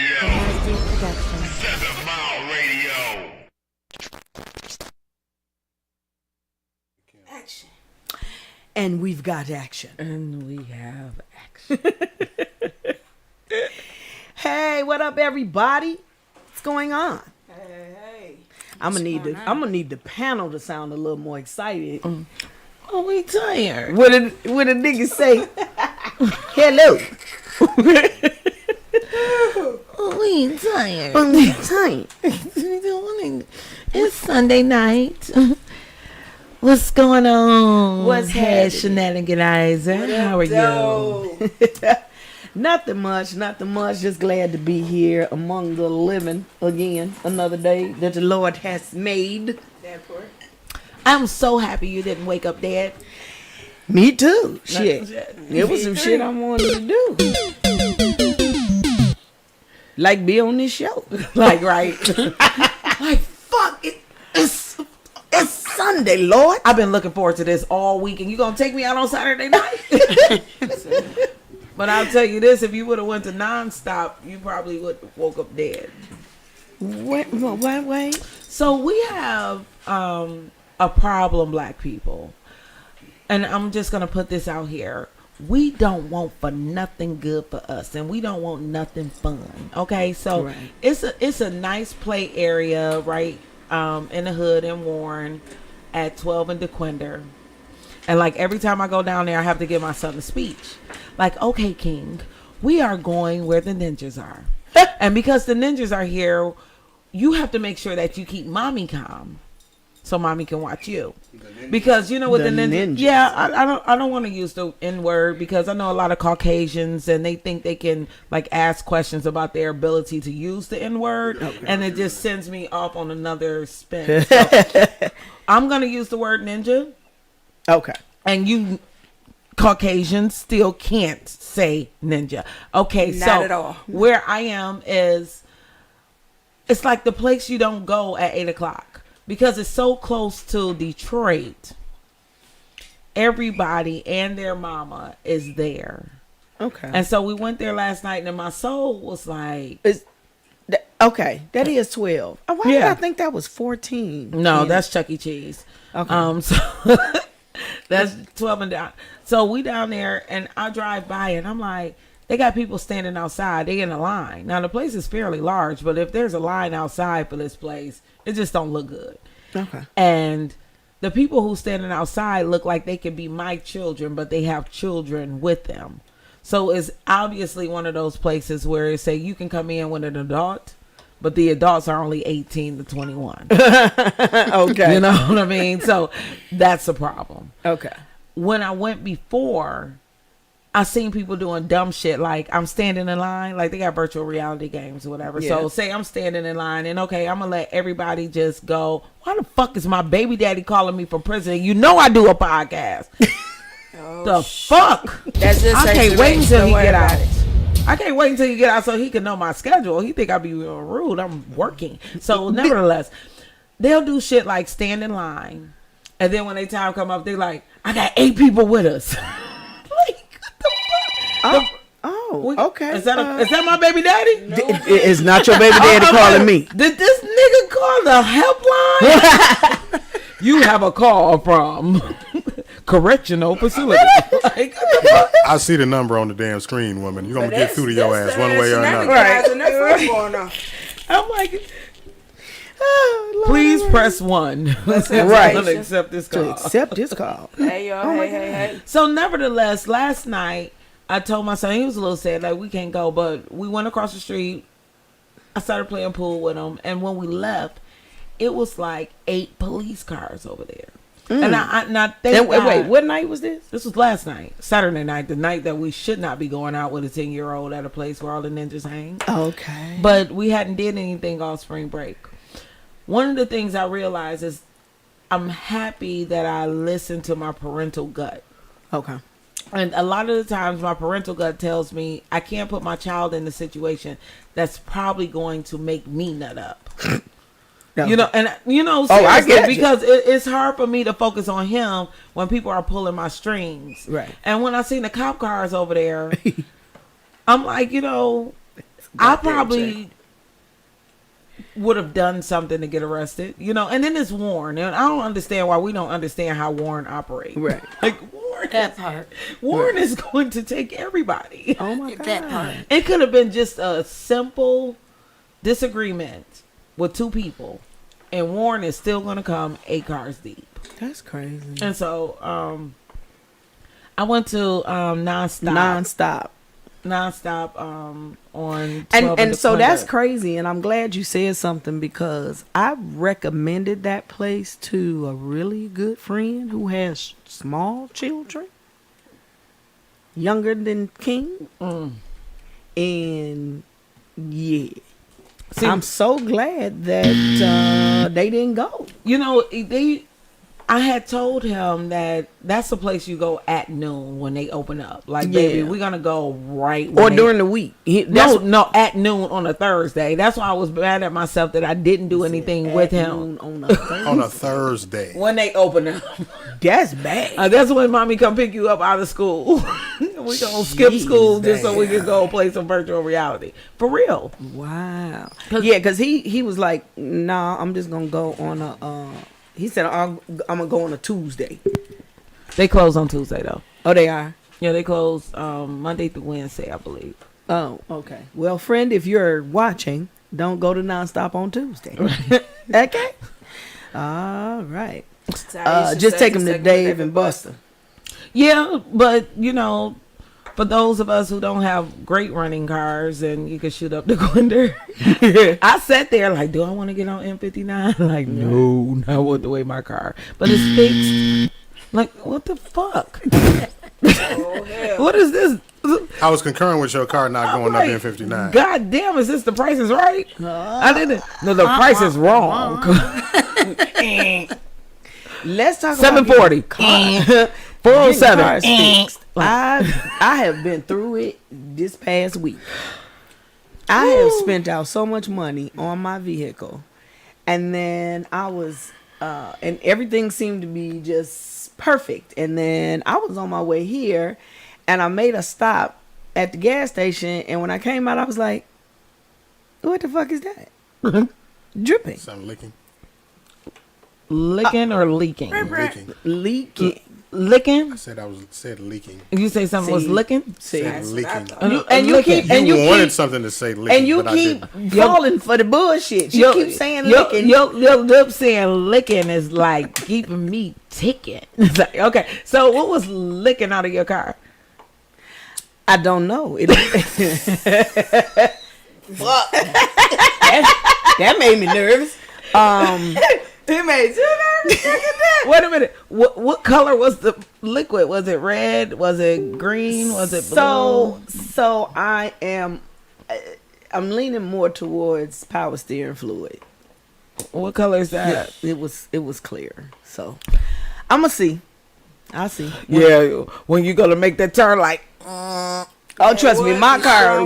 Production. 7 Mile Radio. Action. And we've got action. And we have action. Hey, what up, everybody? What's going on? Hey. I'm gonna need the panel to sound a little more excited. Oh, we tired. What a nigga say? Hello. Oh, we tired. I'm tired. It's Sunday night. What's going on? What's happening? Shenaniganizer? How are you? Nothing much. Just glad to be here among the living again. Another day that the Lord has made. I'm so happy you didn't wake up dead. Me too. Shit. Me It was some shit I wanted to do. Like be on this show. Like, right. Like, fuck it. It's Sunday, Lord. I've been looking forward to this all week, and you gonna take me out on Saturday night? But I'll tell you this: if you would have went to NonStop, you probably would have woke up dead. Wait. So we have a problem, black people, and I'm just gonna put this out here. We don't want for nothing good for us, and we don't want nothing fun. Okay, so right. it's a nice play area, right, in the hood in Warren, at 12 and DeQuinder. And like every time I go down there, I have to give my son a speech. Like, okay, King, we are going where the ninjas are, and because the ninjas are here, you have to make sure that you keep mommy calm, so mommy can watch you. Because you know what the ninjas. Yeah, I don't want to use the N word because I know a lot of Caucasians and they think they can like ask questions about their ability to use the N word, and it just sends me off on another spin. So, I'm gonna use the word ninja. Okay. And you Caucasians still can't say ninja. Okay, Not at all. Where I am is it's like the place you don't go at 8:00 because it's so close to Detroit. Everybody and their mama is there. Okay. And so we went there last night, and my soul was like, okay, that is 12. Why did I think that was 14? no, that's Chuck E. Cheese. Okay. So that's 12 and down. So we down there, and I drive by, and I'm like, they got people standing outside. They in a line. Now the place is fairly large, but if there's a line outside for this place, it just don't look good. Okay. And the people who standing outside look like they could be my children, but they have children with them. So it's obviously one of those places where it say you can come in with an adult, but the adults are only 18 to 21. Okay. You know what I mean? So that's a problem. Okay. When I went before, I seen people doing dumb shit like I'm standing in line, like they got virtual reality games or whatever. Yeah. So say I'm standing in line and okay, I'm gonna let everybody just go. Why the fuck is my baby daddy calling me from prison? You know I do a podcast. The fuck? That's just I can't wait until Don't he worry get about out. it. I can't wait until you get out so he can know my schedule. He think I be real rude. I'm working. So nevertheless, they'll do shit like stand in line, and then when they time come up, they like, I got 8 people with us. Like, what the fuck? Okay. Is that my baby daddy? No. It's not your baby daddy calling me. Did this nigga call the helpline? You have a call from correctional facility. Like, what the fuck? I see the number on the damn screen, woman. You're going to get through to your ass one way or another. Right. I'm like, please press 1. Right. To accept this call. Accept this call. Hey, yo, hey. So nevertheless, last night I told my son, he was a little sad, like we can't go, but we went across the street. I started playing pool with him, and when we left, it was like 8 police cars over there. And I think wait, what night was this? This was last night, Saturday night, the night that we should not be going out with a 10-year-old at a place where all the ninjas hang. Okay. But we hadn't did anything all spring break. One of the things I realized is I'm happy that I listened to my parental gut. Okay. And a lot of the times my parental gut tells me I can't put my child in a situation that's probably going to make me nut up. No. You know, and I get you. because it's hard for me to focus on him when people are pulling my strings. Right. And when I seen the cop cars over there, I'm like, I probably would have done something to get arrested, you know. And then it's Warren, and I don't understand why we don't understand how Warren operates. Right. Like Warren, That part. Warren is going to take everybody. Oh my God. That part. It could have been just a simple disagreement with two people, and Warren is still going to come 8 cars deep. That's crazy. And so, I went to NonStop on 12 And so that's December. crazy, and I'm glad you said something because I recommended that place to a really good friend who has small children, younger than King, and yeah, See, I'm so glad that they didn't go. you know, I had told him that that's the place you go at noon when they open up. Like, baby, Yeah. we're gonna go right Or when they- during the week. No, at noon on a Thursday. That's why I was mad at myself that I didn't do anything with him on a Thursday. On a Thursday. when they open up. That's bad. That's when mommy come pick you up out of school. We gonna skip school just so we can go play some virtual reality. For real. Wow. Yeah, because he was like, nah, I'm just gonna go on a. He said I'm gonna go on a Tuesday. They close on Tuesday though. Oh, they are. Yeah, they close Monday through Wednesday, I believe. Oh, okay. Well, friend, if you're watching, don't go to NonStop on Tuesday. Okay. All right. Just take them to Dave and Buster. Yeah, but you know, for those of us who don't have great running cars and you can shoot up the Gwender, I sat there like, do I want to get on M59? Like, no, not with the way my car. But it's fixed. Like, what the fuck? What is this? I was concurring with your car not going Like, up N59. God damn, is this the price is right? I didn't. No, the price is wrong. Let's talk about 740. 407. cars fixed. I have been through it this past week. I have spent out so much money on my vehicle, and then I was, and everything seemed to be just perfect. And then I was on my way here, and I made a stop at the gas station. And when I came out, I was like, "What the fuck is that?" Dripping, Something licking. Licking or leaking? Leaking. leaking. Licking? I said leaking. You say something was See. licking? Said leaking. And you keep and You you wanted keep something to say leaking, and you but keep I didn't. falling for the bullshit. You keep saying licking. Your lip saying licking is like keeping me ticking. It's like, okay, so what was licking out of your car? I don't know. That made me nervous. It made you nervous. Wait a minute. What color was the liquid? Was it red? Was it green? Was it blue? So I'm leaning more towards power steering fluid. What color is that? It was clear. So I'm gonna see. I'll see. Yeah, when you gonna make that turn, like. Oh, trust me, my car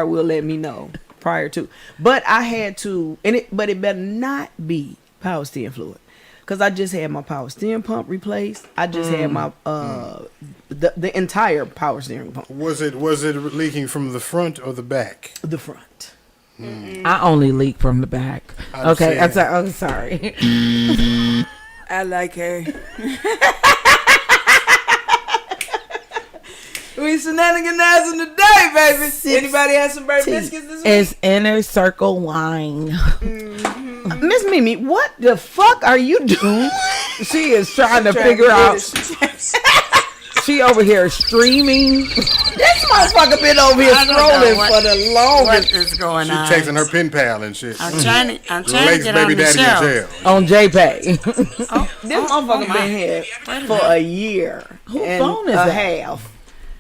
will let me know prior to. But I had to, but it better not be power steering fluid, because I just had my power steering pump replaced. I just had my the entire power steering pump. Was it leaking from the front or the back? The front. I only leak from the back. Okay, I'm sorry. I like her. We shenaniganizing today, baby. Anybody have some burnt biscuits this week? It's inner circle wine. Miss Mimi, what the fuck are you doing? She is trying to figure out. She over here streaming. This motherfucker been over here I don't know scrolling what- for the longest. What is going She on? texting her pen pal and shit. I'm trying to Lake's get baby on the daddy in show. jail. On JPay. This motherfucker my. been here Wait a for a year Who and phone is a that? half.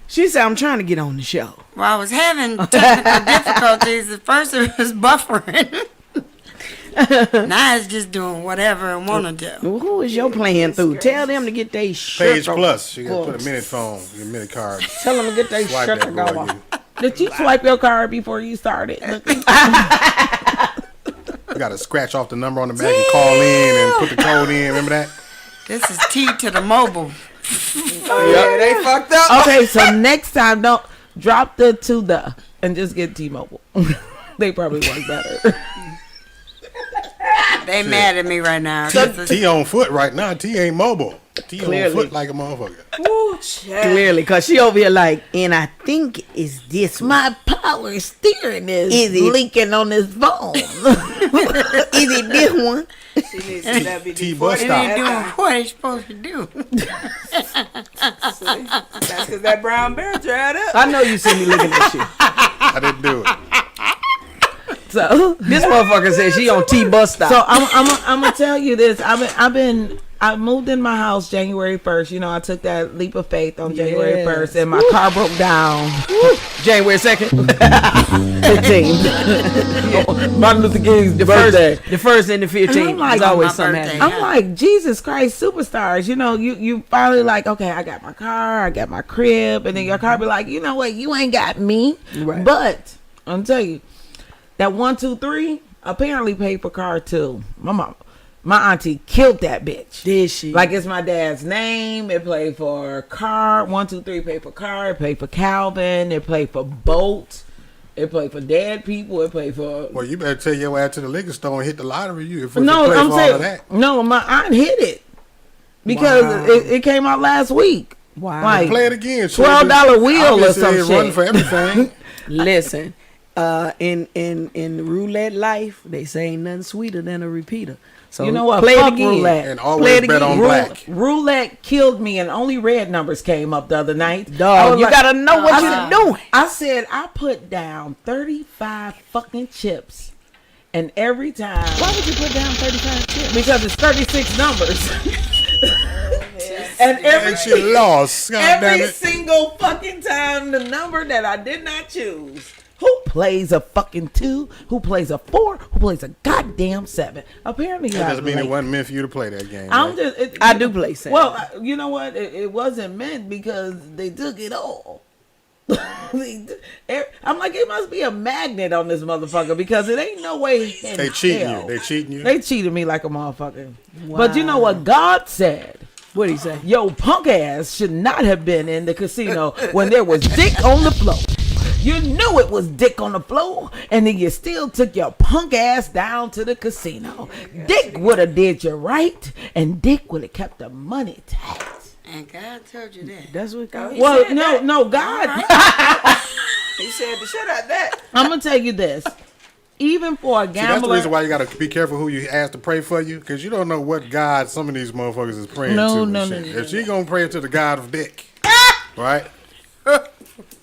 She said, "I'm trying to get on the show." Well, I was having technical difficulties. At first, it was buffering. Now it's just doing whatever I want to do. Well, who is your playing through? Tell them to get their shirt. Page Plus. You got to put a minute phone, your minute card. Tell them to get their Swipe shirt that to boy. go on. Did you swipe your card before you started? You got to scratch off the number on the back and call in and put the code in. Remember that? This is T to the mobile. Yeah, they fucked up. Okay, so next time Drop the to the and just get T-Mobile. They probably work better. They mad at me right now. T on foot right now. T ain't mobile. T Clearly. on foot like a motherfucker. Ooh, child. Clearly, because she over here like, and I think it's this one. My power steering is it- leaking on this phone. Is it this one? She needs some WD-40. T bus And they stop. doing what they supposed to do. That's because that brown bear dried up. I know you see me looking at you. I didn't do it. So This motherfucker said she on T bus stop. So I'm gonna tell you this. I moved in my house January 1st. You know, I took that leap of faith on January Yes. 1st, and my car broke down. January 2nd. 15th. Martin Luther King's birthday. The first and the 15th. And I'm like, There's always my something birthday. happening. I'm like, Jesus Christ, superstars. You know, you finally like, okay, I got my car, I got my crib, and then your car be like, you know what, you ain't got me. Right. But I'm tell you, that 1, 2, 3 apparently paid for car too. My auntie killed that bitch. Did she? Like it's my dad's name. It played for car. 1, 2, 3 paid for car. It played for Calvin. It played for boat. It played for dead people. It played for. Well, you better take your ass to the liquor store and hit the lottery. You if we No, play I'm for all of saying that. no. My aunt hit it because Wow. it came out last week. Wow. Like Play it again. $12 wheel or Obviously, some it run shit. for everything. Listen, in roulette life, they say ain't nothing sweeter than a repeater. So You know what? Play Fuck it again. roulette. And Play always it bet again. on black. Roulette killed me, and only red numbers came up the other night. I Dog, was you like- gotta know what I you're said- doing. I said I put down 35 fucking chips, and every time Why would you put down 35 chips? because it's 36 numbers, and And she lost. God damn every it. single fucking time the number that I did not choose. Who plays a fucking 2? Who plays a 4? Who plays a goddamn 7? Apparently, That y'all doesn't mean it late. wasn't meant for you to play that game. I'm right? just. I do play 7. Well, you know what? It wasn't meant because they took it all. I'm like, it must be a magnet on this motherfucker because it ain't no way. in They cheating hell. you. They cheating you. They cheated me like a motherfucker. But you know what God said? What'd he say? Yo, punk ass should not have been in the casino when there was dick on the floor. You knew it was dick on the floor, and then you still took your punk ass down to the casino. Dick would have did you right, and Dick would have kept the money tight. And God told you that. That's what God. Well, no, God. He said the shit out of that. I'm gonna tell you this. Even for a See, that's the gambler, reason why you got to be careful who you ask to pray for you, because you don't know what God some of these motherfuckers is praying No, to. and no, shit. no, no, If she gonna pray to the God of Dick, right?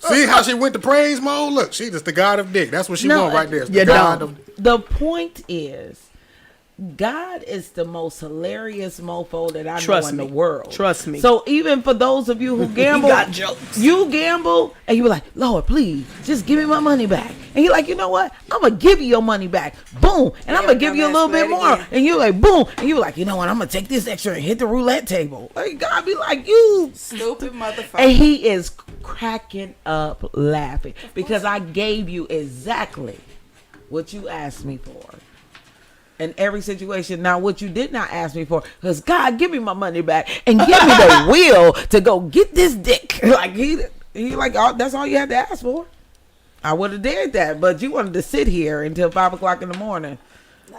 See how she went to praise mode? Look, she just the God of Dick. That's what she No, want right there. It's you the God don't. of the point is, God is the most hilarious mofo that I Trust know in me. the world. Trust me. So even for those of you who gamble, got jokes. you gamble and you be like, Lord, please, just give me my money back. And you're like, you know what? I'm gonna give you your money back. Boom. And I'm gonna give you a little bit more. And you're like, boom. And you're like, you know what? I'm gonna take this extra and hit the roulette table. Like God be like, you. Stupid motherfucker. And he is cracking up laughing because I gave you exactly what you asked me for. In every situation. Now, what you did not ask me for, because God, give me my money back and give me the will to go get this dick. Like he like, oh, that's all you had to ask for. I would have did that, but you wanted to sit here until 5 o'clock in the morning,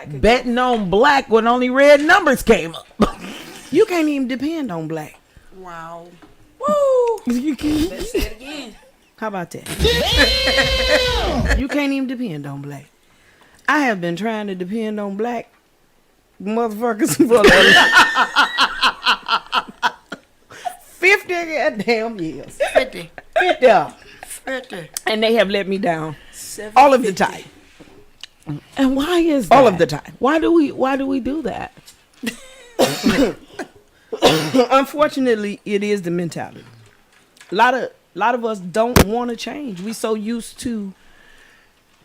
betting on black when only red numbers came up. You can't even depend on black. Wow. Woo! You can't. Let's say it again. How about that? You can't even depend on black. I have been trying to depend on black motherfuckers for like 50 goddamn years. 50. 50 of 'em. 50. And they have let me down all of the time. And why is that? All of the time. Why do we do that? Unfortunately, it is the mentality. A lot of us don't want to change. We so used to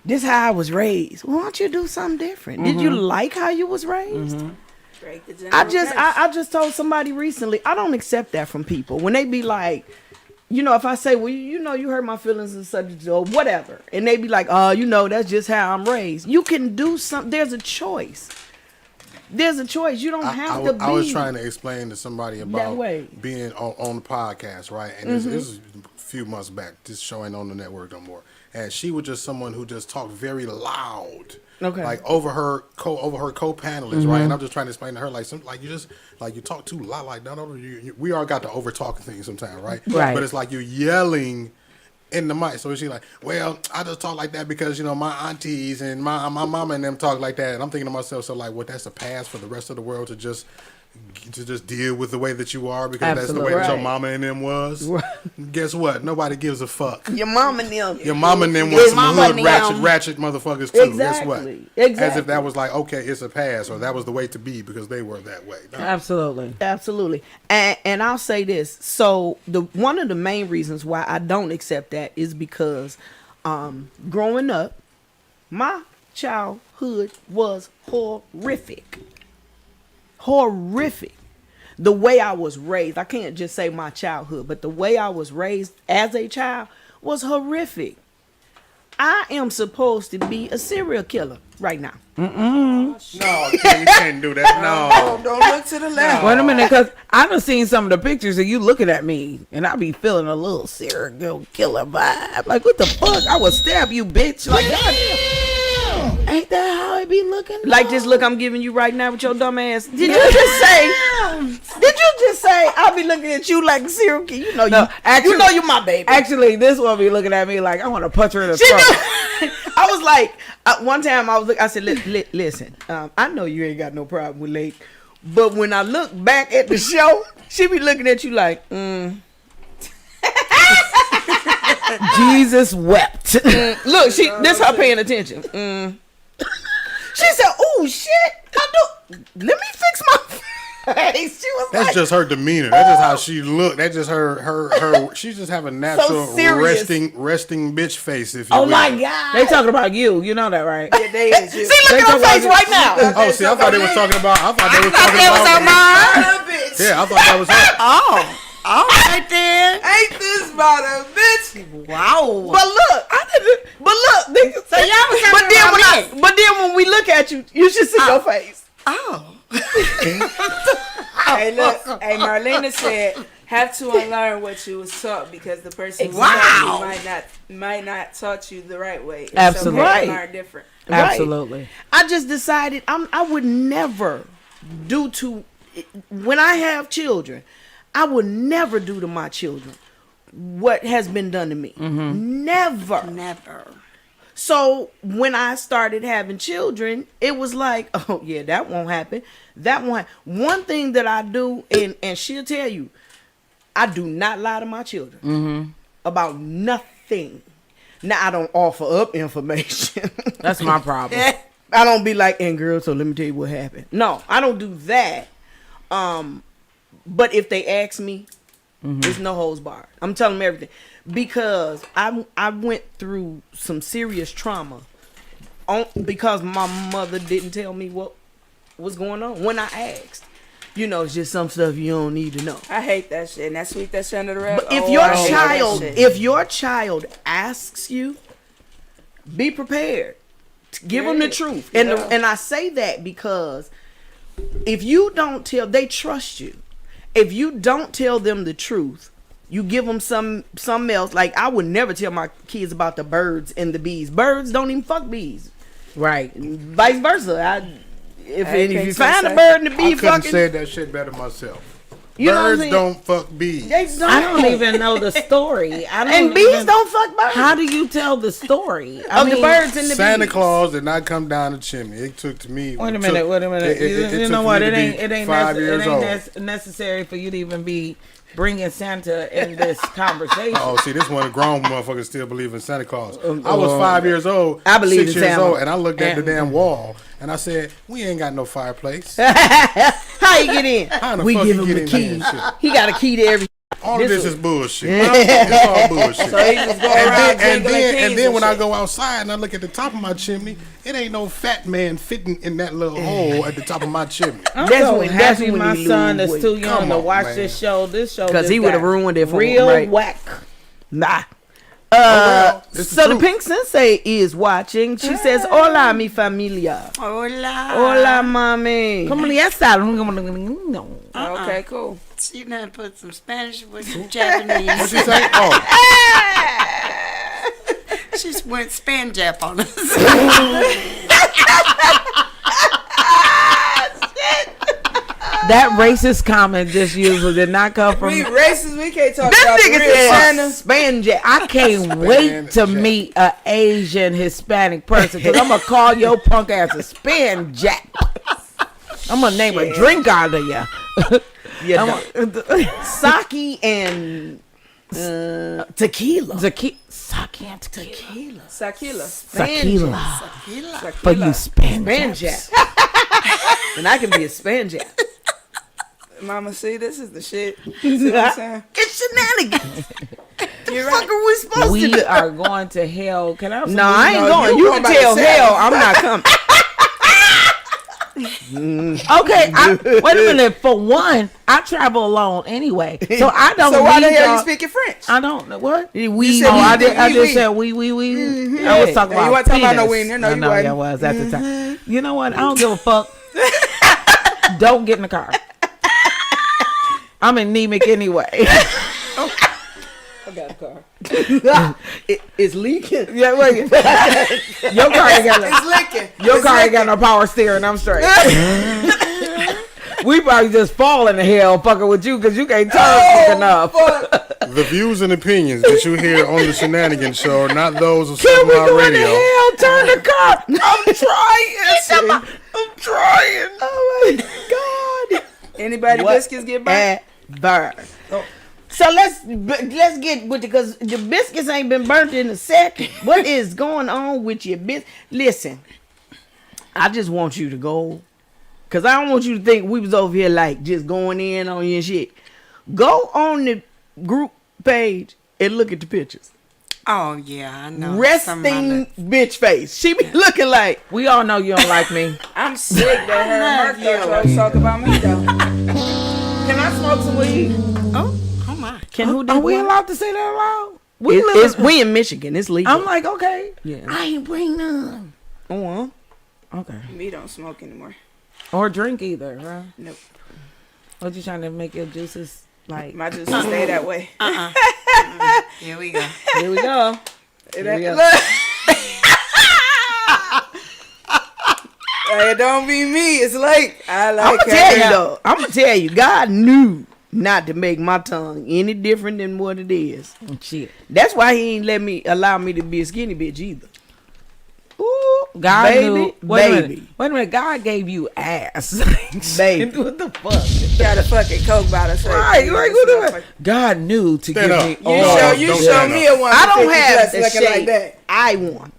this how I was raised. Well, why don't you do something different? Did you like how you was raised? Break the I general curse. I just told somebody recently, I don't accept that from people. When they be like, you know, if I say, well, you know, you hurt my feelings and subject or whatever, and they be like, oh, you know, that's just how I'm raised. You can do something. There's a choice. There's a choice. You don't have to be. I was trying to explain to somebody about way. being on the podcast, right? And this is few months back. This show ain't on the network no more. And she was just someone who just talked very loud. Okay. Like over her co-panelists, right? And I'm just trying to explain to her like you talk too loud, like no, we all got to over talk things sometimes, right? Right. But it's like you're yelling in the mic. So she's like, well, I just talk like that because my aunties and my mama and them talk like that. And I'm thinking to myself, so like, what? That's a pass for the rest of the world to just deal with the way that you are because that's the way that your Right. mama and them was. Right. Guess what? Nobody gives a fuck. Your mom and them. Your mama and them Your was some mama hood and them. ratchet motherfuckers too. Guess what? Exactly. As Exactly. if that was like, okay, it's a pass, or that was the way to be because they were that way. No. Absolutely. Absolutely. And I'll say this. So one of the main reasons why I don't accept that is because growing up, my childhood was horrific. Horrific. The way I was raised, I can't just say my childhood, but the way I was raised as a child was horrific. I am supposed to be a serial killer right now. No, you can't do that. No. Don't look to the left. Wait a minute, because I done seen some of the pictures of you looking at me, and I be feeling a little serial killer vibe. Like, what the fuck? I would stab you, bitch. Like, goddamn. Ain't that how it be looking? Like this look I'm giving you right now with your dumb ass. Did you just say? Did you just say I'll be looking at you like a serial killer? You know No, you know you my baby. Actually, this one be looking at me like I want to punch her in the She throat. do. I was like, one time I said, listen, I know you ain't got no problem with Lake, but when I look back at the show, she be looking at you like, Jesus wept. Look, this her paying attention. She said, "Oh shit, let me fix my face." She was That's like, just her demeanor. That's just how she looked. That's just her. She just have a natural serious. resting bitch face. If you "Oh will. my god." They talking about you. You know that, right? Yeah, they is you. See, look at her face right now. Oh, see, I thought they was talking about. I thought they was talking That was about. on mine. Bitch. Yeah, I thought that was her. Oh, all right then. Ain't this about a bitch? Wow. But look, I didn't. But look, nigga, So y'all was but talking then about me. but then when we look at you, you should see your face. Oh. Hey, look. Hey, Marlena said, have to unlearn what you was taught because the person who Wow. taught you might not taught you the right way. It's Absolutely. okay to learn different. Right. Absolutely. I just decided I would never do to when I have children. I would never do to my children what has been done to me. Never. Never. So when I started having children, it was like, oh yeah, that won't happen. That won't. One thing that I do, and she'll tell you, I do not lie to my children about nothing. Now I don't offer up information. That's my problem. I don't be like, and girl, so let me tell you what happened. No, I don't do that. But if they ask me, there's no holds barred. I'm telling them everything because I went through some serious trauma because my mother didn't tell me what was going on when I asked. You know, it's just some stuff you don't need to know. I hate that shit. And that sweep that shit under the rug. But if Oh, your I hate that child, shit. if your child asks you, be prepared. Give them the Yeah. truth. Yeah. And I say that because if you don't tell, they trust you. If you don't tell them the truth, you give them something else. Like I would never tell my kids about the birds and the bees. Birds don't even fuck bees. Right. Vice versa. If I you can't find a say- bird and the I bee couldn't fucking, say that shit better myself. You know what I'm Birds saying? don't fuck bees. they don't. I don't even know the story. I don't And bees even- don't fuck birds. How do you tell the story? of the birds and the Santa bees. Claus did not come down the chimney. It took to me. Wait a minute. It You took know for what? me It to be ain't 5 years old. necessary for you to even be bringing Santa in this conversation. Oh, see, this one grown motherfuckers still believe in Santa Claus. I was 5 years old. I believe 6 in years Santa. old, and I looked at the damn wall and I said, "We ain't got no fireplace. How you get in? How the We fuck give you him get the in key. here and shit? He got a key to every. All This of this was- is bullshit. It's all bullshit." So he just go around And jingling then keys when I shit. go outside and I look at the top of my chimney, it ain't no fat man fitting in that little hole at the top of my chimney. I'm That's so when- happy that's when my he son lose is weight. too young Come to on, watch man. this show. This show 'Cause just he would've got ruined it for him, real right? whack. Nah. It's So the truth. Pink Sensei is watching. She says, "Hola, mi familia. Hola. Hola, mami." Como le está? No. Okay, cool. She done put some Spanish with some Japanese. What'd she say? Oh, She just went Spanjap on us. That racist comment just usually did not come from. We racist. We can't talk This about the nigga real said China. Spanjack. I can't wait to meet a Asian Hispanic person because I'm gonna call your punk ass a spin jack. I'm gonna name a drink out of you. Yeah, sake and tequila. Sake and tequila. Sakila. Tequila. Tequila. For you spin Spanjack. And I can be a Spanjack. Mama, see, this is the shit. See what I'm saying? It's shenanigans. You're Fuck right. are we supposed to We do? are going to hell. Can I? have some No, I ain't weed? going. you You going can by tell yourself. hell I'm not coming. Okay, wait a minute. For one, I travel alone anyway, so I don't. So why the need hell you y'all- speaking French? I don't know what. We said Oh, I we- did. I we- just we. said we. I was talking Yeah, about. you wasn't talking about no penis. we. No, I you know, wasn't. yeah, was at the time. You know what? I don't give a fuck. Don't get in the car. I'm anemic anyway. I got a car. it's leaking. Yeah, wait. Your car ain't got no. It's licking. Your car ain't got no power steering. I'm straight. We probably just fall in the hell fucking with you because you can't turn quick enough. the views and opinions that you hear on the Shenanigans Show are not those of Can we Sunlight go in the Radio. hell? Turn the car. I'm trying. I'm trying. Oh my God. Anybody biscuits get burnt? Ever. So let's get with it because the biscuits ain't been burnt in a second. What is going on with your biscuits? Listen, I just want you to go because I don't want you to think we was over here like just going in on your shit. Go on the group page and look at the pictures. Oh, yeah, I know. Resting bitch face. She be looking like We all know you don't like me. I'm sick that her Mark always talk about me though. Can I smoke some weed? Oh my. can who Are we what? allowed to say that aloud? We in Michigan. It's legal. I'm like, okay. Yeah. I ain't bring none. Oh, Okay. Me don't smoke anymore. Or drink either, huh? Nope. What you trying to make your juices like? My juice stay that way. Here we go. here we go. It we ain't- go. look. It don't be me. It's like I I'm like gonna tell you though. I'm gonna tell you. God knew not to make my tongue any different than what it is. Shit. That's why He ain't allow me to be a skinny bitch either. Ooh, God baby, knew. Wait a baby, minute. Wait a minute. God gave you ass. baby. What the fuck? got a fucking Coke bottle. So Right. Like what the fuck? God knew to Stand give up. me. You No, show don't you show stand me up. a one. I don't have dress the looking shape like that. I want.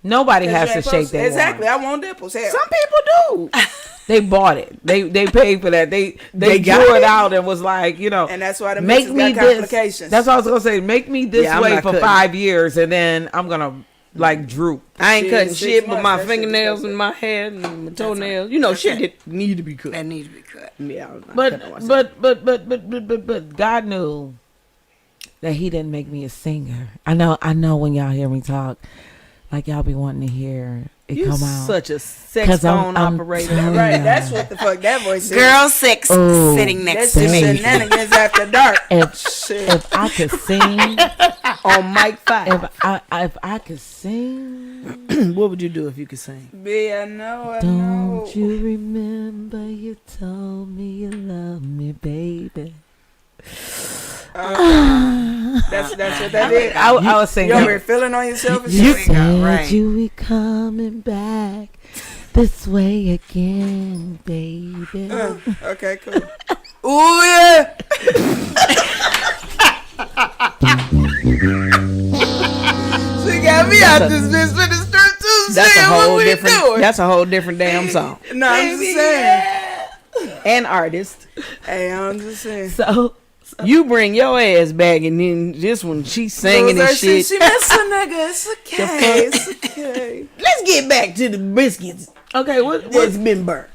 Nobody has You to ain't shake supposed that. Exactly. I want dimples. Hell. Some people do. They bought it. They paid for that. They got drew it it? out and was like, you know, And that's why the make bitches me got this. complications. That's what I was gonna say. Make me this Yeah, I'm way not for cutting. 5 years, and then I'm gonna like droop. I ain't Shit, cutting 6 shit but months, my that shit fingernails disgusting. and my hair and my toenails. You know, shit that need to be cut. That needs to be cut. Yeah, I'm not But cutting myself. but God knew that He didn't make me a singer. I know when y'all hear me talk, like y'all be wanting to hear it You come out. such a sex 'Cause phone I'm operator. telling Right. ya. That's what the fuck that voice is. Girl 6 Oh, sitting next That's to just me. shenanigans after dark. If I could sing, On mic 5. if I could sing. What would you do if you could sing? B, I know. Don't you remember you told me you love me, baby? That's what that is. I was singing. You over here feeling on yourself and You shit. said right. you be coming back this way again, baby. Okay, cool. Ooh yeah. She got me out this bitch for the strip too. That's a saying whole what we different. doing. That's a whole different damn song. No, I'm just saying. And artist, Hey, I'm just saying. So you bring your ass back, and then this one she's singing and shit. She miss a nigga. It's okay. It's okay. Let's get back to the biscuits okay, what that's been burnt.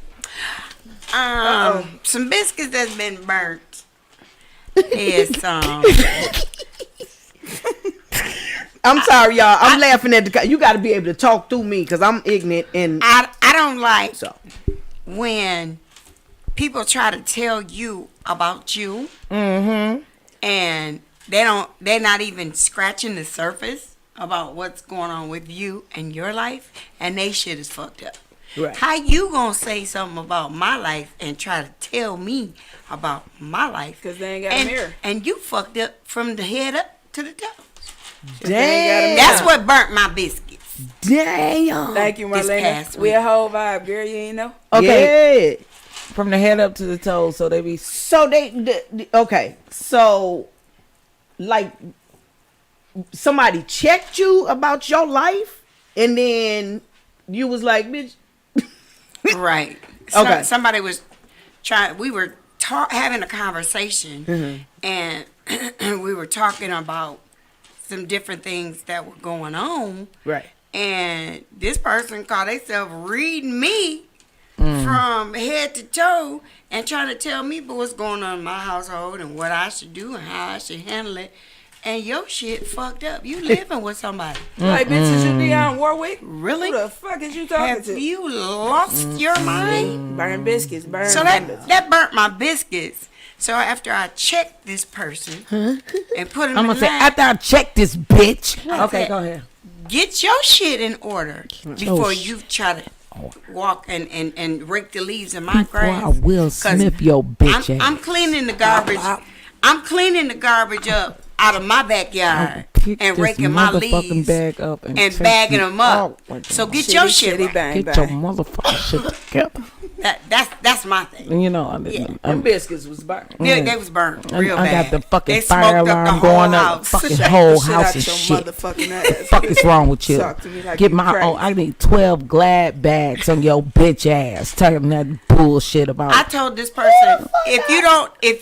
Some biscuits that's been burnt is I'm sorry, y'all. I'm laughing at the. You got to be able to talk through me because I'm ignorant and I don't like so. when people try to tell you about you, and they're not even scratching the surface about what's going on with you and your life, and they shit is fucked up. Right. How you gonna say something about my life and try to tell me about my life? Because they ain't got a mirror. And you fucked up from the head up to the toe. Damn. That's what burnt my biscuits. Damn. Thank you, This Marlena. past We week. a whole vibe, girl. You ain't know? Okay, Yeah. from the head up to the toes, so they be. So okay. So, like, somebody checked you about your life, and then you was like, bitch. Right. Okay. Somebody was trying. We were having a conversation, and we were talking about some different things that were going on. Right. And this person called themselves reading me from head to toe and trying to tell me what's going on in my household and what I should do and how I should handle it. And your shit fucked up. You living with somebody. Like, bitch, is you Dionne Warwick? Really? Who the fuck is you talking Have to? you lost your mind? Burn biscuits, burn So biscuits. that burnt my biscuits. So after I checked this person and put him I'm in gonna say line, after I check this bitch. I Okay, said, go ahead. get your shit in order before shit. you try to walk and rake the leaves in my Before grass. I will 'Cause Smith your bitch ass. I'm cleaning the garbage. I'm cleaning the garbage up out of my backyard Pick and this raking my motherfucking leaves bag up and and take bagging you them up. out like So that. get your shit right. bang, Get your bang. motherfucking shit together. That's my thing. And you know, Them biscuits was burnt. They was burnt real I bad. got the fucking They fire smoked up the alarm whole going up. house. Fucking Shake whole the shit house out is your shit. motherfucking ass. Fuck is wrong with you? Talk to me like Get you my crazy. own. I need 12 Glad bags on your bitch ass. Talking that bullshit about. I told this person if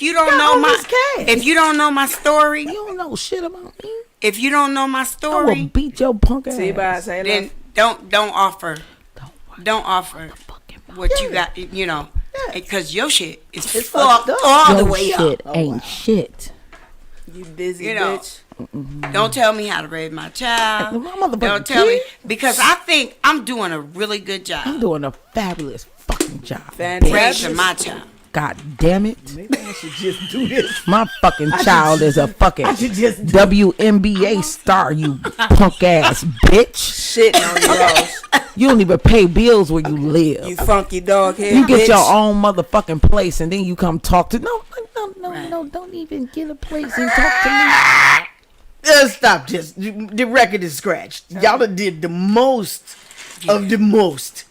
you don't know all my this cash. if you don't know my story, you don't know shit about me. if you don't know my I will story, beat your punk ass. See, bye. Say then love. don't offer Don't offer fucking what you got, you know, because your shit is It's fucked fucked up. all the your way shit up. ain't shit. You busy You know. bitch. Don't tell me how to raise my child. My motherfucking Don't tell me kid. because I think I'm doing a really good I'm job doing a fabulous fucking job. Fantastic. raising my child. God damn it. Maybe I should just do this. My fucking child is a fucking I should just do WNBA star, you punk ass bitch. Shitting on your ass. You don't even pay bills where you live. You funky dog head You get bitch. your own motherfucking place and then you come talk to no, Right. don't even get a place and talk to me. stop this. The record is scratched. Y'all done did the most of the most.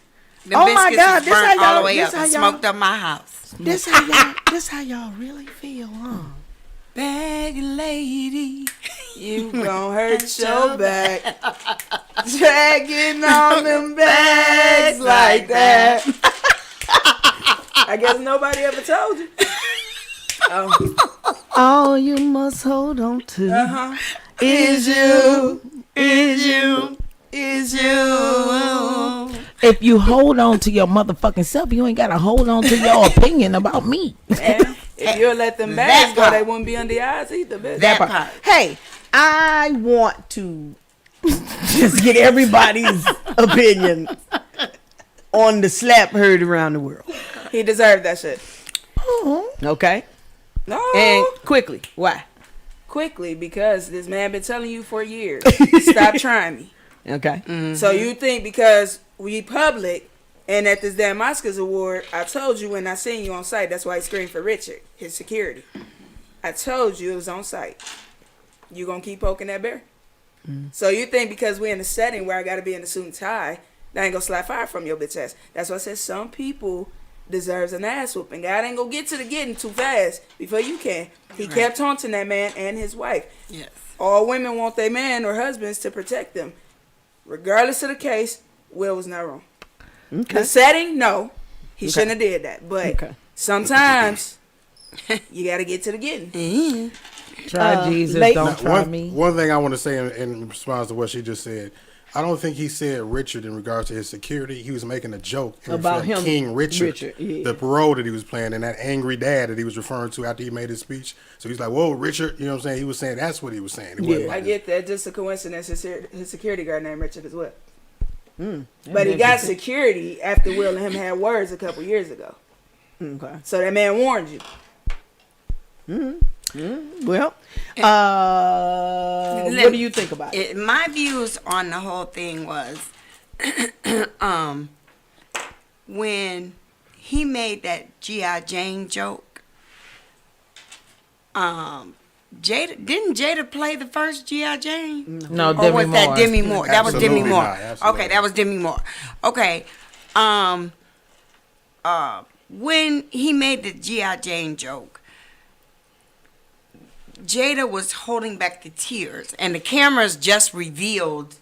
The Oh my biscuits God, was this burnt how all y'all- the way this up how and y'all- smoked up my house. This how y'all really feel, huh? Bag lady. You gon' hurt your back. Dragging on them bags like that. I guess nobody ever told you. Oh, All you must hold on to is you. Is you. Is you. If you hold on to your motherfucking self, you ain't gotta hold on to your opinion about me. And if you let them That bags go, part. they wouldn't be under your eyes either, bitch. That part. Hey, I want to just get everybody's opinion on the slap heard around the world. He deserved that shit. Okay? No. And quickly, why? Quickly, because this man been telling you for years. Stop trying me. Okay. So you think because we public and at this damn Oscars award, I told you when I seen you on site, that's why he screamed for Richard, his security. I told you it was on site. You gonna keep poking that bear? So you think because we're in a setting where I gotta be in a suit and tie, that ain't gonna slap fire from your bitch ass. That's why I said some people deserves an ass whooping. God ain't gonna get to the getting too fast before you can. He kept taunting that man and his wife. Yes. All women want their man or husbands to protect them. Regardless of the case, Will was not wrong. Okay. The setting, no. He shouldn't have did that. But Okay. sometimes you got to get to the getting. Try Jesus, late- don't try me. One thing I want to say in response to what she just said, I don't think he said Richard in regards to his security. He was making a joke About him, King Richard, yeah. the role that he was playing, and that angry dad that he was referring to after he made his speech. So he's like, "Whoa, Richard!" You know what I'm saying? He was saying that's what he was saying. It wasn't Yeah. like I get that. Just a coincidence. His security guard named Richard as well. But he got security after Will and him had words a couple years ago. Okay. So that man warned you. Well, what do you think about it? My views on the whole thing was, when he made that G.I. Jane joke, Jada play the first G.I. Jane? No, Or Demi was Moore. that Demi Moore? That was Demi Absolutely Moore. not, absolutely Okay, that was Demi Moore. Okay. When he made the G.I. Jane joke, Jada was holding back the tears, and the cameras just revealed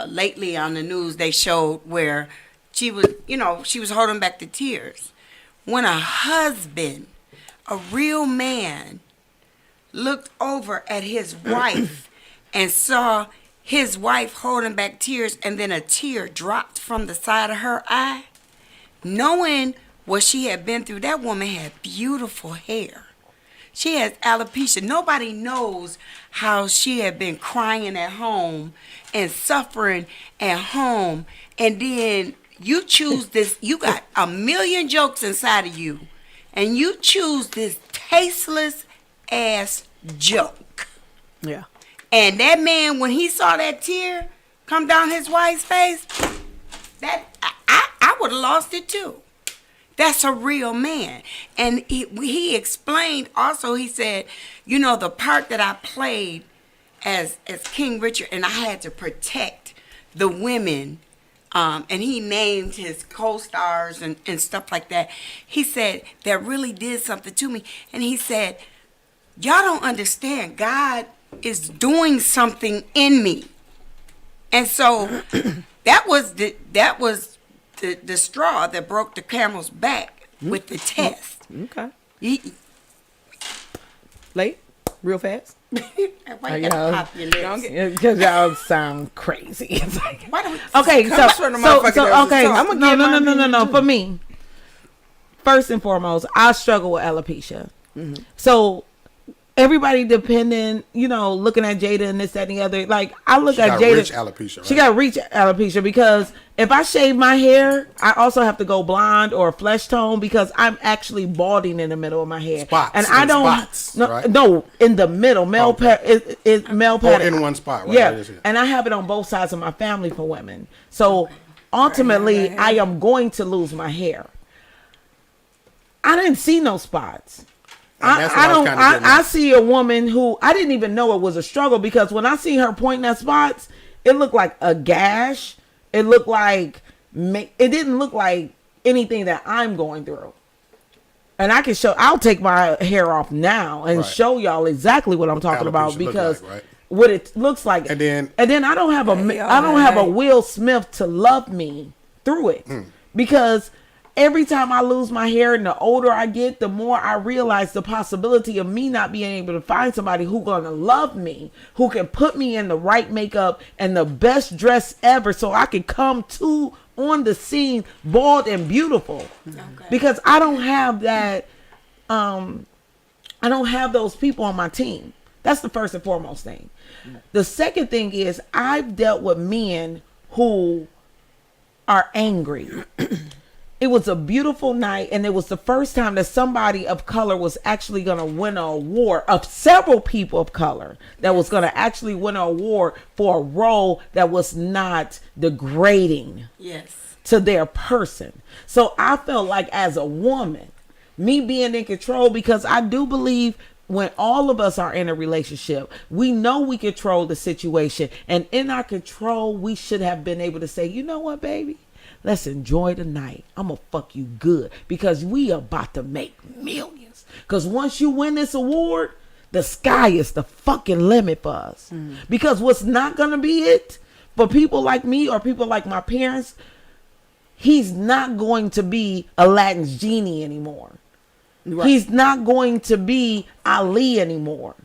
lately on the news they showed where she was holding back the tears. When a husband, a real man, looked over at his wife and saw his wife holding back tears, and then a tear dropped from the side of her eye, knowing what she had been through. That woman had beautiful hair. She has alopecia. Nobody knows how she had been crying at home and suffering at home. And then you choose this. You got a million jokes inside of you. And you choose this tasteless ass joke. Yeah. And that man, when he saw that tear come down his wife's face, I would have lost it too. That's a real man. And he explained also, he said, the part that I played as King Richard, and I had to protect the women, and he named his co-stars and stuff like that. He said, that really did something to me. And he said, y'all don't understand. God is doing something in me. And so that was the straw that broke the camel's back with the test. Okay. Late? Real fast? Why you gotta pop your lips? Because y'all sound crazy. It's like, Why don't okay, so from the motherfucker that was okay, talking. no. For me, first and foremost, I struggle with alopecia. So everybody depending, looking at Jada and this, that, and the other. Like I look at Jada. Rich alopecia, right? She got rich alopecia because if I shave my hair, I also have to go blonde or flesh tone because I'm actually balding in the middle of my hair. Spots, and I don't. spots, right? No, in the middle, male is male pattern. in one spot, right? Yeah, and I have it on both sides of my family for women. So ultimately, I am going to lose my hair. I didn't see no spots. I see a woman who I didn't even know it was a struggle because when I see her pointing at spots, it looked like a gash. It looked like it didn't look like anything that I'm going through. And I'll take my hair off now and show y'all exactly what I'm talking about because what it looks like. And then I don't have a Will Smith to love me through it because every time I lose my hair and the older I get, the more I realize the possibility of me not being able to find somebody who's going to love me, who can put me in the right makeup and the best dress ever so I can come on the scene bald and beautiful. Okay. Because I don't have that, I don't have those people on my team. That's the first and foremost thing. The second thing is I've dealt with men who are angry. It was a beautiful night, and it was the first time that somebody of color was actually going to win an award, of several people of color that was going to actually win an award for a role that was not degrading to their person. So I felt like as a woman, me being in control, because I do believe when all of us are in a relationship, we know we control the situation, and in our control, we should have been able to say, you know what, baby? Let's enjoy the night. I'm going to fuck you good because we about to make millions. Because once you win this award, the sky is the fucking limit for us. Because what's not going to be it for people like me or people like my parents, he's not going to be Aladdin's genie anymore. Right. He's not going to be Ali anymore.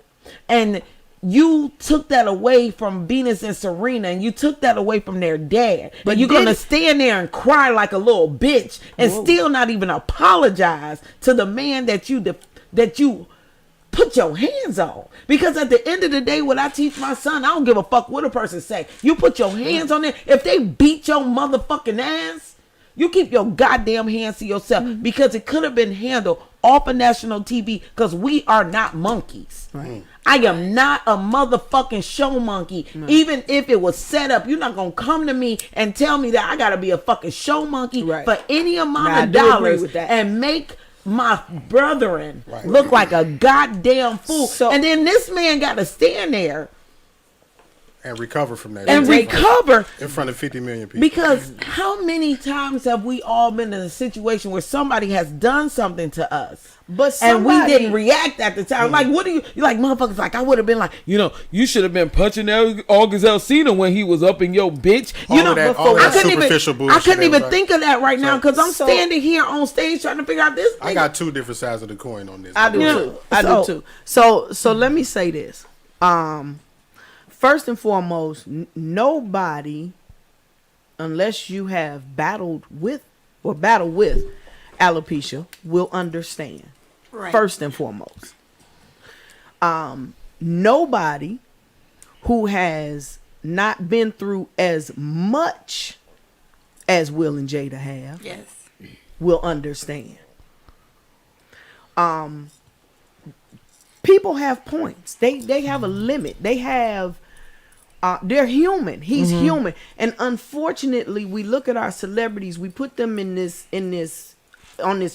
And you took that away from Venus and Serena, and you took that away from their dad. But you're gonna stand there and cry like a little bitch and still not even apologize to the man that you put your hands on. Because at the end of the day, what I teach my son, I don't give a fuck what a person say. You put your hands on it. If they beat your motherfucking ass, you keep your goddamn hands to yourself, because it could have been handled off of national TV, because we are not monkeys. Right. I am not a motherfucking show monkey. Right. Even if it was set up, you're not going to come to me and tell me that I got to be a fucking show monkey for any amount of dollars and make my brethren look like a goddamn fool. And then this man got to stand there and recover from that. And recover in front of 50 million people. Because how many times have we all been in a situation where somebody has done something to us, and we didn't react at the time? Like, what do you like, motherfuckers? Like, I would have been like, you should have been punching August Alsina when he was up in your bitch. I couldn't even think of that right now, because I'm standing here on stage trying to figure out this. I got two different sides of the coin on this. I do too. So let me say this. First and foremost, nobody, unless you have battled with alopecia, will understand. Right. First and foremost. Nobody who has not been through as much as Will and Jada have will understand. People have points. They have a limit. They have they're human. He's human. And unfortunately, we look at our celebrities, we put them on this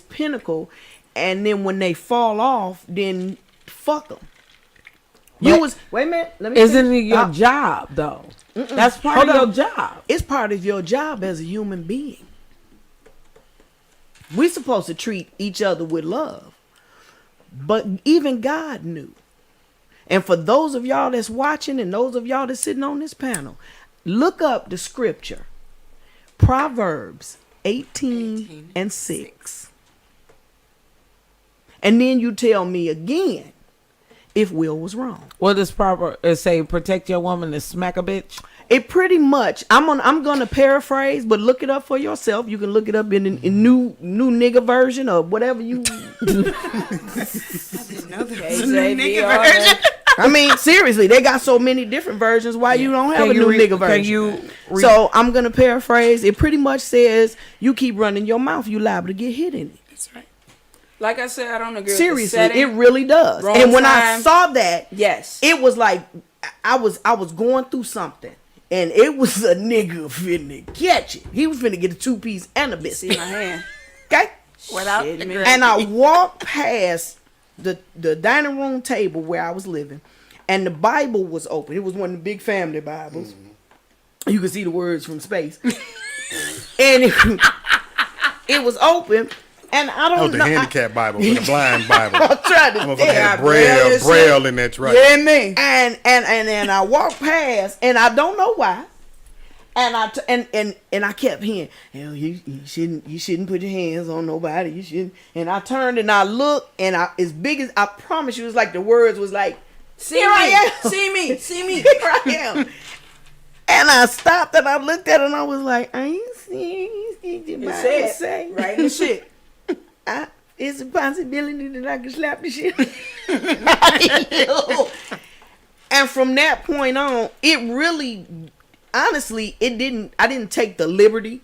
pinnacle, and then when they fall off, then fuck them. Wait a minute. Isn't it your job though? That's part of your job. It's part of your job as a human being. We're supposed to treat each other with love. But even God knew. And for those of y'all that's watching and those of y'all that's sitting on this panel, look up the scripture. Proverbs 18:6. And then you tell me again if Will was wrong. What does Proverbs say? Protect your woman and smack a bitch? It pretty much, I'm gonna paraphrase, but look it up for yourself. You can look it up in new nigga version or whatever you. I didn't know there was a new nigga version. I mean, seriously, they got so many different versions. Why you don't have a new nigga version? So I'm gonna paraphrase. It pretty much says, you keep running your mouth, you liable to get hit in it. That's right. Like I said, I don't agree. Seriously, with the setting. it really does. Wrong and when time. I saw that, yes, it was like I was going through something. And it was a nigga finna catch it. He was finna get a 2-piece and a biscuit. See my hand. Okay? Without and I walked past the dining room table where I was living, and the Bible was open. It was one of the big family Bibles. You could see the words from space. And it was open. And I don't know. The handicap Bible, the blind Bible. I'm trying to have braille in that, right? Yeah, me. And I walked past, and I don't know why. And I kept hearing, you shouldn't put your hands on nobody. You shouldn't. And I turned and I looked, and as big as I promise you, it was like the words was like, see me. Here I am. And I stopped and I looked at it and I was like, I ain't seeing it say right in the shit. It's a possibility that I can slap the shit. And from that point on, it really, honestly, I didn't take the liberty,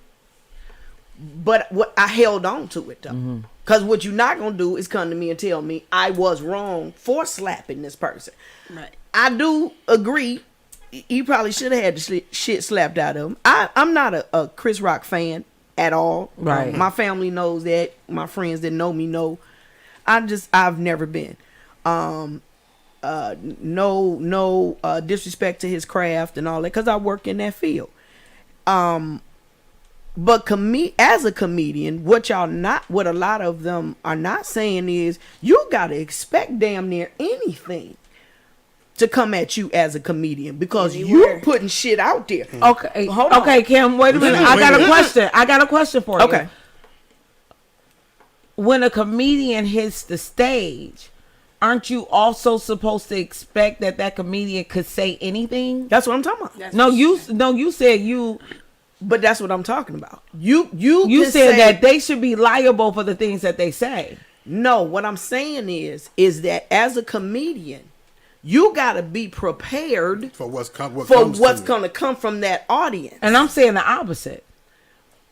but what I held on to it though. Because what you're not going to do is come to me and tell me I was wrong for slapping this person. Right. I do agree. He probably should have had the shit slapped out of him. I'm not a Chris Rock fan at all. Right. My family knows that. My friends that know me know. I've never been. No disrespect to his craft and all that, because I work in that field. But as a comedian, what a lot of them are not saying is you gotta expect damn near anything to come at you as a comedian, because you're putting shit out there. Okay. Hold on. Okay, Kim, wait a minute. I got a question for you. Okay. When a comedian hits the stage, aren't you also supposed to expect that comedian could say anything? That's what I'm talking about. No, you said you. But that's what I'm talking about. You said say, that they should be liable for the things that they say. No, what I'm saying is that as a comedian, you got to be prepared for what's going to come from that audience. And I'm saying the opposite.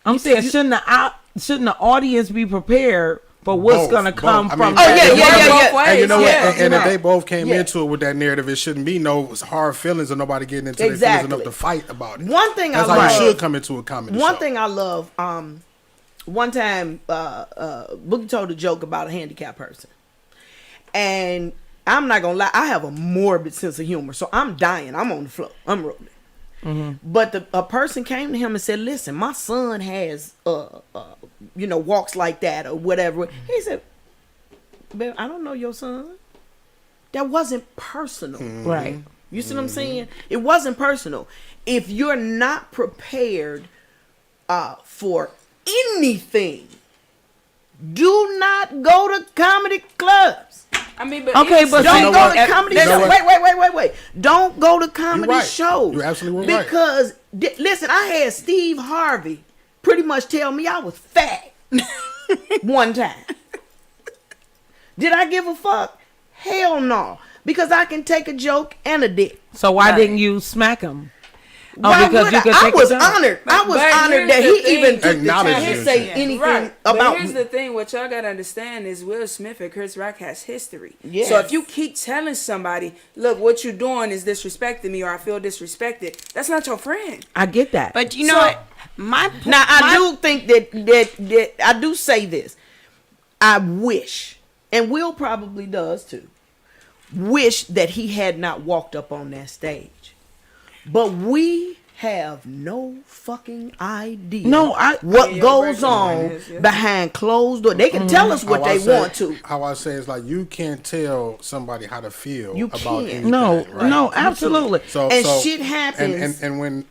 I'm saying shouldn't the audience be prepared for what's going to come from? And you know what? And if they both came into it with that narrative, it shouldn't be no hard feelings or nobody getting into their feelings enough to fight about it. One thing that's I love. How you should come into a comedy One show. thing I love. One time, Boogie told a joke about a handicapped person, and I'm not gonna lie, I have a morbid sense of humor, so I'm dying. I'm on the floor. I'm rolling. Mm-hmm. But a person came to him and said, "Listen, my son has, walks like that or whatever." He said, "Babe, I don't know your son." That wasn't personal, right? You see what I'm saying? It wasn't personal. If you're not prepared for anything, do not go to comedy clubs. I mean, but okay, but don't go to comedy shows. Wait. Don't go to comedy shows. You're absolutely right. Because listen, I had Steve Harvey pretty much tell me I was fat one time. Did I give a fuck? Hell no. Because I can take a joke and a dick. So why didn't you smack him? Oh, because you could I was honored. I was honored that he even took the time to say anything about But here's the thing. What y'all got to understand is Will Smith and Chris Rock has history. Yes. So if you keep telling somebody, look, what you're doing is disrespecting me or I feel disrespected, that's not your friend. I get that. But you know what? I do think that I do say this. I wish, and Will probably does too, wish that he had not walked up on that stage. But we have no fucking idea what goes on behind closed doors. They can tell us what they want to. How I say is like you can't tell somebody how to feel about anything. No, absolutely. So shit happens. And when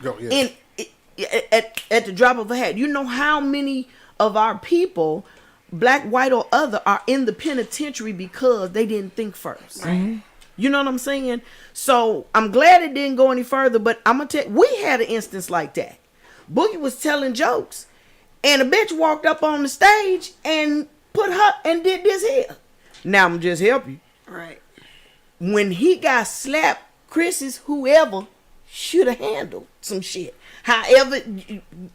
at the drop of a hat, you know how many of our people, black, white, or other, are in the penitentiary because they didn't think first. Mm-hmm. You know what I'm saying? So I'm glad it didn't go any further, but I'm gonna tell you, we had an instance like that. Boogie was telling jokes, and a bitch walked up on the stage and put her and did this here. Now I'm just help you. Right. When he got slapped, Chris's whoever should have handled some shit. However,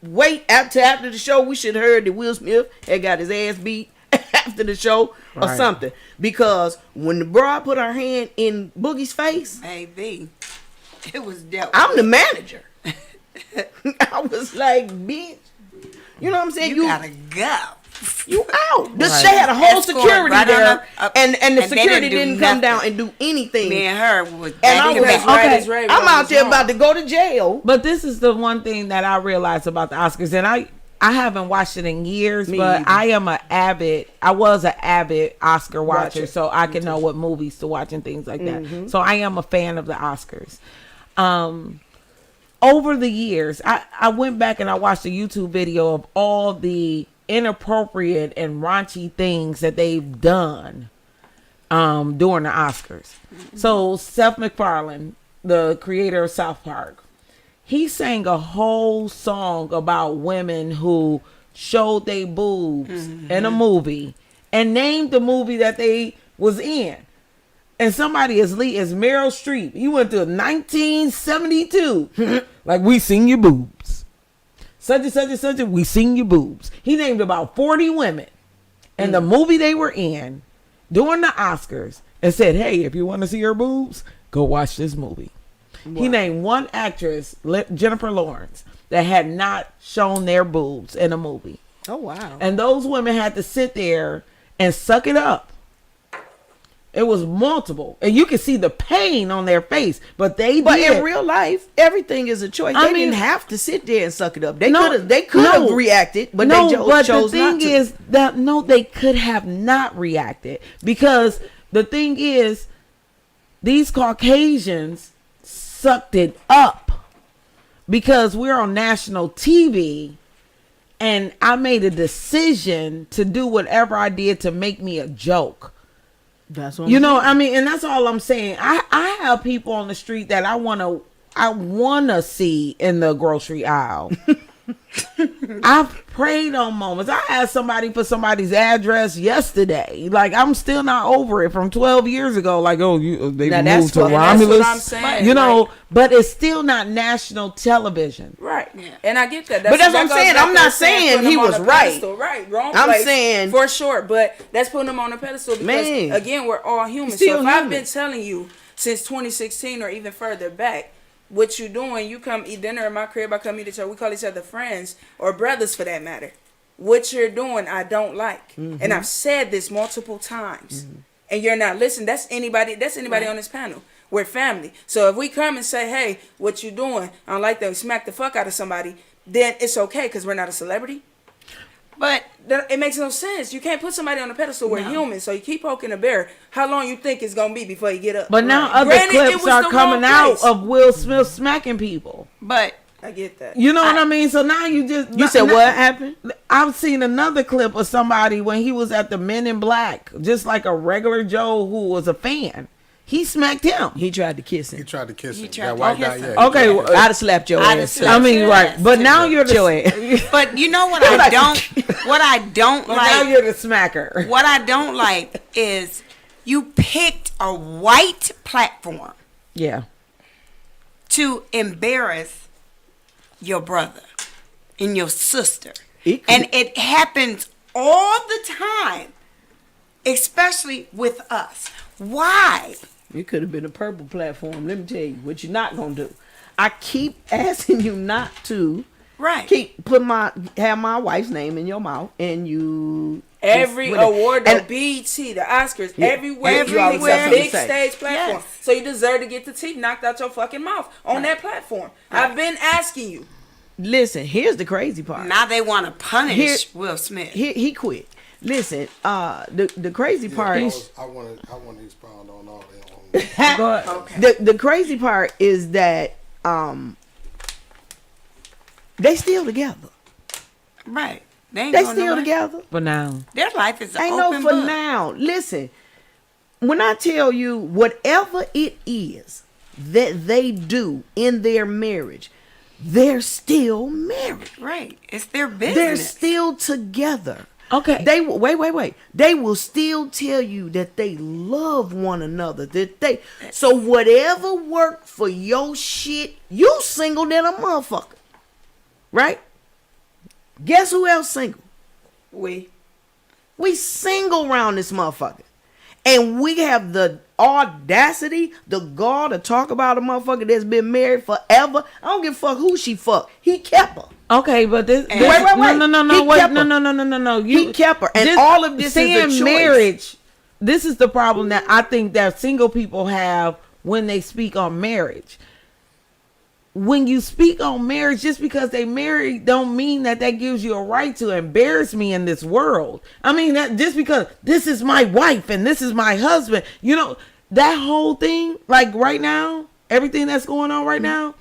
wait after the show, we should have heard that Will Smith had got his ass beat after the show or something, because when the broad put her hand in Boogie's face, baby, it was dealt. I'm the manager. I was like, bitch, you know what I'm saying? You gotta go. You out. They had a whole security there, and the security didn't come down and do anything. Me and her was, and I was right. I'm out there about to go to jail. But this is the one thing that I realized about the Oscars, and I haven't watched it in years, but either. I was an avid Oscar watcher, so I can know what movies to watch and things like that. So I am a fan of the Oscars. Over the years, I went back and I watched a YouTube video of all the inappropriate and raunchy things that they've done during the Oscars. So Seth MacFarlane, the creator of South Park, he sang a whole song about women who showed their boobs in a movie and named the movie that they was in. And somebody as Meryl Streep, he went to 1972. Like, we seen your boobs. Such and such and such, we seen your boobs. He named about 40 women in the movie they were in during the Oscars and said, hey, if you want to see her boobs, go watch this movie. Wow. He named one actress, Jennifer Lawrence, that had not shown their boobs in a movie. Oh, wow. And those women had to sit there and suck it up. It was multiple. And you could see the pain on their face. But in real life, everything is a choice. They didn't have to sit there and suck it up. They could have reacted, but they chose not to. But the thing is that, they could have not reacted. Because the thing is, these Caucasians sucked it up because we're on national TV, and I made a decision to do whatever I did to make me a joke. That's what You know, I mean, and that's all I'm saying. I have people on the street that I wanna see in the grocery aisle. I've prayed on moments. I asked somebody for somebody's address yesterday. Like, I'm still not over it from 12 years ago. Like, oh, they Now, moved to that's Romulus. what I'm saying, you know, right. but it's still not national television. Right. Yeah. And I get that. But that's what I'm goes saying. back I'm to not saying putting he him on was a right. pedestal. Right. Wrong I'm place. saying- for sure. But that's putting him on a pedestal because, Man. again, we're all human. Still So if I've human. been telling you since 2016 or even further back, what you doing, you come eat dinner in my crib, I come eat each other, we call each other friends or brothers for that matter. What you're doing, I don't like. And I've said this multiple times. And you're not listening. That's anybody on this panel. We're family. So if we come and say, hey, what you doing? I don't like that. We smack the fuck out of somebody, then it's okay because we're not a celebrity. But It makes no sense. You can't put somebody on a pedestal. We're human. So you keep poking a bear. How long you think it's going to be before you get up? But now other Granted, it clips was are the coming wrong out place. of Will Smith smacking people. I get that. You know what I mean? So now you said what happened? I've seen another clip of somebody when he was at the Men in Black, just like a regular Joe who was a fan. He smacked him. He tried to kiss He him. tried to kiss him. tried That to white kiss guy, him. yeah. Okay, I'd have slapped your I'd have ass. slapped I mean, your right, ass, but too. now you're Your the ass. but you know what I don't but now like. you're the smacker. What I don't like is you picked a white platform Yeah. to embarrass your brother and your sister. It could- And it happens all the time, especially with us. Why? It could have been a purple platform. Let me tell you what you're not gonna do. I keep asking you not to Right. have my wife's name in your mouth, and you Every just- award, the and- BET, the Oscars, Yeah. everywhere, You always it's got a something big to say. stage platform. Yes. So you deserve to get the teeth knocked out your fucking mouth on that platform. I've been asking you. Listen, here's the crazy part. Now they want to punish Here- Will Smith. He quit. Listen, the crazy part is I want to expound on all that. Go ahead. the crazy part is that they still together. Right. They ain't They going still nowhere. together. But now, Their life is an Ain't no open for book. now. Listen, when I tell you whatever it is that they do in their marriage, they're still married. Right. It's their They're business. still together. okay. They will wait. They will still tell you that they love one another. So whatever worked for your shit, you single than a motherfucker. Right? Guess who else single? We single around this motherfucker. And we have the audacity, the gall to talk about a motherfucker that's been married forever. I don't give a fuck who she fucked. He kept her. Okay, but this Wait, wait. no, He wait, kept no, her. no. He kept her. And all of this is a saying choice. marriage. This is the problem that I think that single people have when they speak on marriage. When you speak on marriage, just because they married don't mean that gives you a right to embarrass me in this world. I mean, that just because this is my wife and this is my husband, you know, that whole thing, like right now, everything that's going on right now,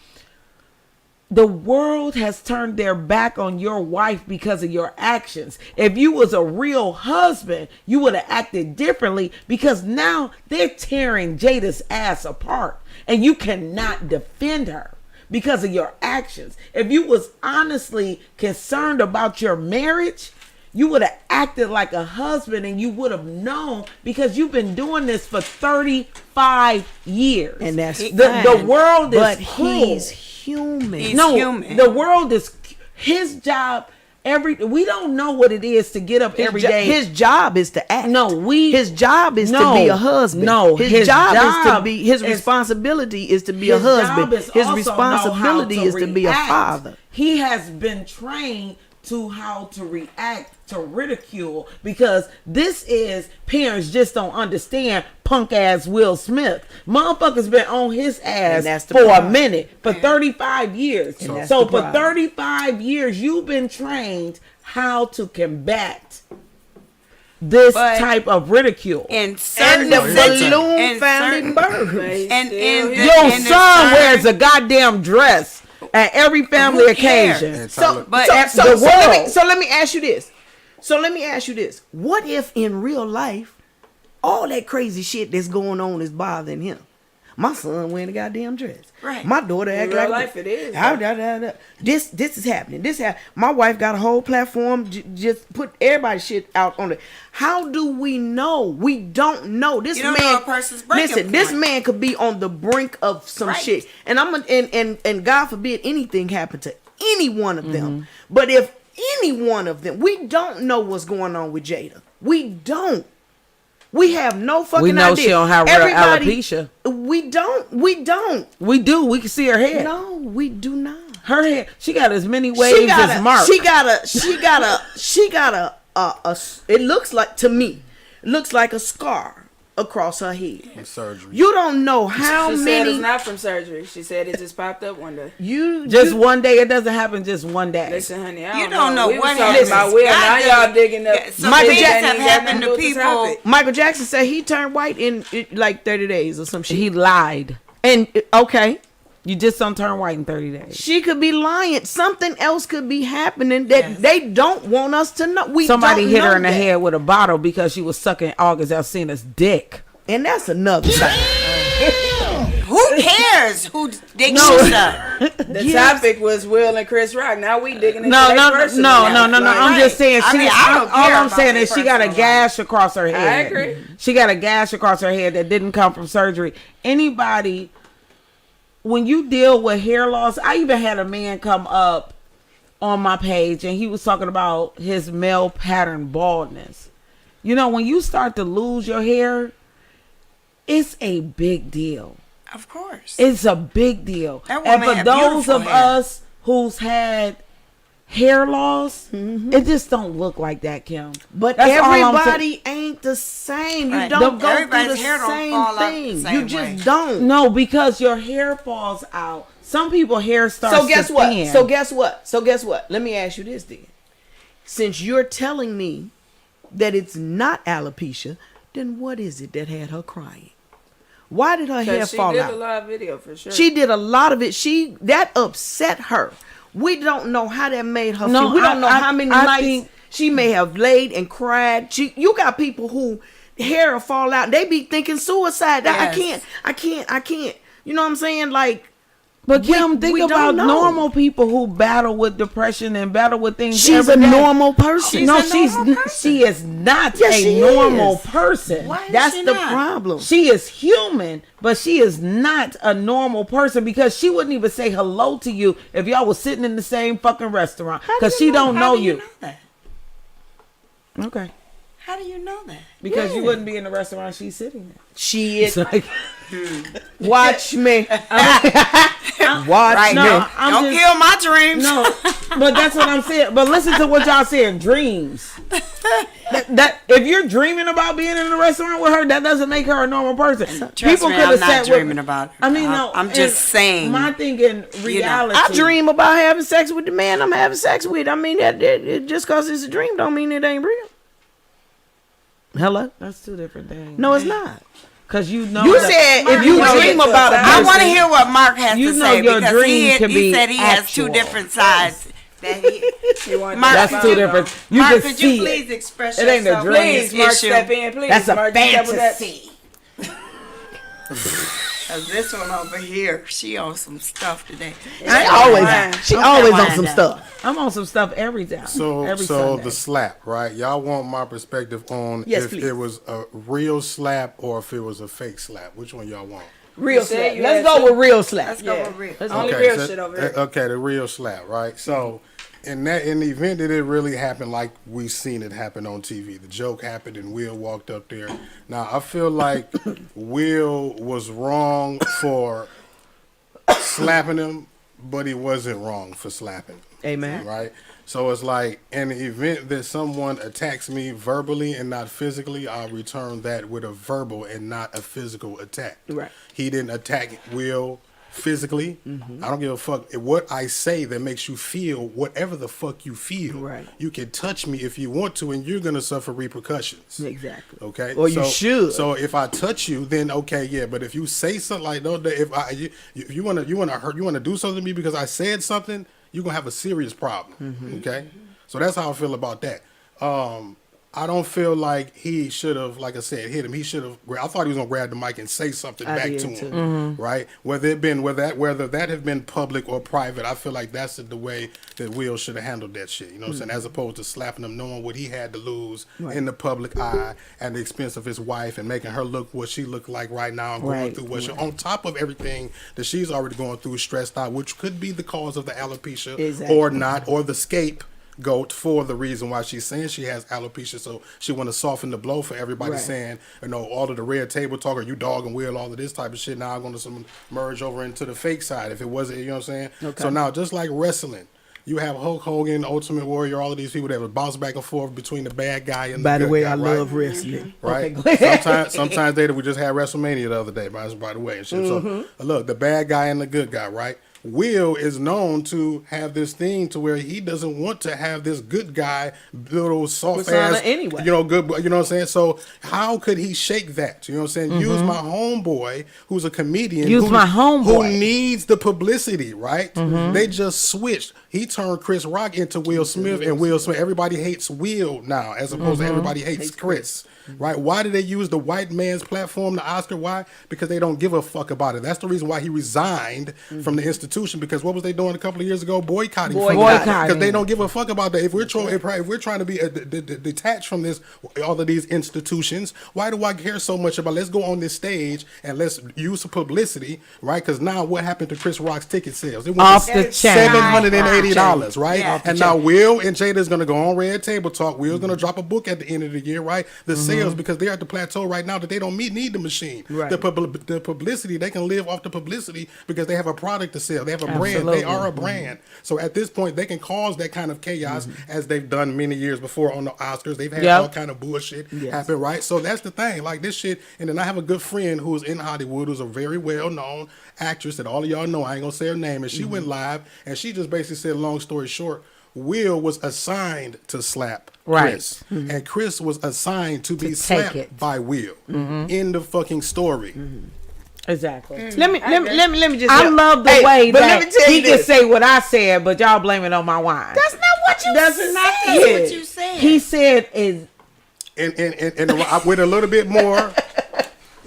the world has turned their back on your wife because of your actions. If you was a real husband, you would have acted differently, because now they're tearing Jada's ass apart and you cannot defend her because of your actions. If you was honestly concerned about your marriage, you would have acted like a husband, and you would have known, because you've been doing this for 35 years. And that's the world is but cruel. he's human. He's No, human. the world is his job. We don't know what it is to get up every day. His job is to act. His job is to be a husband. No, his job is to be. His is- responsibility is to be a his job husband. is His also responsibility know how is to be a react. father. He has been trained to how to react to ridicule, because this is, parents just don't understand punk ass Will Smith. Motherfuckers been on his ass And that's the for a problem. minute, for 35 years. And that's So the for problem. 35 years, you've been trained how to combat this But type of ridicule. In certain And the situations- balloon in family certain- burgers. And in the, Your in the son certain- wears a goddamn dress at every family Who cares? occasion. And So, Tyler- But the world. so let me ask you this. What if in real life, all that crazy shit that's going on is bothering him. My son wearing a goddamn dress. Right. My daughter In act real like life it is. This is happening. My wife got a whole platform. Just put everybody's shit out on it. How do we know? We don't know. This You don't man, know a person's breaking listen. This point. man could be on the brink of some Right. shit, and and God forbid anything happen to any one of them. But if any one of them, we don't know what's going on with Jada. We don't. We have no fucking We know idea. she don't have real alopecia. We don't. We don't. We do. We can see her hair. No, we do not. Her hair. She got as many waves as Mark. She got a. It looks like, to me, looks like a scar across her head. Surgery. You don't know how She said many. it's not from surgery. She said it just popped up one day. Just one day. It doesn't happen just one day. Listen, honey, I You don't know We was what talking about happens. Will. God Now does- y'all digging up. Yeah, some Michael things Jackson have happened to people. Michael Jackson said he turned white in like 30 days or some shit. He lied. And okay, You just don't turn white in 30 days. she could be lying. Something else could be happening that they don't want us to know. Somebody don't hit her know in the that. head with a bottle because she was sucking August Alsina's dick. And that's another thing. Who cares who dick shoots up? The topic was Will and Chris Rock. Now we digging into No. their personal No. life. Like, I'm just saying. I She, mean, I don't all care I'm about saying their is she got a personal gash across her head. agree. She got a gash across her head that didn't come from surgery. Anybody, when you deal with hair loss, I even had a man come up on my page and he was talking about his male pattern baldness. You know, when you start to lose your hair, it's a big deal. Of course. It's a big deal. That And woman for had those beautiful of hair. us who's had hair loss, it just don't look like that, Kim. But That's all I'm everybody ain't the same. You Right. don't go through Everybody's the hair don't same fall out the thing. same You just way. don't. No, because your hair falls out. Some people hair starts So guess to what? thin. So guess what? Let me ask you this then. Since you're telling me that it's not alopecia, then what is it that had her crying? Why did her hair 'Cause she fall did out? a live video for sure. She did a lot of it. That upset her. We don't know how that made her No, feel. We don't know I how many I nights think- she may have laid and cried. You got people who hair will fall out. They be thinking suicide. Yes. I can't. You know what I'm saying? Like, But Kim, think we don't about know. normal people who battle with depression and battle with things. she's a every day. normal person. She's No, a normal person. she is not Yes, a she normal is. person. Why is That's she the not? problem. She is human, but she is not a normal person because she wouldn't even say hello to you if y'all was sitting in the same fucking restaurant because she don't How know do you. know that? Okay. How do you know that? Because you wouldn't be in the restaurant she's sitting at. She is. It's like, Watch me. Watch Right. me. No, I'm Don't just- kill my dreams. no, but that's what I'm saying. But listen to what y'all saying, dreams. That if you're dreaming about being in a restaurant with her, that doesn't make her a normal person. Trust me, I'm not sat dreaming about it. I mean, no, I'm just saying. My thing in reality, I dream about having sex with the man I'm having sex with. I mean, that just because it's a dream don't mean it ain't real. Hello? That's two different things. No, it's not. Because you know. You that- said if you Mark, dream no, about a I want to person- hear what Mark has You to know say your because dream he can be said he has two actual. different sides. That he, You want Mark, that That's could two you- different. You Mark, can could see you please it. express It ain't a yourself? dream. on Please, this Mark, issue? step in, please. That's a Mark, you step with that. Fantasy. 'Cause this one over here, she on some stuff today. She always Okay, on wind some up. stuff. I'm on some stuff every time. So every Sunday. the slap, right? Y'all want my perspective on Yes, if please. it was a real slap or if it was a fake slap. Which one y'all want? Real You said slap. you Let's had go two. with real slap. Let's go Yeah. with real. Only real so- shit over here. Okay, the real slap, right? So in the event that it really happened like we seen it happen on TV, the joke happened and Will walked up there. Now I feel like Will was wrong for slapping him, but he wasn't wrong for slapping him. Amen. Right? So it's like in the event that someone attacks me verbally and not physically, I'll return that with a verbal and not a physical attack. Right. He didn't attack Will physically. I don't give a fuck what I say that makes you feel whatever the fuck you feel. Right. You can touch me if you want to, and you're gonna suffer repercussions. Exactly. Okay. Or you should. So if I touch you, then okay, yeah. But if you say something like no, if you wanna hurt, you wanna do something to me because I said something, you're gonna have a serious problem. Okay. So that's how I feel about that. I don't feel like he should have, like I said, hit him. He should have. I thought he was gonna grab the mic and say something I back did to him, too. right? Whether that have been public or private, I feel like that's the way that Will should have handled that shit. You know what I'm saying? As opposed to slapping him, knowing what he had to lose in the public eye at the expense of his wife and making her look what she looked like right now and going through what she, on top of everything that she's already going through, stressed out, which could be the cause of the alopecia or not, or the scapegoat for the reason why she's saying she has alopecia. So she want to soften the blow for everybody saying, you know, all of the red table talk, or you dog and Will, all of this type of shit. Now I'm going to merge over into the fake side if it wasn't, you know what I'm saying? Okay. So now, just like wrestling, you have Hulk Hogan, Ultimate Warrior, all of these people that would bounce back and forth between the bad guy and the good guy. By the way, I love wrestling. Right? Okay, sometimes we just had WrestleMania the other day, by the way. And shit. So look, the bad guy and the good guy, right? Will is known to have this thing to where he doesn't want to have this good guy, little soft ass, anyway. You know, good, you know what I'm saying? So how could he shake that? You know what I'm saying? Use my homeboy, who's a comedian. Who needs the publicity, right? They just switched. He turned Chris Rock into Will Smith, and Will Smith. Everybody hates Will now, as opposed to everybody hates Chris. Right? Why did they use the white man's platform, the Oscar? Why? Because they don't give a fuck about it. That's the reason why he resigned from the institution. Because what was they doing a couple of years ago? Boycotting. Because they don't give a fuck about that. If we're trying to be detached from this, all of these institutions, why do I care so much about? Let's go on this stage and let's use some publicity, right? Because now what happened to Chris Rock's ticket sales? It went off the chain. $780, right? Yeah. And now Will and Jada's gonna go on Red Table Talk. Will's gonna drop a book at the end of the year, right? The sales, because they're at the plateau right now that they don't need the machine. Right. The publicity, they can live off the publicity because they have a product to sell. They have a brand. They are a brand. So at this point, they can cause that kind of chaos as they've done many years before on the Oscars. They've had all kind of bullshit happen, right? So that's the thing. Like this shit. And then I have a good friend who's in Hollywood, who's a very well-known actress that all of y'all know. I ain't gonna say her name. And she went live and she just basically said, long story short, Will was assigned to slap Chris, and Chris was assigned to be slapped by Will. In the fucking story. Exactly. Let me just. I love the way that he can say what I said, but y'all blame it on my wine. That's not what you said. That's what you said. He said is, and with a little bit more.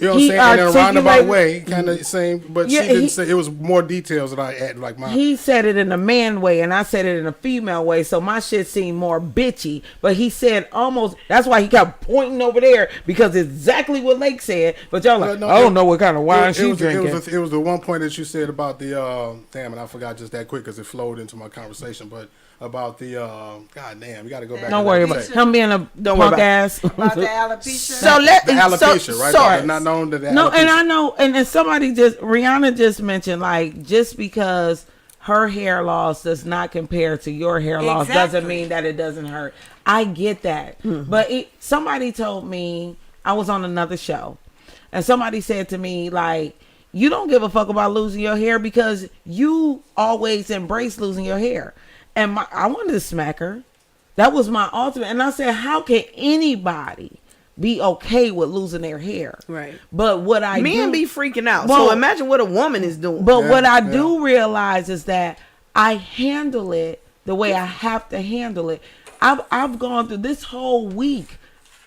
You know what I'm saying? In a roundabout way, kind of same, but she didn't say. It was more details that I added, like mine. He said it in a man way, and I said it in a female way, so my shit seemed more bitchy. But he said almost. That's why he kept pointing over there, because it's exactly what Lake said. But y'all like, I don't know what kind of wine she's drinking. It was the one point that you said about the damn, and I forgot just that quick because it flowed into my conversation, but. About the god damn, you got to go back. Don't worry about him being a punk ass. About the alopecia. So the alopecia, right? Not known to that. No, and I know, and Rihanna just mentioned, like, just because her hair loss does not compare to your hair loss doesn't mean that it doesn't hurt. I get that, but somebody told me, I was on another show, and somebody said to me, like, you don't give a fuck about losing your hair because you always embrace losing your hair. And I wanted to smack her. That was my ultimate. And I said, how can anybody be okay with losing their hair? Right. But what Men be freaking out. So imagine what a woman is doing. But what I do realize is that I handle it the way I have to handle it. I've gone through this whole week.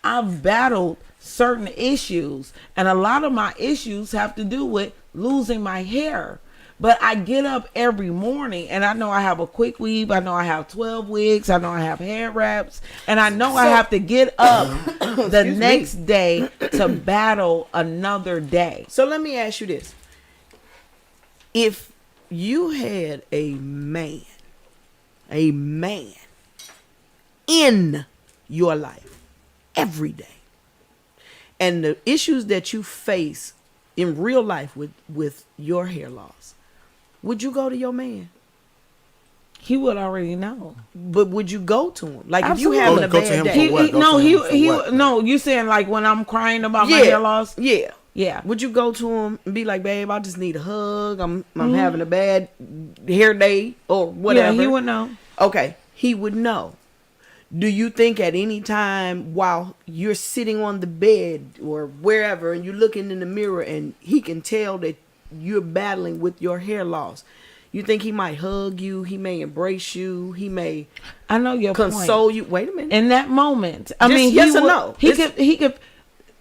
I've battled certain issues. And a lot of my issues have to do with losing my hair. But I get up every morning and I know I have a quick weave. I know I have 12 wigs. I know I have hair wraps. And I know I have to get up the next day to battle another day. So let me ask you this. If you had a man in your life every day, and the issues that you face in real life with your hair loss, would you go to your man? He would already know. But would you go to him? Like, absolutely. If you having a bad day? No, you saying like when I'm crying about my hair loss? Yeah. Yeah. Would you go to him and be like, babe, I just need a hug. I'm having a bad hair day or whatever. Yeah, he would know. Okay. He would know. Do you think at any time while you're sitting on the bed or wherever and you're looking in the mirror and he can tell that you're battling with your hair loss, You think he might hug you? He may embrace you. He may I know your console point. you. Wait a minute. In that moment, I Just mean, yes he or would, no? He could.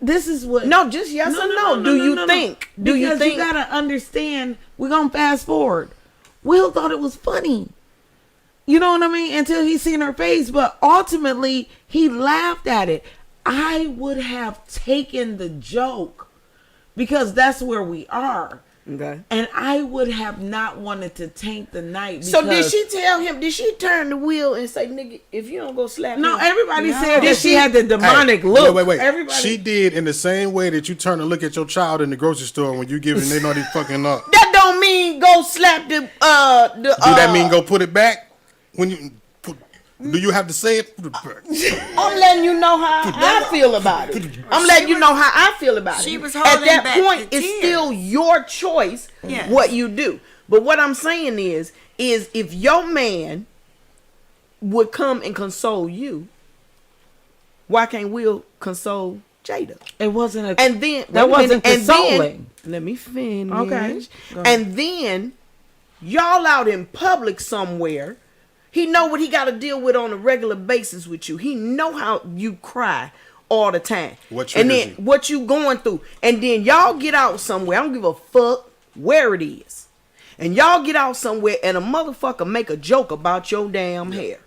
This is what. No, just yes or no. Do you think? Do you Because think? you gotta understand. We're gonna fast forward. Will thought it was funny. You know what I mean? Until he seen her face, but ultimately he laughed at it. I would have taken the joke because that's where we are. Okay. And I would have not wanted to taint the night. So did because- she tell him? Did she turn the wheel and say, "Nigga, if you don't go slap No, him"? everybody No. said Did that she she- had the demonic Hey, look. Wait. Everybody. She did in the same way that you turn and look at your child in the grocery store when you give it and they know they fucking up. That don't mean go slap the. Do that mean go put it back? When you do you have to say it? I'm letting you know how I feel about it. I'm letting you know how I feel about it. She was At holding that back point, the it's tears. still your choice Yes. what you do. But what I'm saying is if your man would come and console you, why can't Will console Jada? it wasn't a. And then That wait a minute, wasn't and then- consoling. let me finish. Okay, go ahead. And then y'all out in public somewhere. He know what he got to deal with on a regular basis with you. He know how you cry all the time. What and triggers then you? what you going through. And then y'all get out somewhere. I don't give a fuck where it is. And y'all get out somewhere and a motherfucker make a joke about your damn hair.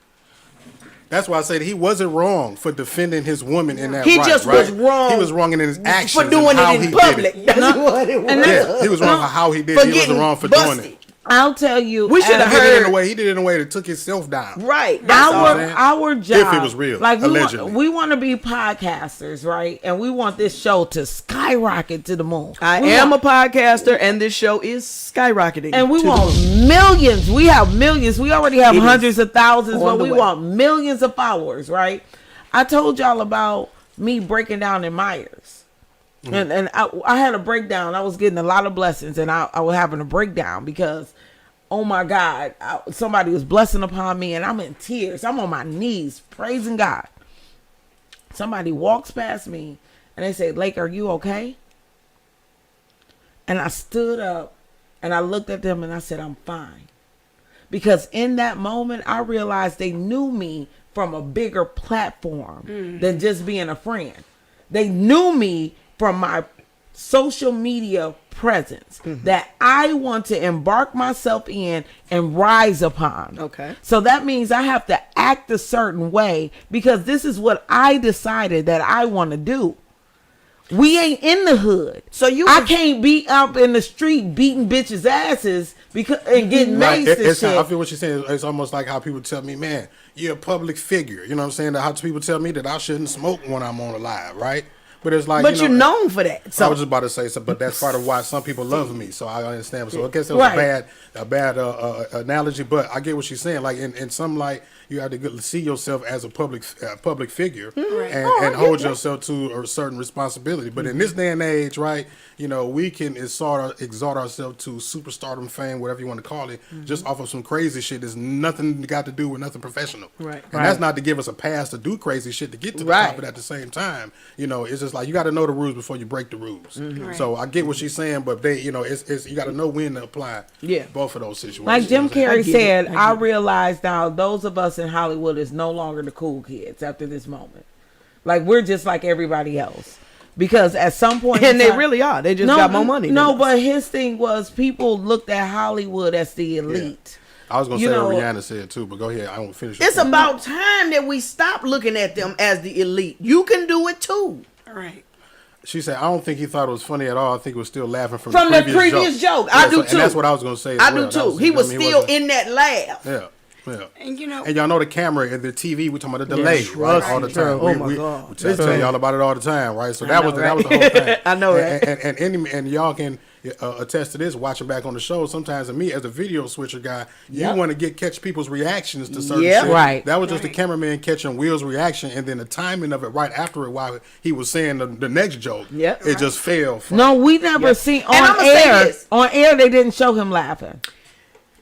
That's why I said he wasn't wrong for defending his woman in that. He right, just right? was wrong He was wrong in his actions for doing and how it in he public. did it. That's what it was. and that's- Yeah, he was wrong for how he did For it. He wasn't getting wrong for busted. doing it. I'll tell you. We should have He did it in a heard. way. He did it in a way that took himself down. Right. That's all. Our job, If it was real, like allegedly. we want to be podcasters, right? And we want this show to skyrocket to the moon. I We am want- a podcaster, and this show is skyrocketing. and we to the want moon. millions. We have millions. We already have It is hundreds of thousands, on but the we way. want millions of followers, right? I told y'all about me breaking down in Myers. And I had a breakdown. I was getting a lot of blessings, and I was having a breakdown because, oh my God, somebody was blessing upon me, and I'm in tears. I'm on my knees praising God. Somebody walks past me, and they say, "Lake, are you okay?" And I stood up, and I looked at them, and I said, "I'm fine." Because in that moment, I realized they knew me from a bigger platform than just being a friend. They knew me from my social media presence that I want to embark myself in and rise upon. Okay. So that means I have to act a certain way because this is what I decided that I want to do. We ain't in the hood. So I can't be up in the street beating bitches' asses because and getting Right. maced and It's, shit. I feel what you're saying. It's almost like how people tell me, man, you're a public figure. You know what I'm saying? How people tell me that I shouldn't smoke when I'm on a live, right? But it's like, But you you're know, known for that. I So was just about to say something, but that's part of why some people love me. So I understand. So I guess that was Right. a bad analogy, but I get what she's saying. Like in some light, you have to see yourself as a public figure and hold yourself to a certain responsibility. But in this day and age, right, you know, we can exalt ourselves to superstardom, fame, whatever you want to call it, just off of some crazy shit. There's nothing got to do with nothing professional. Right. And that's not to give us a pass to do crazy shit to get to the Right. top, but at the same time, you know, it's just like you got to know the rules before you break the rules. Right. So I get what she's saying, but they, you know, it's you got to know when to apply. Yeah. Both of those situations. Like Jim You know what I'm Carrey get it. said, I I get it. realize now those of us in Hollywood is no longer the cool kids after this moment. Like we're just like everybody else. Because at some point in and they time- really are. They just got more money. No, than us. but his thing was people looked at Hollywood as the elite. I was gonna You say know- what Rihanna said too, but go ahead. I won't finish. your It's point. about time that we stop looking at them as the elite. You can do it too. All right. She said, I don't think he thought it was funny at all. I think he was still laughing from From the previous joke. I do And too. that's what I was gonna say. As I well. do That too. He was I mean, still wasn't- in that laugh. Yeah. Yeah. And you know, And y'all know the camera and the TV. We talking about the delay, trust right? All the me. time. Oh my God. We tell y'all about it all the time, right? So that was know, the whole thing. I know, right? And y'all can attest to this. Watching back on the show, sometimes, and me as a video switcher guy, you want to catch people's reactions to certain Yep. shit. Right. That was just the Right. cameraman catching Will's reaction, and then the timing of it right after it while he was saying the next joke. Yep. It just fell. No, we never seen And on I'ma say air. this. On air, they didn't show him laughing.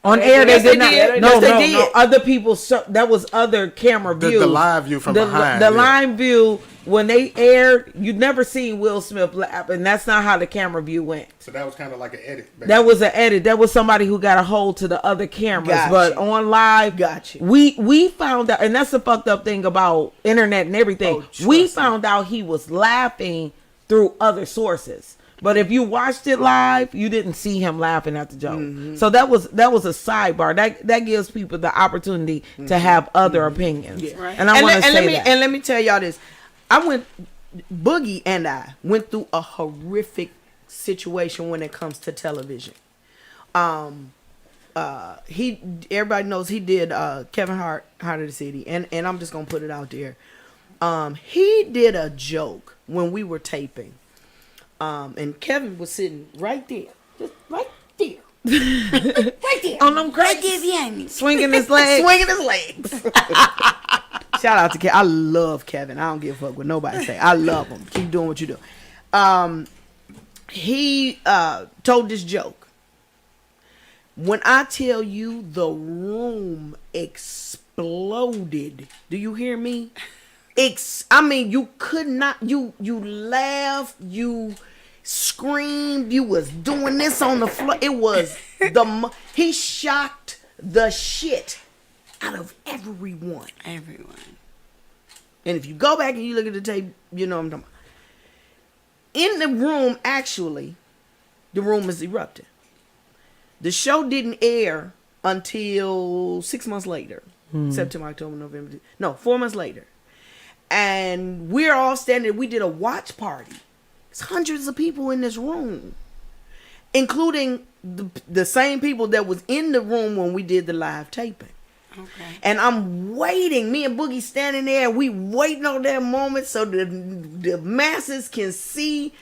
On air, they Yes, did they not. did. No, Yes, they no, did. no. Other people. That was other camera views. The live view from behind. The yeah. live view when they aired, you'd never seen Will Smith laugh, and that's not how the camera view went. So that was kind of like an edit. Basically. That was an edit. That was somebody who got a hold to the other cameras. Gotcha. But on live, Gotcha. we found out, and that's the fucked up thing about internet and everything. Oh, trust We me. found out he was laughing through other sources. But if you watched it live, you didn't see him laughing at the joke. Mm-hmm. So that was a sidebar. That gives people the opportunity to have other opinions. Mm-hmm. Yeah. Right. And I want to say let me that. and let me tell y'all this. Boogie and I went through a horrific situation when it comes to television. Everybody knows he did Kevin Hart of the City, and I'm just gonna put it out there. He did a joke when we were taping. And Kevin was sitting right there. Just right there. right there. on them crackers, swinging his legs. Swinging his legs. Shout out to Kevin. I love Kevin. I don't give a fuck what nobody say. I love him. Keep doing what you do. He told this joke. When I tell you the room exploded, do you hear me? I mean, you could not. You laughed. You screamed. You was doing this on the floor. It was he shocked the shit out of everyone. Everyone. And if you go back and you look at the tape, you know what I'm talking about. In the room, actually, the room is erupting. The show didn't air until 6 months later. September, October, November. No, 4 months later. And we're all standing. We did a watch party. There's hundreds of people in this room, including the same people that was in the room when we did the live taping. Okay. And I'm waiting. Me and Boogie standing there. We waiting on that moment so the masses can see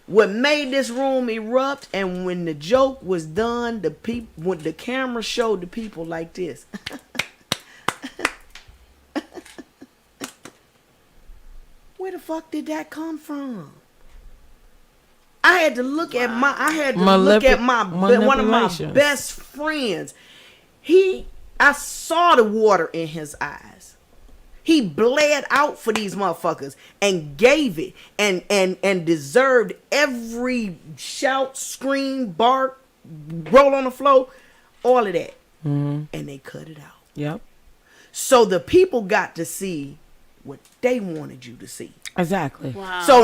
what made this room erupt. And when the joke was done, when the camera showed the people like this. Where the fuck did that come from? I had to look at one of my Manipulations. best friends. I saw the water in his eyes. He bled out for these motherfuckers and gave it and deserved every shout, scream, bark, roll on the floor, all of that. And they cut it out. Yep. So the people got to see what they wanted you to see. Exactly. Wow. So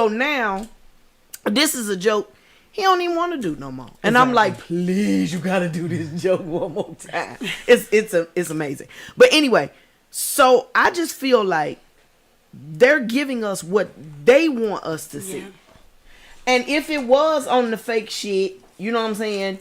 now, this is a joke he don't even want to do no more. And I'm like, please, you gotta do this joke one more time. It's amazing. But anyway, so I just feel like they're giving us what they want us to see. Yeah. And if it was on the fake shit, you know what I'm saying?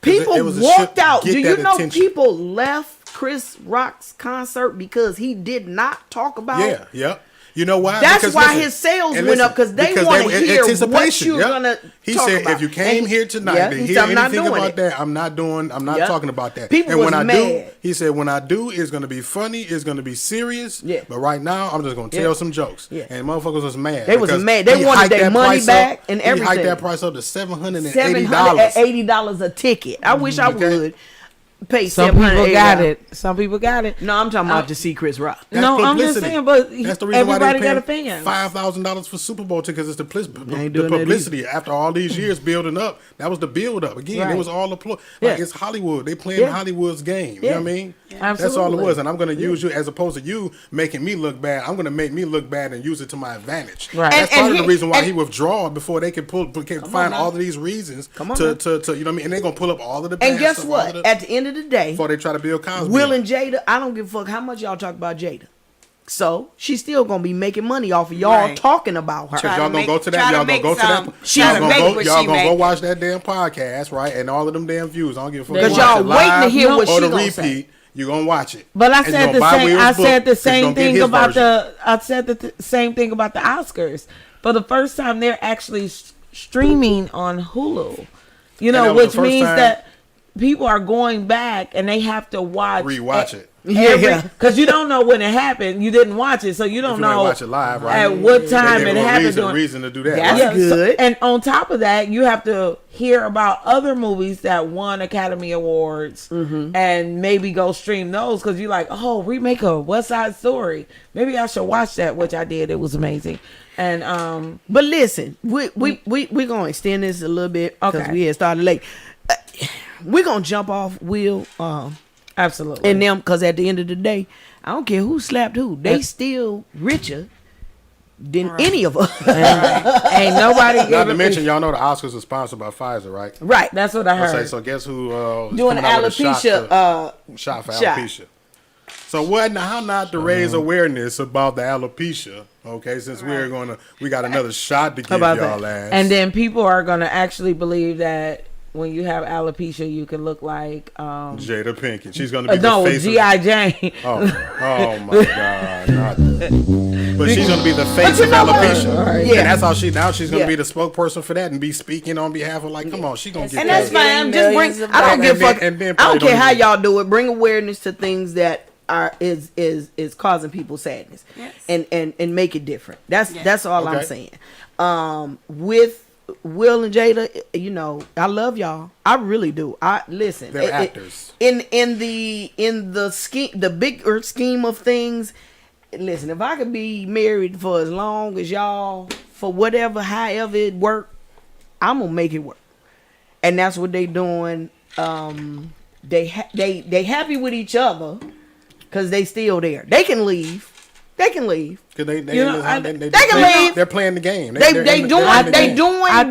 People it was a walked shit to out. get Do you that know attention. people left Chris Rock's concert because he did not talk about Yeah, yeah. You know why? That's Because why listen, his sales and went listen, up because they because want were to in hear what anticipation, you're yep. gonna He talk said, about. if you came And here tonight yeah, to he hear said, "I'm not anything doing about it." that, I'm not Yep. talking about that. People and when was I do, mad. he said, when I do, it's gonna be funny, it's gonna be serious. Yeah. But right now, I'm just gonna tell some jokes. Yeah. And motherfuckers was mad. They was because mad. They he wanted hiked their that money price back up. and He hiked everything. that price up to $780. $780 a ticket. I wish I Okay. would pay Some people $780. got it. Some people got it. No, I'm talking about to see Chris Rock. That's No, I'm just publicity. saying, but That's the reason why everybody they got a paying fan. $5,000 for Super Bowl tickets. It's the ain't doing that publicity. After all these years building up, that was the build up. Again, Right. it was all the like Yeah. it's Hollywood. They playing Yeah. Hollywood's game. You Yeah. know what I mean? That's all it Absolutely. was. And I'm going to use you as opposed to you making me look bad. I'm going to make me look bad and use it to my advantage. Right. That's And part of the he- reason why and- he withdrew before they can find now. all of these reasons Come on to now. you know what I mean. And they're going to pull up all of the bad And guess stuff, all what? of the- At the end of the day, before they try to build Cosby. Will and Jada, I don't give a fuck how much y'all talk about Jada. So she's still gonna be making money off of y'all Right. talking about her. Y'all to gonna make- go to that. try to Y'all gonna make go to some- that. She Y'all to gonna make go. what Y'all she gonna go make. watch that damn podcast, right? And all of them damn views. I don't give a fuck. Because You watch y'all it waiting to live hear what or she the gonna repeat. say. You gonna watch it. But I And you said gonna the buy same. Will's I book, said the 'cause you same gonna get thing his about version. I said the same thing about the Oscars. For the first time, they're actually streaming on Hulu. You And know, that was the which first means time- that people are going back and they have to Rewatch it. Yeah. because you don't know when it happened. You didn't watch it, so you don't If you ain't know watch it live, right? at what time They it gave them a happened. reason to do that. That's right? good. And on top of that, you have to hear about other movies that won Academy Awards and maybe go stream those because you're like, oh, remake of West Side Story. Maybe I should watch that, which I did. It was amazing. And But listen, we gonna extend this a little bit because Okay. we had started late. We're gonna jump off Will absolutely. and them because at the end of the day, I don't care who slapped who. They still richer than any of us. Ain't nobody Not to giving mention, y'all know the Oscars are sponsored by Pfizer, right? Right. That's what I I say, heard. so guess who is Doing coming out with a alopecia. shot for shot. alopecia. So how not to raise awareness about the alopecia? Okay, since we got another shot to give about y'all that? ass. And then people are gonna actually believe that when you have alopecia, you can look like Jada Pinkett, she's gonna be no the face G.I. Jane. oh my God! Not that. But she's gonna be the face of alopecia, Yeah. and that's how she's gonna Yeah. be the spokesperson for that and be speaking on behalf of come on, she gonna get And that. that's fine. Just Millions bring. of I don't dollars. give a fuck. And then I don't probably care don't how even- y'all do it. Bring awareness to things that is causing people sadness, Yes. and make it different. That's all I'm Okay. saying. With Will and Jada, you know, I love y'all. I really do. I listen. They're actors. In the scheme, the bigger scheme of things. Listen, if I could be married for as long as y'all, for whatever, however it work, I'm gonna make it work. And that's what they doing. They happy with each other because they still there. They can leave. They can leave. Cause they can leave. leave. They're playing the game. They doing I think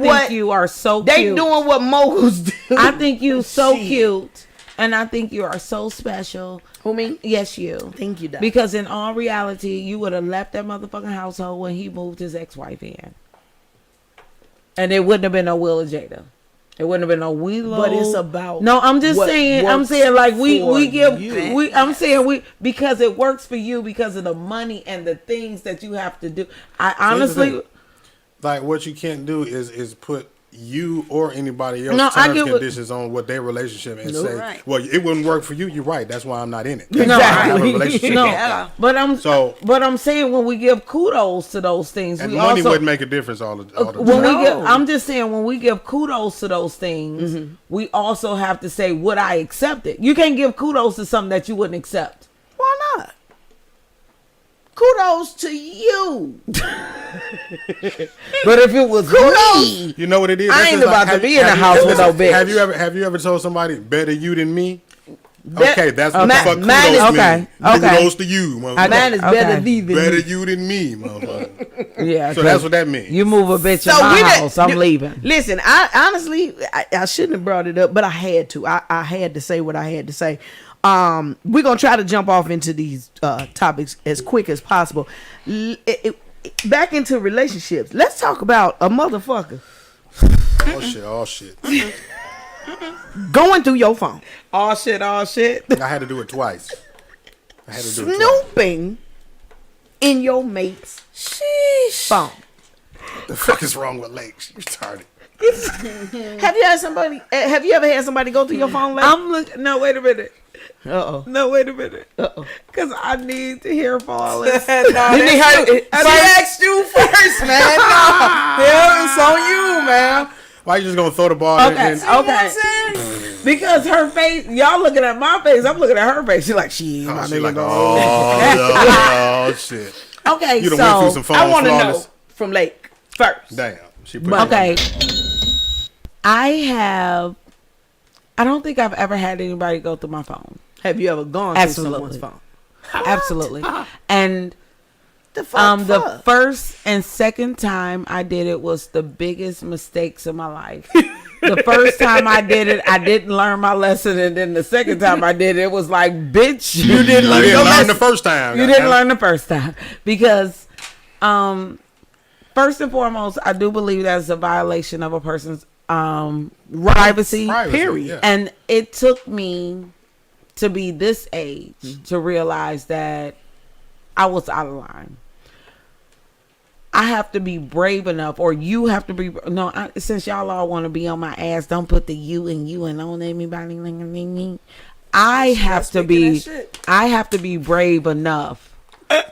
what you are so they cute. doing what moguls do. I think you so Shit. cute, and I think you are so special. Who me? Yes, you. Thank you, Doc. Because in all reality, you would have left that motherfucking household when he moved his ex-wife in, and it wouldn't have been no Will or Jada. It wouldn't have been no Willow. But it's about no. I'm just what saying. I'm works saying like we for give you. we. I'm saying we because it works for you because of the money and the things that you have to do. I honestly. like what you can't do is put you or anybody else No, I terms get and what- conditions on what their relationship and Nope. say, Right. well, it wouldn't work for you. You're right. That's why I'm not in it. No, I have a relationship. No, like that. but I'm So- I'm saying when we give kudos to those things, And we money also wouldn't make a difference all the when time. we give, I'm just saying when we give kudos to those things, we also have to say would I accept it? You can't give kudos to something that you wouldn't accept. Why not? Kudos to you. But if it was me, You know what it is? I This ain't is about to be in a have you- house with listen, no bitch. Have you ever told somebody better you than me? Bet- Okay, that's what Ma- the fuck kudos mine is- mean. okay, okay. Kudos to you, motherfucker. Mine is Okay. better thee than Better me. you than me, motherfucker. yeah, So that's what that means. you move a bitch So in my we done- house, I'm leaving. Listen, I honestly, I shouldn't have brought it up, but I had to. I had to say what I had to say. We're gonna try to jump off into these topics as quick as possible. Back into relationships. Let's talk about a motherfucker Oh shit. going through your phone, All shit, all shit. I had to do it twice. I had to do it twice. snooping in your mate's phone. The fuck is wrong with Lakes? You retarded. Have you had somebody? Have you ever had somebody go through your phone? Like, I'm looking. No, wait a minute. uh-oh. No, wait a minute. Uh-oh. Because I need to hear Flawless. Didn't he hurt it? I asked you first, man. No, yeah, it's on you, man. Why you just gonna throw the ball Okay, in? okay. Because her face, y'all looking at my face, I'm looking at her face. She's like, she, my She nigga. like, no. oh shit. Okay, You done went through some so phone I want to know flawless. from Lake first. Damn. She put okay, I don't think I've ever had anybody go through my phone. Have you ever gone through Absolutely. someone's phone? Absolutely. And The fuck? the first and second time I did it was the biggest mistakes of my life. The first time I did it, I didn't learn my lesson, and then the second time I did it, it was like, bitch, you didn't You learn didn't your learn lesson. the first time. You didn't learn the first time because, first and foremost, I do believe that's a violation of a person's privacy. Period. Yeah. And it took me to be this age to realize that I was out of line. I have to be brave enough, or you have to be. No, since y'all all want to be on my ass, don't put the you and on anybody. I have to be brave enough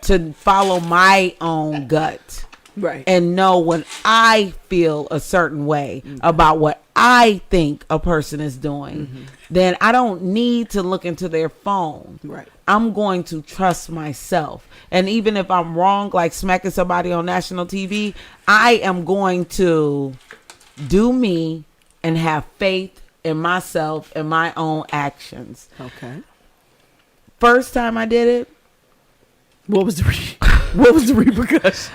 to follow my own gut. Right. And know when I feel a certain way about what I think a person is doing, then I don't need to look into their phone. Right. I'm going to trust myself. And even if I'm wrong, like smacking somebody on national TV, I am going to do me and have faith in myself and my own actions. Okay. First time I did it, What was the repercussions?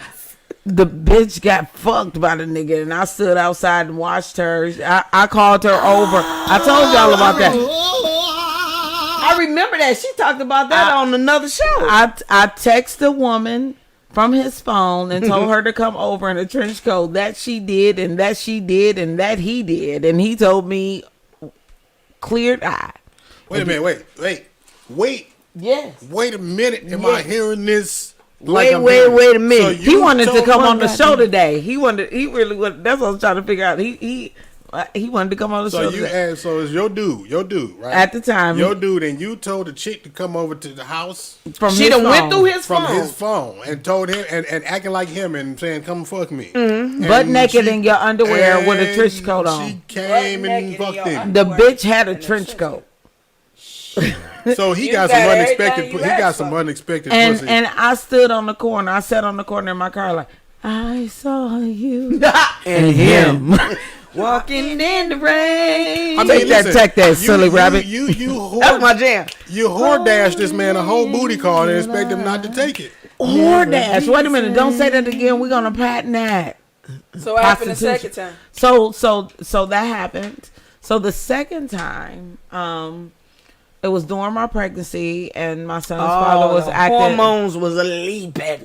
the bitch got fucked by the nigga, and I stood outside and watched her. I called her over. I told y'all about that. I remember that. She talked about that on another show. I texted a woman from his phone and told her to come over in a trench coat. That she did, and that she did, and that he did. And he told me, cleared eye. Wait a minute. Wait. Yes. Wait a minute. Am I hearing this? Wait a minute. So He wanted to told come her on the that- show today. He really wanted. That's what I was trying to figure out. He wanted to come on the show today. So it's your dude, right? At the time. Your dude, and you told the chick to come over to the house From She his done went phone. through his from phone. his phone and told him and acting like him and saying, "Come fuck me." Butt naked in your underwear with a and trench coat on. She came Butt and naked in fucked your him. The bitch had a trench coat. So he You got got some everything unexpected. you He got asked some for. unexpected And pussy. I stood on the corner. I sat on the corner in my car like, I saw you and him. Walking in the rain. I mean, Take that, listen, take that, silly rabbit. You That's my whore, jam. you whore dashed this man a whole booty call and expect him not to take it. Whore dash. Wait a minute. Don't say that again. We're gonna patent that. So what happened the Prostitution. second time? So that happened. So the second time, it was during my pregnancy, and my son's father was the acting. hormones was a leaping.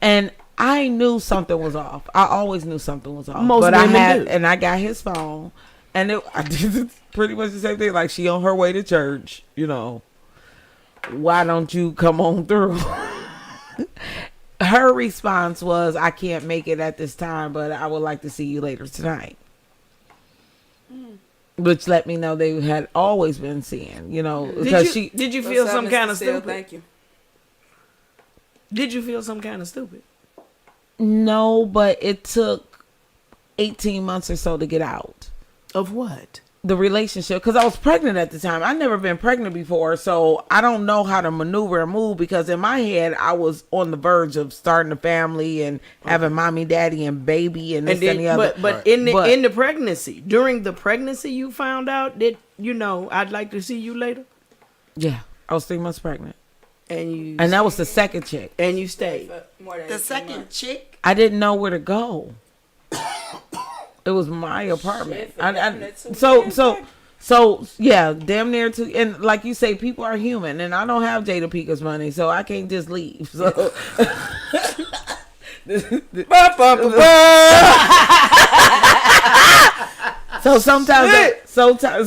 And I knew something was off. I always knew something was off. Most but I women do. and I got his phone, and I did pretty much the same thing. Like, she on her way to church, why don't you come on through? Her response was, I can't make it at this time, but I would like to see you later tonight. Which let me know they had always been seeing, because Did you feel some kind of Steele, stupid? Thank you. Did you feel some kind of stupid? no, but it took 18 months or so to get out. Of what? The relationship, because I was pregnant at the time. I'd never been pregnant before, so I don't know how to maneuver and move, because in my head I was on the verge of starting a family and having mommy, daddy, and baby, and this and the other. But Right. in But- the pregnancy, during the pregnancy, you found out that I'd like to see you later, Yeah, I was 3 months pregnant, and and that was the second chick. you stayed. But more than The 18 second months. chick. I didn't know where to go. It was my apartment. Shit, for definite two So yeah, damn near two. And like you say, people are human, and I don't have Jada Pinkett money, so I can't just leave. So so sometimes,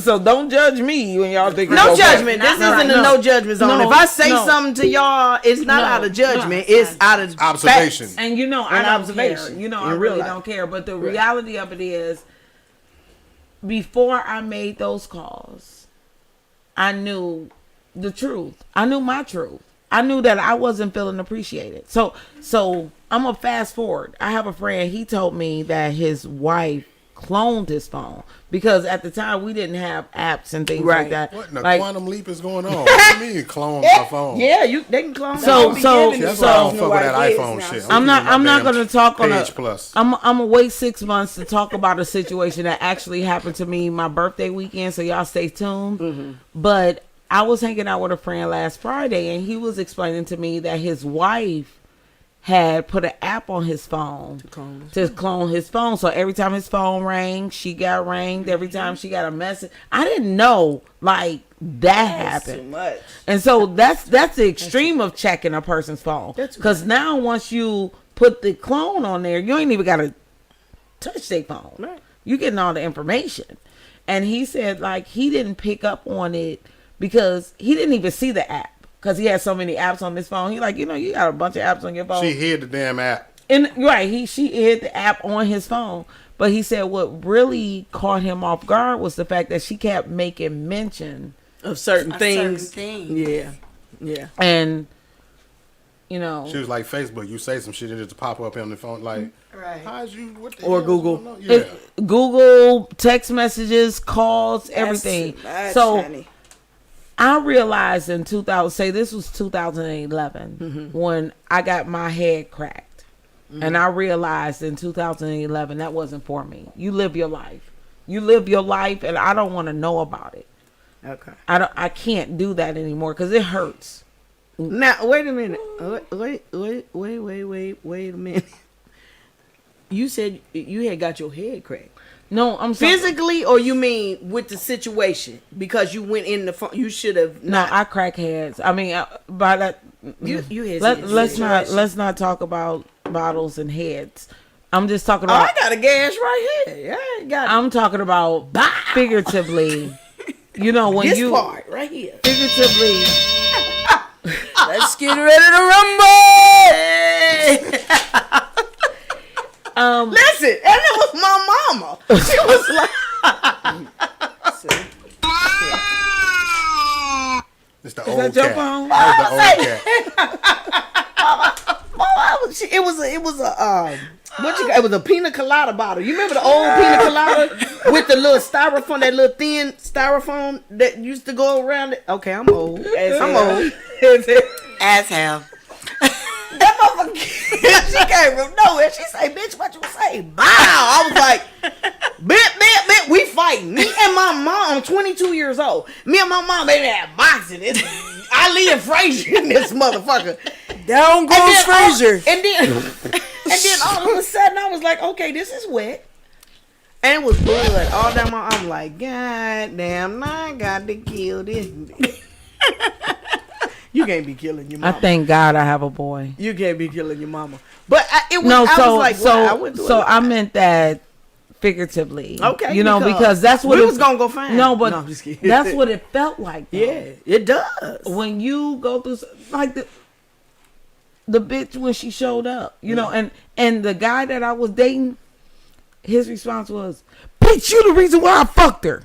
so don't judge me when y'all think No it's okay. judgment. This isn't a no judgment zone. No, If I say no. something to y'all, it's not No, out of judgment. no. It's out of Observation. facts. And I An don't observation care. I in real really life. don't care. But the reality of it is, before I made those calls, I knew the truth. I knew my truth. I knew that I wasn't feeling appreciated. So I'm gonna fast forward. I have a friend. He told me that his wife cloned his phone, because at the time we didn't have apps and things like Right. that. What in the Like, quantum leap is going on? What do you mean clone my phone? Yeah, they can clone. So- that. so- See, that's why I don't so- fuck with that ideas iPhone now. shit. I'm not keeping my gonna damn talk on a. Page Plus. I'm gonna wait 6 months to talk about a situation that actually happened to me my birthday weekend. So y'all stay tuned. But I was hanging out with a friend last Friday, and he was explaining to me that his wife had put an app on his phone to clone his phone. So every time his phone rang, she got ranged. Every time she got a message, I didn't know like that happened. Too much. And so that's the extreme of checking a person's phone. Because now once you put the clone on there, you ain't even got to touch their phone. Right. You getting all the information. And he said like he didn't pick up on it because he didn't even see the app. Because he had so many apps on his phone. He like, you got a bunch of apps on your phone. She hid the damn app. And she hit the app on his phone. But he said what really caught him off guard was the fact that she kept making mention of certain things. Yeah. Yeah. And, you know. She was like Facebook. You say some shit and it just pop up on the phone like, right. How's you? What the Or hell's Google. going on? Yeah. Google, text messages, calls, everything. So honey. I realized in 2000, say this was 2011, when I got my head cracked. And I realized in 2011 that wasn't for me. You live your life. You live your life, and I don't want to know about it. Okay. I can't do that anymore because it hurts. Now wait a minute. Wait a minute. You said you had got your head cracked. No, I'm Physically, or you mean with the situation because you went in the phone? You should have. No, I crack heads. I mean, by that. You had. Let's not talk about bottles and heads. I'm just talking about. Oh, I got a gash right here. I ain't got. I'm talking about figuratively. You know when this you part right here. figuratively. Let's get ready to rumble. Listen, and it was my mama. She was like. It's the Is old that your cat. phone? That was the old cat. It was a it was a pina colada bottle. You remember the old pina colada with the little styrofoam, that little thin styrofoam that used to go around it? Okay, I'm old. I'm old. As hell. That motherfucker, she came from nowhere. She say, "Bitch, what you say?" Bow. I was like, "Bit, we fighting." Me and my mom. I'm 22 years old. Me and my mom, baby, had boxing. It's Ali and Frazier in this motherfucker. Down goes Frazier. And then all of a sudden, I was like, "Okay, this is wet." And it was blood all down my. I'm like, "God damn, I got to kill this bitch." You can't be killing your I mama. thank God I have a boy. You can't be killing your mama. But I was like, I wouldn't do it like I that. meant that figuratively. Okay, you know, because that's what we was gonna go find. No, but I'm just kidding. that's what it felt like. Though. Yeah, it does. When you go through like the bitch when she showed up, you know, and the guy that I was dating, his response was, "Bitch, you the reason why I fucked her."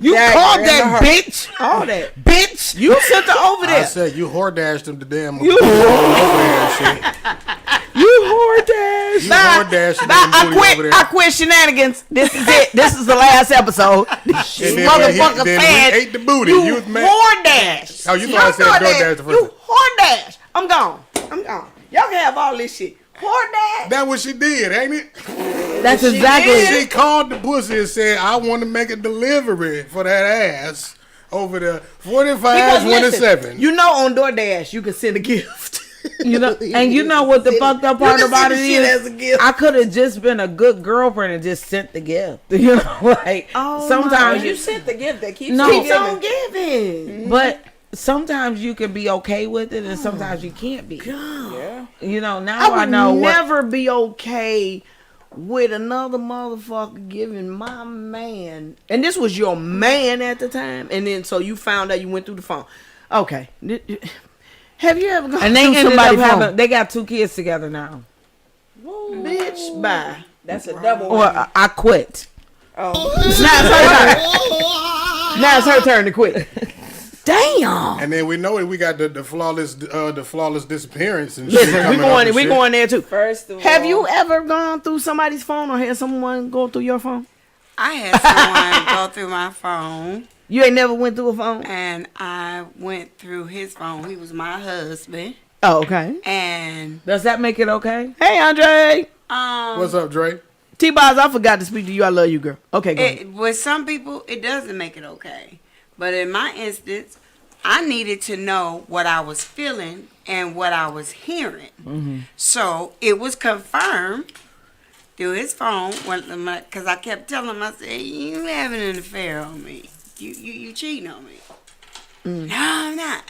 You called that bitch. All that. Bitch. You sent her over there. I said you whore dashed him to damn. You over there and shit. You whore dash. You whore dashed him over there. I quit shenanigans. This is it. This is the last episode. This And then motherfucker then said, we ate the booty. "You You was mad. whore dash." Oh, you thought I said door dash the first You time. whore dash. I'm gone. Y'all can have all this shit. Whore dash. That's what she did, ain't it? That's exactly. She called the pussy and said, "I want to make a delivery for that ass over the 4527." You know, on DoorDash you can send a gift. You know, and you know what the fucked up part about it as a is? gift. I could have just been a good girlfriend and just sent the gift. You know, like sometimes You sent the gift that keeps Keeps on on giving. but sometimes you can be okay with it, and sometimes you can't be. Yeah. You know, now I would know what. never be okay with another motherfucker giving my man, and this was your man at the time, and then so you found out, you went through the phone. Okay. Have you ever gone And they through ended up somebody's phone? having. They got 2 kids together now. Bitch, bye. That's a double. Or I quit. Oh. Now it's her turn to quit. Damn. And then we know it. We got the flawless disappearance and Listen, shit we coming up and shit. going there too. First of all, Have you ever gone through somebody's phone or had someone go through your phone? I had someone go through my phone, You ain't never went through a phone? and I went through his phone. He was my husband, Oh, okay. and Does that make it okay? Hey, Andre. What's up, Dre? T-Boz, I forgot to speak to you. I love you, girl. Okay, go ahead. with some people, it doesn't make it okay. But in my instance, I needed to know what I was feeling and what I was hearing. So it was confirmed through his phone, because I kept telling him, I said, "You having an affair on me. You cheating on me." No, I'm not.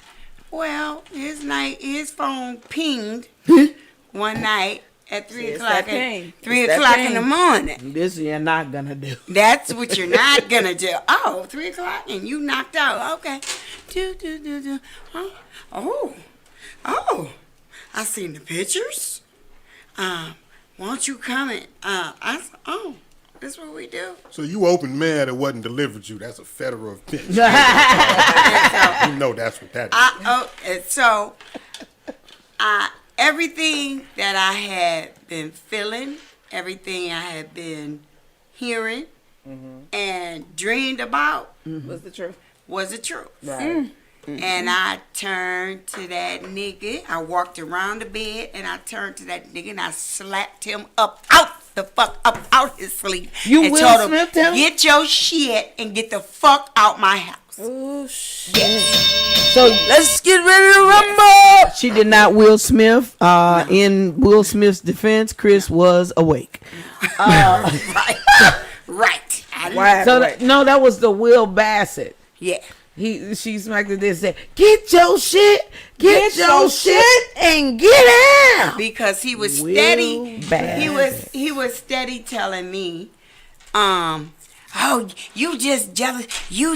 Well, his phone pinged one night at 3 it's o'clock. that pain. 3 It's that o'clock pain. in the morning. This you're not gonna do. That's what you're not gonna do. Oh, 3 o'clock and you knocked out. Okay. Do. Huh? Oh. I seen the pictures. Won't you come in? I said, oh, that's what we do. So you open mail that wasn't delivered you. That's a federal offense. You know that's what that is. And so, everything that I had been feeling, everything I had been hearing and dreamed about Was the truth. was the truth. Right. And I turned to that nigga. I walked around the bed and I turned to that nigga and I slapped him up out his sleep. You and Will told Smith him? Get your shit and get the fuck out my house. Oh shit. So Let's get ready to rumble. she did not Will Smith. In Will Smith's defense, Chris was awake. Right. I didn't- Why? So no, that was the Will Bassett. Yeah. She smacked it and said, "Get your shit, get your shit, and get out." Because he was Will steady. Bassett. He was steady telling me, oh, you just jealous. You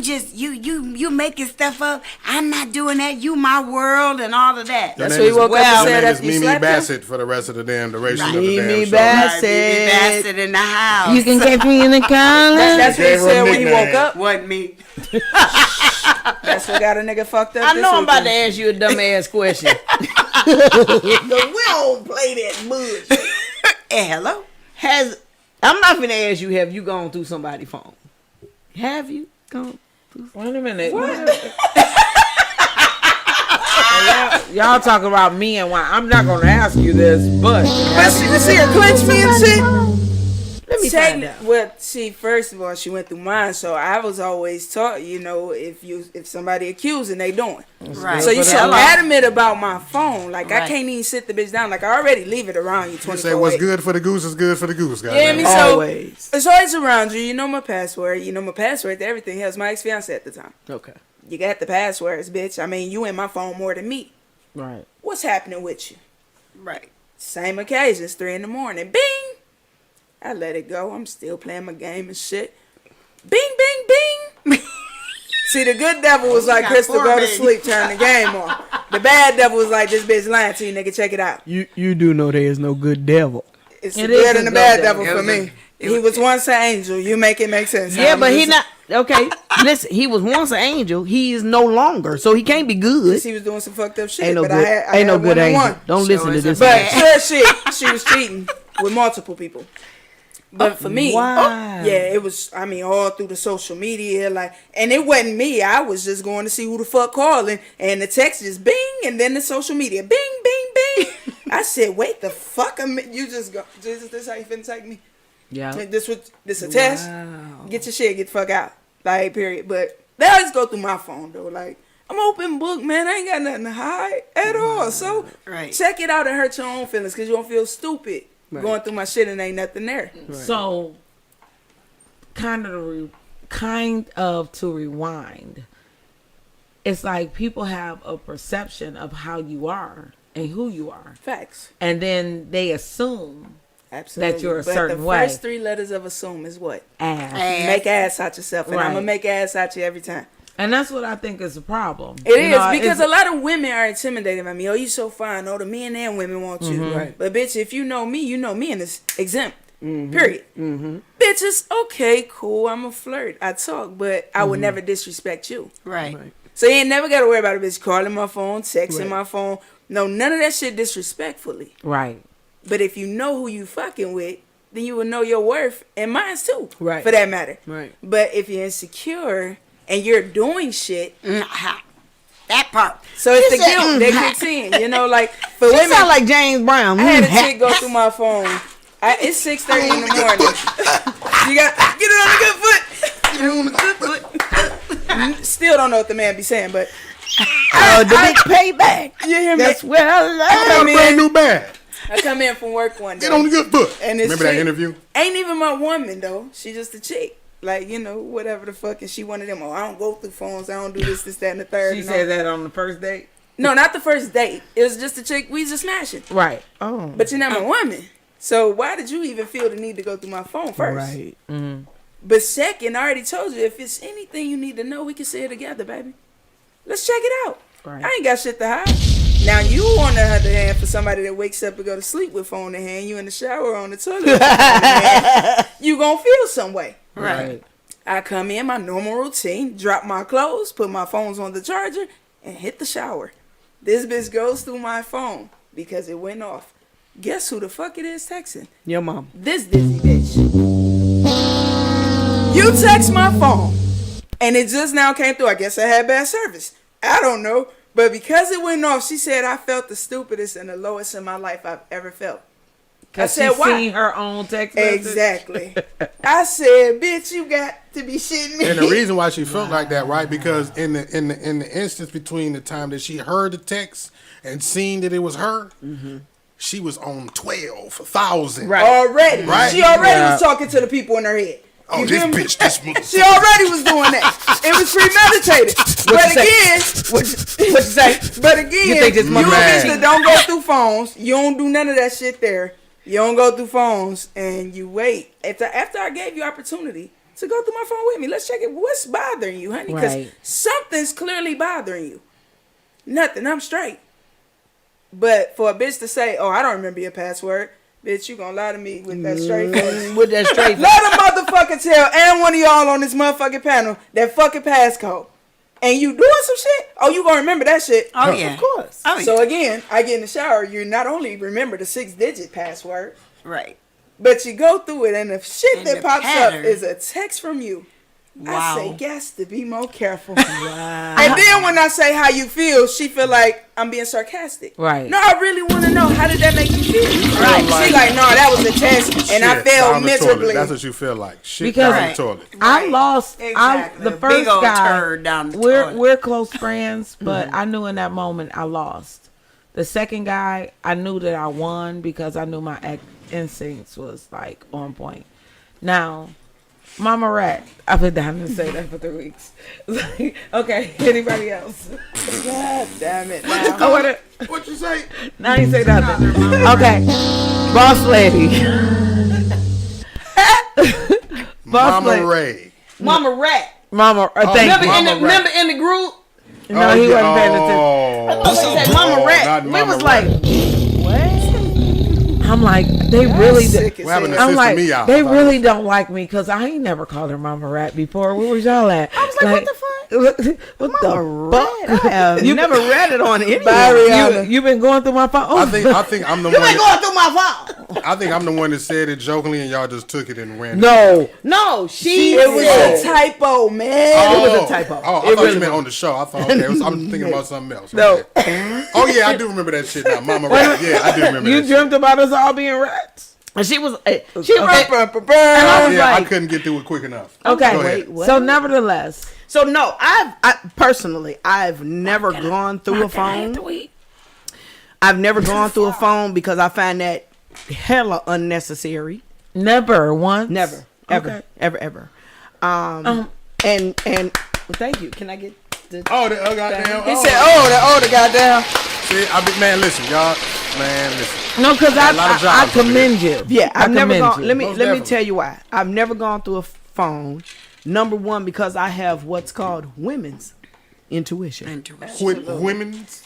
making stuff up. I'm not doing that. You my world and all of that. That's what he woke up and Your said name is after you Mimi slapped him? Bassett for the rest of the damn duration of the Mimi damn show. Bassett. Right, Bassett in the house. You can catch me in the car. That's what he Gave her a said when he nickname. woke up. Wasn't me. That's what got a nigga fucked up. I this know I'm about to weekend. ask you a dumb ass question. We don't play that bullshit. Hey, hello. I'm not gonna ask you, have you gone through somebody's phone? Have you gone? Wait a minute. Y'all talking about me and why I'm not gonna ask you this, but But she was here clench me and shit. Let me find out. Well, see, first of all, she went through mine, so I was always taught, if somebody accusing, they doing. Right. So you so Hello. adamant about my phone, like I Right. can't even sit the bitch down. Like I already leave it around you. You 24 say what's good for the goose is good for the goose, guys. Yeah, I mean, so Always. it's always around you. You know my password. You know my password to everything. He was my ex-fiance at the time. Okay. You got the passwords, bitch. I mean, you in my phone more than me. right. What's happening with you? Right. Same occasions, 3 a.m. Bing! I let it go. I'm still playing my game and shit. Bing, bing, bing! See, the good devil was like, got Crystal, four go to babies. sleep, turn the game on. The bad devil was like, this bitch lying to you, nigga, check it out. You do know there is no good devil. It's It the is good a and the good bad devil. devil for It was me. a- He was once an angel. You make it make sense. Yeah, I'm but he just- not okay. Listen, he was once an angel. He is no longer, so he can't be good. He was doing some fucked up shit. Ain't no but good. I Ain't no had good angel. one-on-one. Don't So listen to it's a this. But bad- sure shit, she was cheating with multiple people. But for me, Why? yeah, it was, I mean, all through the social media, like, and it wasn't me. I was just going to see who the fuck calling, and the text just bing, and then the social media, bing, bing, bing. I said, wait the fuck a minute. You just go, Jesus, this how you finna take me? Yeah. This a test? Wow. Get your shit, get the fuck out. Like, period. But they always go through my phone, though. Like, I'm open book, man. I ain't got nothing to hide at all. So, Right. check it out and hurt your own feelings, because you don't feel stupid Right. going through my shit and ain't nothing there. So, kind of to rewind. It's like people have a perception of how you are and who you are, Facts. and then they assume Absolutely. That you're a but certain the way. first 3 letters of assume is what? ass. Ass. Make ass out yourself. And I'm Right. going to make ass out you every time. And that's what I think is a problem. It is You know, because it's- a lot of women are intimidated by me. Oh, you so fine. Oh, the men and women want you. Right. But bitch, if you know me and it's exempt. Period. Bitches, okay, cool. I'm a flirt. I talk, but I would never disrespect you. Right. So you ain't never got to worry about a bitch calling my phone, texting Right. my phone. No, none of that shit disrespectfully. right. But if you know who you fucking with, then you will know your worth and mine too. Right. For that matter. Right. But if you're insecure and you're doing shit, That part. so it's the said, guilt that kicks in. You know, like for You women, sound like James Brown. I had a chick go through my phone. It's 6:30 in the morning. You got get it on the good foot. Still don't know what the man be saying, but the big payback. you hear me? That's where I love. I come Brand in. new bag. I come in from work one day. Get on the good foot. And this Remember that chick interview? Ain't even my woman though. She just a chick. Like, whatever the fuck. And she one of them. Oh, I don't go through phones. I don't do this, that, and the third. She and said all. that on the first date. No, not the first date. It was just a chick. We just smashing. Right. Oh. But you're not my woman. So why did you even feel the need to go through my phone first? Right. But second, I already told you, if it's anything you need to know, we can say it together, baby. Let's check it out. Right. I ain't got shit to hide. Now you, on the other hand, for somebody that wakes up and go to sleep with phone in hand, you in the shower on the toilet with phone in hand, you gonna feel some way. Right. I come in my normal routine, drop my clothes, put my phones on the charger, and hit the shower. This bitch goes through my phone because it went off. Guess who the fuck it is texting? Your mom. This dizzy bitch. You text my phone, and it just now came through. I guess I had bad service. I don't know. But because it went off, she said I felt the stupidest and the lowest in my life I've ever felt. I said, she why? seen her own text message. Exactly. I said, bitch, you got to be shitting me. And the reason why she felt like that, right? Because in the instance between the time that she heard the text and seen that it was her, she was on 12,000. Right. Already. Right? She already was talking to the people in her head. Oh, You this feel me? bitch, this motherfucker. She already was doing that. It was premeditated. But again, What you say? but again, You think this you motherfucker- bitch don't go through phones. You don't do none of that shit there. You don't go through phones and you wait. After I gave you opportunity to go through my phone with me, let's check it. What's bothering you, honey? Because Right. something's clearly bothering you. Nothing. I'm straight. But for a bitch to say, "Oh, I don't remember your password," bitch, you gonna lie to me with that straight face. With that straight Let a motherfucker tell and one of y'all on this motherfucking panel that fucking passcode. And you doing some shit? Oh, you gonna remember that shit? Oh, yeah. Of course. Oh, yeah. So again, I get in the shower. You not only remember the 6-digit password, Right. but you go through it, and the shit And that the pops pattern. up is a text from you. Wow. I say, guess to be more careful. And then when I say how you feel, she feel like I'm being sarcastic. Right. No, I really want to know, how did that make you feel? Right. She like, no, that was a test, and I Shit failed down the toilet. miserably. That's what you feel like. Shit Because- down Right. the toilet. I lost. Exactly. The A first big old guy. turd down the we're toilet. we're close friends, but I knew in that moment I lost. The second guy, I knew that I won because I knew my instincts was like on point. Now, Mama Rat, I've been down to say that for 3 weeks. Okay, anybody else? God damn it. I Now. wanna, What you say? I ain't say nothing. Okay, boss lady. Boss Mama lady. Ray. Mama Rat. Mama, thank Remember, you. in the, Mama Rat. remember in the group? No, he wasn't paying attention. Oh. Mama Rat. not We Mama was Rat. like, I'm like, they really. Sick as What happened to hell. I'm Sister like, Meow? they really don't like me because I ain't never called her Mama Rat before. Where was y'all at? I was like, what the fuck? What the fuck? I have never read it on any. You been going through my phone? I think I'm the You one. been going through my phone. I think I'm the one that said it jokingly, and y'all just took it and ran. No. No, she It was said. a typo, man. Oh, It was a typo. Oh, I It thought really you meant on the show. I thought, okay, I'm thinking about something else. No. Okay. Oh yeah, I do remember that shit now, Mama Rat. Yeah, I do remember You that dreamt about us all being rats. And she was. Okay. She was. And I shit. was Yeah, I like, couldn't get through it quick enough. okay. Go ahead. Wait, what? So nevertheless, So no, I personally, I've never gone through a phone. I've never gone through a phone because I find that hella unnecessary. never once. Never, ever, Okay. ever. And well, thank you. Can I get the? Oh, goddamn. He said, the goddamn. See, man, listen, y'all. Man, listen. No, because A lot of I jobs over commend you. Yeah, I've never commend gone. you. Let me Most let me definitely. tell you why. I've never gone through a phone. Number one, because I have what's called women's intuition. Women's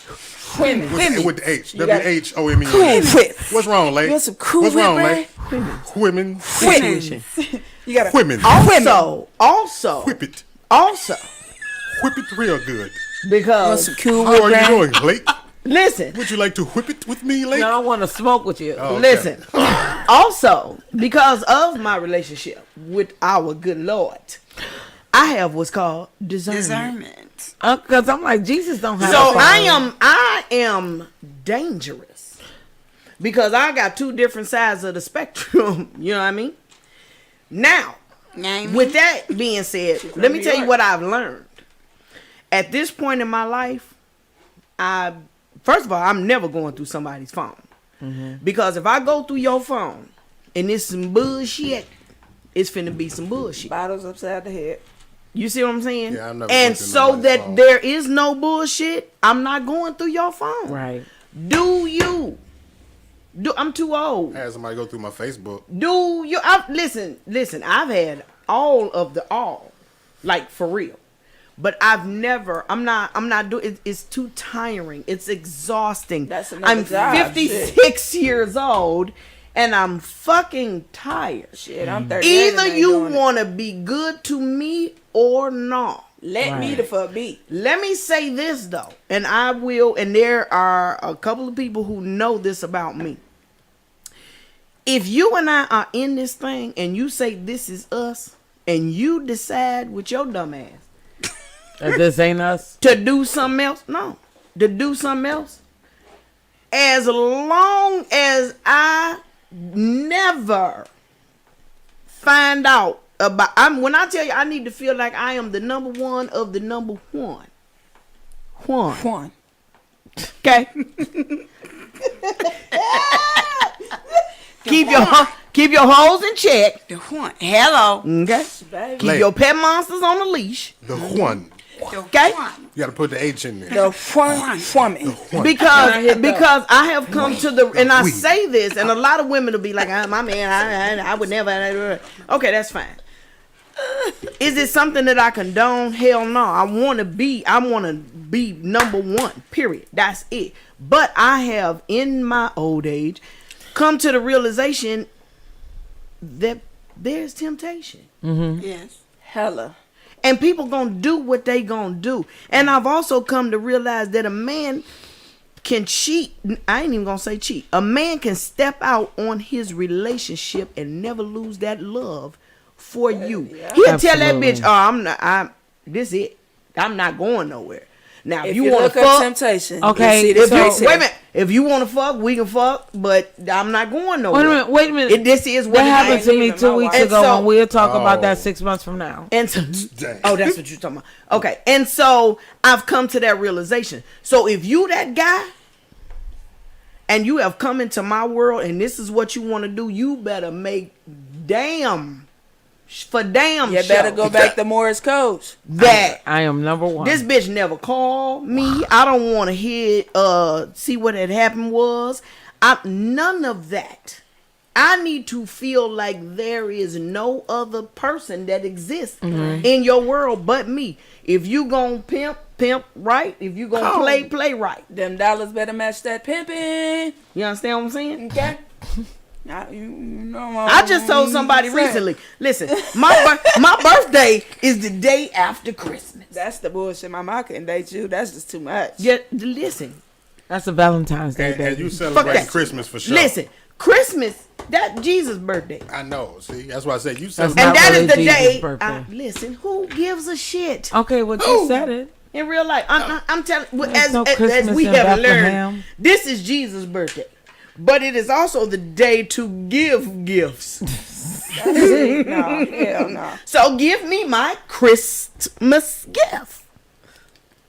Women. with the H. got WHOME. whip. What's wrong, Lay? You want some cool What's whip, wrong, man? Lay? Women. Intuition. You got Women. Also, Whip it. Whip it real good. because some cool How whip, are man. you doing, Lake? listen, Would you like to whip it with me, Lake? No, I want to smoke with you. Oh, okay. listen. Also, because of my relationship with our good Lord, I have what's called discernment. Discernment. Because I'm like, Jesus don't have So a phone. I am dangerous because I got two different sides of the spectrum. You know what I mean? Now, with that being said, let me tell you what I've learned. At this point in my life, first of all, I'm never going through somebody's phone. Because if I go through your phone and it's some bullshit, it's finna be some bullshit. Bottles upside the head. You see what I'm saying? Yeah, I'm never and going through so nobody's that phone. there is no bullshit, I'm not going through your phone. Right. Do you? I'm too old. I had somebody go through my Facebook. Do you? Listen. I've had all of the all, like for real. But I'm not doing. It's too tiring. It's exhausting. That's another I'm job, 56 years old, and I'm fucking tired. Shit, I'm 38. Either and ain't you doing it. want to be good to me or not. Let me the fuck be. Let me say this though, and I will, and there are a couple of people who know this about me. If you and I are in this thing and you say this is us, and you decide with your dumb ass This ain't us. to do something else, to do something else, as long as I never find out about, when I tell you I need to feel like I am the number one of the number one. One. Okay. keep your hoes in check. The one. Hello. Okay. Baby. Keep your pet monsters on the leash. The Juan. The Okay. one. You got to put the H in there. The one woman. Juan. Because I have come to the, and I say this, and a lot of women will be like, my man, I would never. Okay, that's fine. Is it something that I condone? Hell no. I want to be number one, period. That's it. But I have, in my old age, come to the realization that there's temptation. Yes. Hella. And people gonna do what they gonna do. And I've also come to realize that a man can cheat. I ain't even gonna say cheat. A man can step out on his relationship and never lose that love for you. He'll tell that bitch, "Oh, this it. I'm not going nowhere." Now, if you want look to up fuck, Temptation, Okay, you'll see if the you, face wait a here. minute. If you want to fuck, we can fuck, but I'm not going nowhere. Wait a minute. This is what That it happened is. to me leaving 2 my weeks wife. ago, And so- and we'll talk about Oh. that 6 months from now. And so, Dang. oh, that's what you're talking about. Okay, and so I've come to that realization. So if you that guy, and you have come into my world, and this is what you want to do, you better make damn You better go back to Morris codes. that. I am number one. This bitch never called me. I don't want to hear, see what had happened was. None of that. I need to feel like there is no other person that exists in your world but me. If you gon' pimp right. If you gon' play right. Them dollars better match that pimping. You understand what I'm saying? Okay. Now, you know I just told somebody recently. Listen, my birthday is the day after Christmas. That's the bullshit. My mom couldn't date you. That's just too much. Yeah, listen. That's a Valentine's Day, And baby. you Fuck celebrate that. Christmas for sure. Listen, Christmas, that Jesus' birthday. I know. See, that's why I said you That's celebrate. And not that really is the Jesus' day. birthday. Listen, who gives a shit? Okay, well, you said it. In real life, I'm telling you, There's no as Christmas we in have Bethlehem. learned, this is Jesus' birthday. But it is also the day to give gifts. No, hell no. So give me my Christmas gift.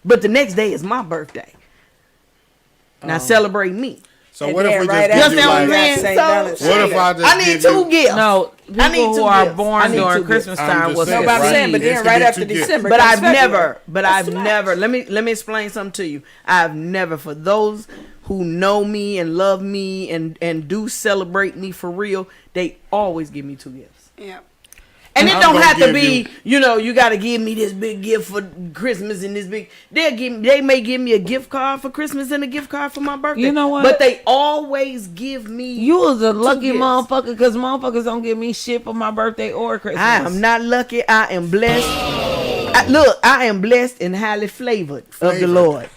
But the next day is my birthday. Now celebrate me. So And what if then we just right give after you understand what I'm like? saying? St. So- Valentine's What if Day. I just I need give two you? gifts. No, I need people two who are gifts. I born need during two Christmas gifts. I'm time just will saying. No, but I'm Right. saying, but then It's right gonna after get you December. But comes I've February. never, too much. let me explain something to you. I've never, for those who know me and love me and do celebrate me for real, they always give me two gifts. Yeah. And it I'm don't gonna have to give be, you got to give me this big gift for Christmas and this big. They may give me a gift card for Christmas and a gift card for my birthday. You know what? But they always give me. You was a lucky gifts. motherfucker because motherfuckers don't give me shit for my birthday or Christmas. I am not lucky. I am blessed. I am blessed and highly flavored of the Flavored. Lord.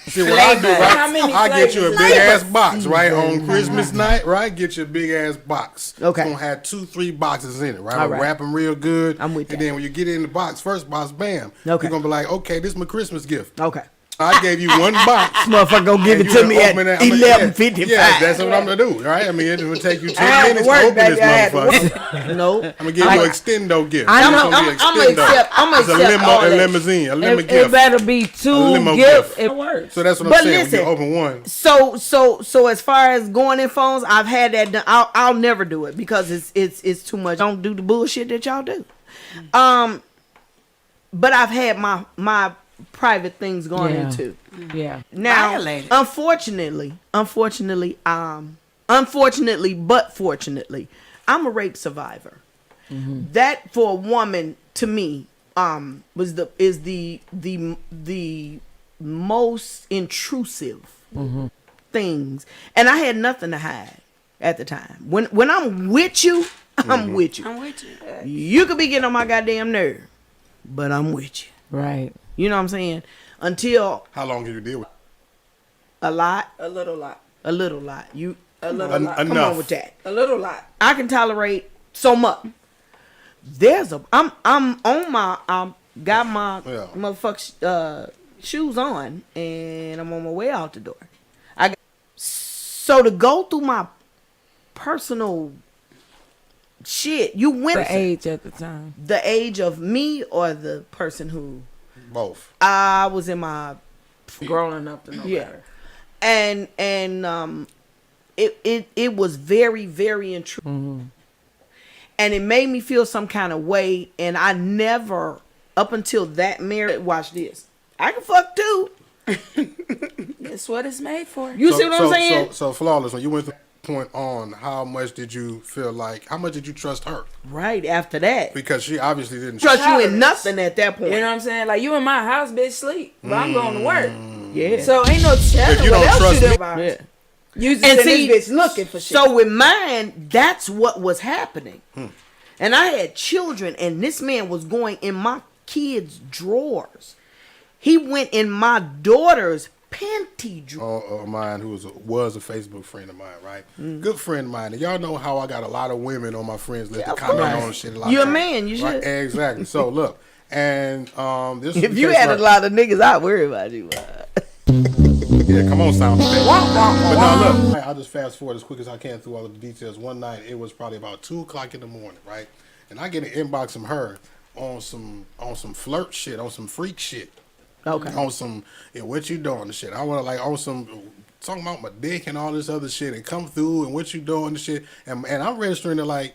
See what I do, How right? many I get you a flavors? big ass box, right? On Christmas night, right? Get you a big ass box. Okay. It's gonna have 2-3 boxes in it, right? All I'll right. wrap them real good. I'm with And that. then when you get in the box, first box, bam. Okay. You're gonna be like, okay, this is my Christmas gift. Okay. I gave you one box. Motherfucker gonna give and it you to me at open it. I'm gonna- 11:55. Yeah, that's what I'm gonna do, right? I mean, it's gonna take you 10 had to minutes work, to open baby. this I had to motherfucker. No. I'm gonna give you an extendo gift. I It's know- gonna be I'm extendo. accept It's a all limo, a that. limousine, a limo It gift. better be two limo gifts. gift. It works. So that's what But I'm saying. listen, When you open one. So as far as going in phones, I've had that done. I'll never do it because it's too much. Don't do the bullshit that y'all do. But I've had my private things going Yeah. into. Yeah. Now, Violated. unfortunately, but fortunately, I'm a rape survivor. That for a woman, to me, is the most intrusive things, and I had nothing to hide at the time. When I'm with you, I'm with you. I'm with you. You could be getting on my goddamn nerve, but I'm with you. Right. You know what I'm saying? Until How long did you deal with? a lot, A little lot. a little lot. You A little lot. come Enough. on with that. A little lot. I can tolerate so much. I'm on my got my Yeah. motherfucking shoes on, and I'm on my way out the door. So to go through my personal shit, you went The age at the time. the age of me or the person who Both. I was in my Growing up to know better. and it was very, very intrusive. And it made me feel some kind of way, and I never, up until that marriage, watch this. I can fuck too. That's what it's made for. You see what I'm saying? So flawless. When you went to that point on, how much did you feel like? How much did you trust her? Right after that, Because she obviously didn't trust you in Tolerance. nothing at that point. You know what I'm saying? Like, you in my house, bitch, sleep. But I'm going to work. Yeah. So ain't no If telling you what don't else trust you me- done about. Yeah. You just And in see, this bitch looking for shit. So with mine, that's what was happening. And I had children, and this man was going in my kids' drawers. He went in my daughter's panty drawer. Mine who was a Facebook friend of mine, right? Good friend of mine. And y'all know how I got a lot of women on my friends list to of comment course. on shit a lot. You're a of times, man, you right? should. Exactly. So look, and this is If the you case had a where- lot of niggas, I'd worry about you. Yeah, come on, sound effect. But now look, I'll just fast forward as quick as I can through all of the details. One night, it was probably about 2:00 in the morning, right? And I get an inbox from her on some flirt shit, on some freak shit. Okay. On some, what you doing and shit. I want to like on some talking about my dick and all this other shit and come through and what you doing and shit. And I'm registering it like,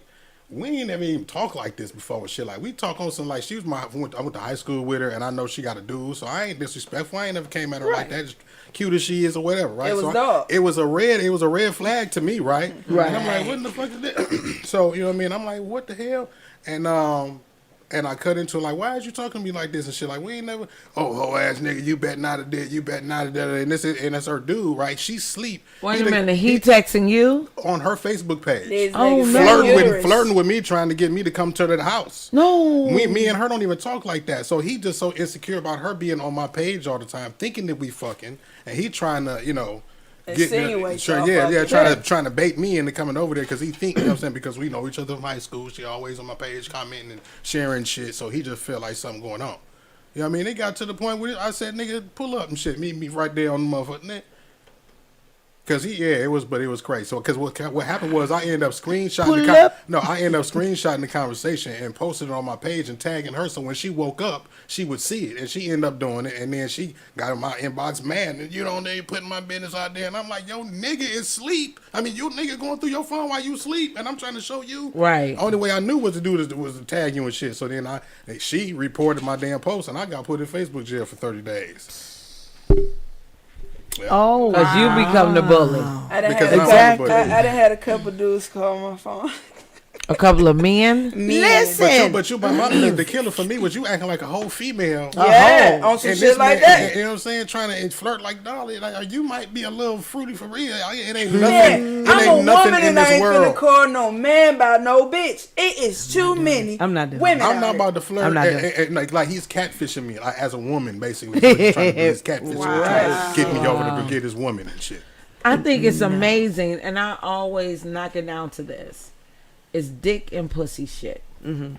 we ain't never even talked like this before and shit. Like, we talk on some, like, I went to high school with her, and I know she got a dude, so I ain't disrespectful. I ain't never came at her like that, just cute as she is or whatever, right? It was so dog. It was a red flag to me, right? Right. And I'm like, what in the fuck is that? So, you know what I mean? I'm like, what the hell? And I cut into like, why is you talking to me like this and shit? Like, we ain't never, hoe ass nigga, you bet not have did, you bet not have did. And that's her dude, right? She sleep. Wait a minute, he texting you? On her Facebook page. These Oh, niggas no. got uterus. Flirting with me, trying to get me to come to the house. No. Me and her don't even talk like that. So he just so insecure about her being on my page all the time, thinking that we fucking, and he trying to, Insinuate y'all fucking. trying to bait me into coming over there because he think, you know what I'm saying, because we know each other from high school. She always on my page commenting and sharing shit. So he just felt like something going on. You know what I mean? It got to the point where I said, nigga, pull up and shit. Meet me right there on the motherfucker. Cause it was crazy. So, cause what happened was I ended up screenshotting the conversation and posted it on my page and tagging her. So when she woke up, she would see it, and she ended up doing it. And then she got in my inbox mad, and they putting my business out there. And I'm like, yo, nigga is sleep. I mean, you nigga going through your phone while you sleep, and I'm trying to show you. Right. Only way I knew what to do was to tag you and shit. So then she reported my damn post, and I got put in Facebook jail for 30 days. Oh, Because you become the bully. I done Because had, I'm a I done had a couple dudes call my phone. A couple of men? Listen. But my mama, the killer for me was you acting like a whole female. Yeah, on some And shit this like man, that. you know what I'm saying? Trying to flirt like Dolly. Like, you might be a little fruity for real. It ain't nothing. Yeah, It I'm a ain't nothing woman in and I this ain't finna world. call no man about no bitch. It is too many I'm not doing women I'm out not here. about to flirt. I'm not and like he's catfishing me like, as a woman, basically. So he's trying to do his catfishing. Trying to get me over to get his woman and shit. I think it's amazing, and I always knock it down to this. It's dick and pussy shit. Mm-hmm.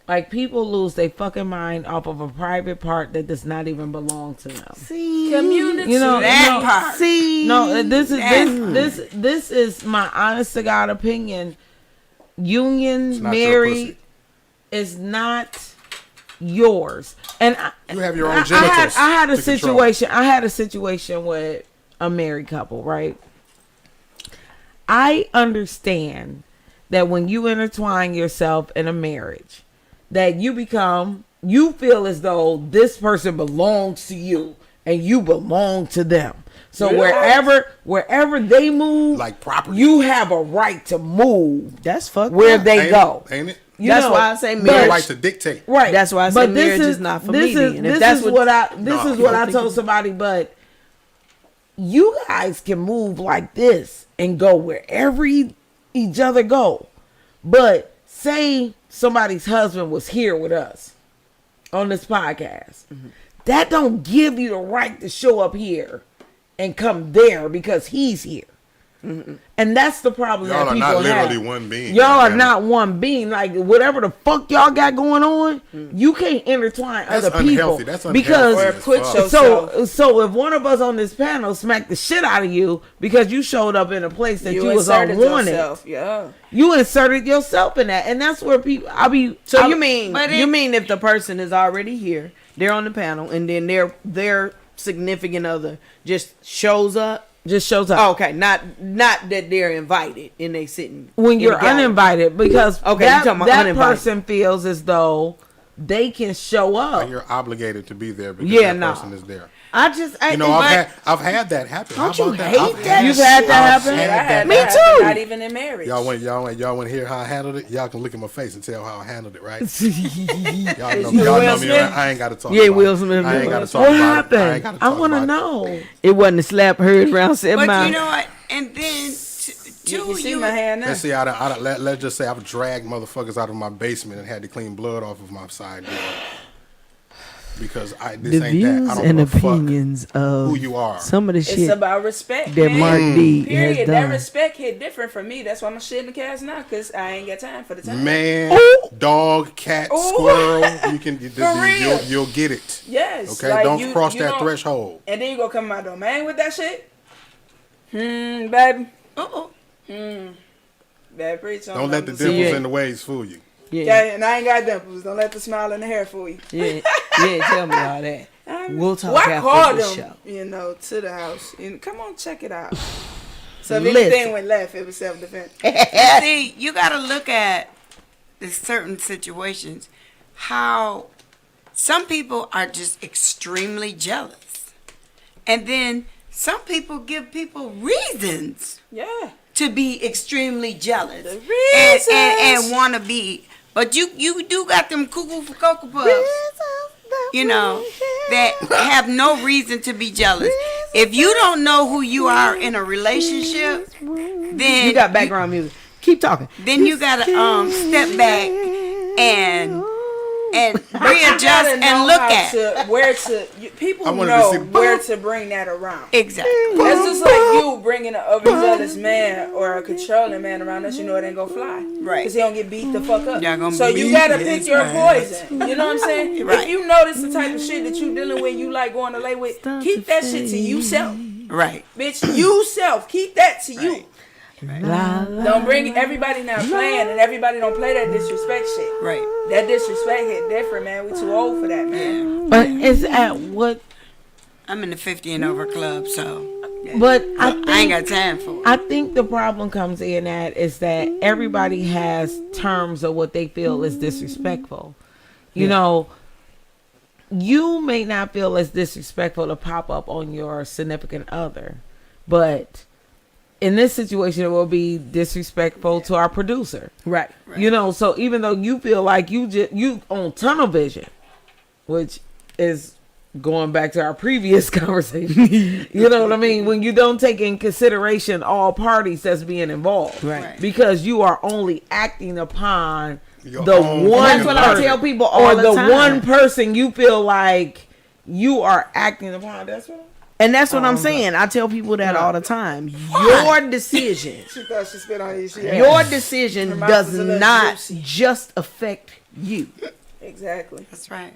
Like, people lose their fucking mind off of a private part that does not even belong to them. See, Community. You know, That part. see, No, this is my honest to God opinion. Union, It's not your married, pussy. is not yours. And You have your own genitals. I had a to control. situation. I had a situation with a married couple, right? I understand that when you intertwine yourself in a marriage, that you feel as though this person belongs to you and you belong to them. So wherever they move, Like property. you have a right to move that's fucked where up. they Ain't go. it? Ain't it? That's know, why I say You have marriage. the right to dictate. right. That's why I say marriage is not for me then. If that's what I No. told somebody. But you guys can move like this and go wherever each other go. But say somebody's husband was here with us on this podcast. That don't give you the right to show up here and come there because he's here. And that's the problem Y'all that are people not literally have. one being. Y'all are goddammit. not one being. Like whatever the fuck y'all got going on, you can't intertwine That's other people. unhealthy. That's unhealthy. Because Or as put fuck. your- so if one of us on this panel smacked the shit out of you because you showed up in a place that you was inserted unwanted, yourself. Yeah. you inserted yourself in that, and that's where people. So you mean but you it- mean if the person is already here, they're on the panel, and then their significant other just shows up? just shows up Oh, okay, not that they're invited and they sitting when in you're the gallery. uninvited because Okay, that, you're talking about that uninvited. person feels as though they can show up. Like you're obligated to be there because Yeah, that no. person is there. I You know, I've had that happen. Don't How you about hate I've that You've had that happen? And I had Me that too. happen, not even in marriage. Y'all want to hear how I handled it? Y'all can look at my face and tell how I handled it, right? What Y'all you know Will me. Smith? I ain't got to talk. Yeah, about Will it. Smith. I ain't got to talk about it. I ain't happened? gotta I talk want to about it. know. It wasn't a slap heard around 7 But miles. you know what? And then You see my hand now? Let's see. Let's just say I've dragged motherfuckers out of my basement and had to clean blood off of my side door because this the ain't that. views I don't and give a fuck opinions of who you are. some of the It's shit about respect, that man. Mark D Period. has That done. respect hit different for me. That's why I'm shit in the cast now, because I ain't got time for the time. Man, dog, cat, Ooh. squirrel, real. you'll get it. Yes. Okay, like don't you- cross you that don't- threshold. And then you gonna come in my domain with that shit? Baby. Uh-oh. Bad preach on Don't let the numbers. dimples yeah. in the ways fool you. Yeah, Okay, and I ain't got dimples. Don't let the smile in the hair fool you. yeah, tell me all that. We'll talk Well, I after called the them, show. to the house. And come on, check it out. So if Listen. anything went left, it was self-defense. See, you got to look at the certain situations, how some people are just extremely jealous. And then some people give people reasons Yeah. to be extremely jealous. The And reasons. want to be. But you do got them cuckoo for Cocoa Puffs, you know, that have no reason to be jealous. If you don't know who you are in a relationship, then You got background music. Keep talking. then you gotta step back and readjust gotta and know look how at people I wanted to know see- where to bring that around. exactly. That's just like you bringing an overzealous man or a controlling man around us. You know it ain't gonna fly, Right. Because he don't get beat the fuck up. Y'all gonna So you beat gotta his pick your ass. poison. You know what I'm saying? Right. If you notice the type of shit that you dealing with, you like going to lay with, keep that shit to yourself, Right. bitch. Yourself, keep that to you. La, la. Don't bring everybody not playing, and everybody don't play that disrespect shit. Right. That disrespect hit different, man. We too old for that, man. But it's at what? I'm in the 50 and over club, so But I ain't got time for it. I think the problem comes in at is that everybody has terms of what they feel is disrespectful. You know, you may not feel it's disrespectful to pop up on your significant other, but in this situation, it will be disrespectful to our producer. Right. You know, so even though you feel like you on tunnel vision, which is going back to our previous conversation, you know what I mean? When you don't take in consideration all parties that's being involved, Right. Because you are only acting upon Your the own one That's what I person. tell people or all the the time. one person you feel like you are acting upon. That's what. And that's what I'm saying. I tell people that all the time. Your decision, She thought she spit on you. She your decision Her mouth does is a little not juicy. just affect you. Exactly. That's right.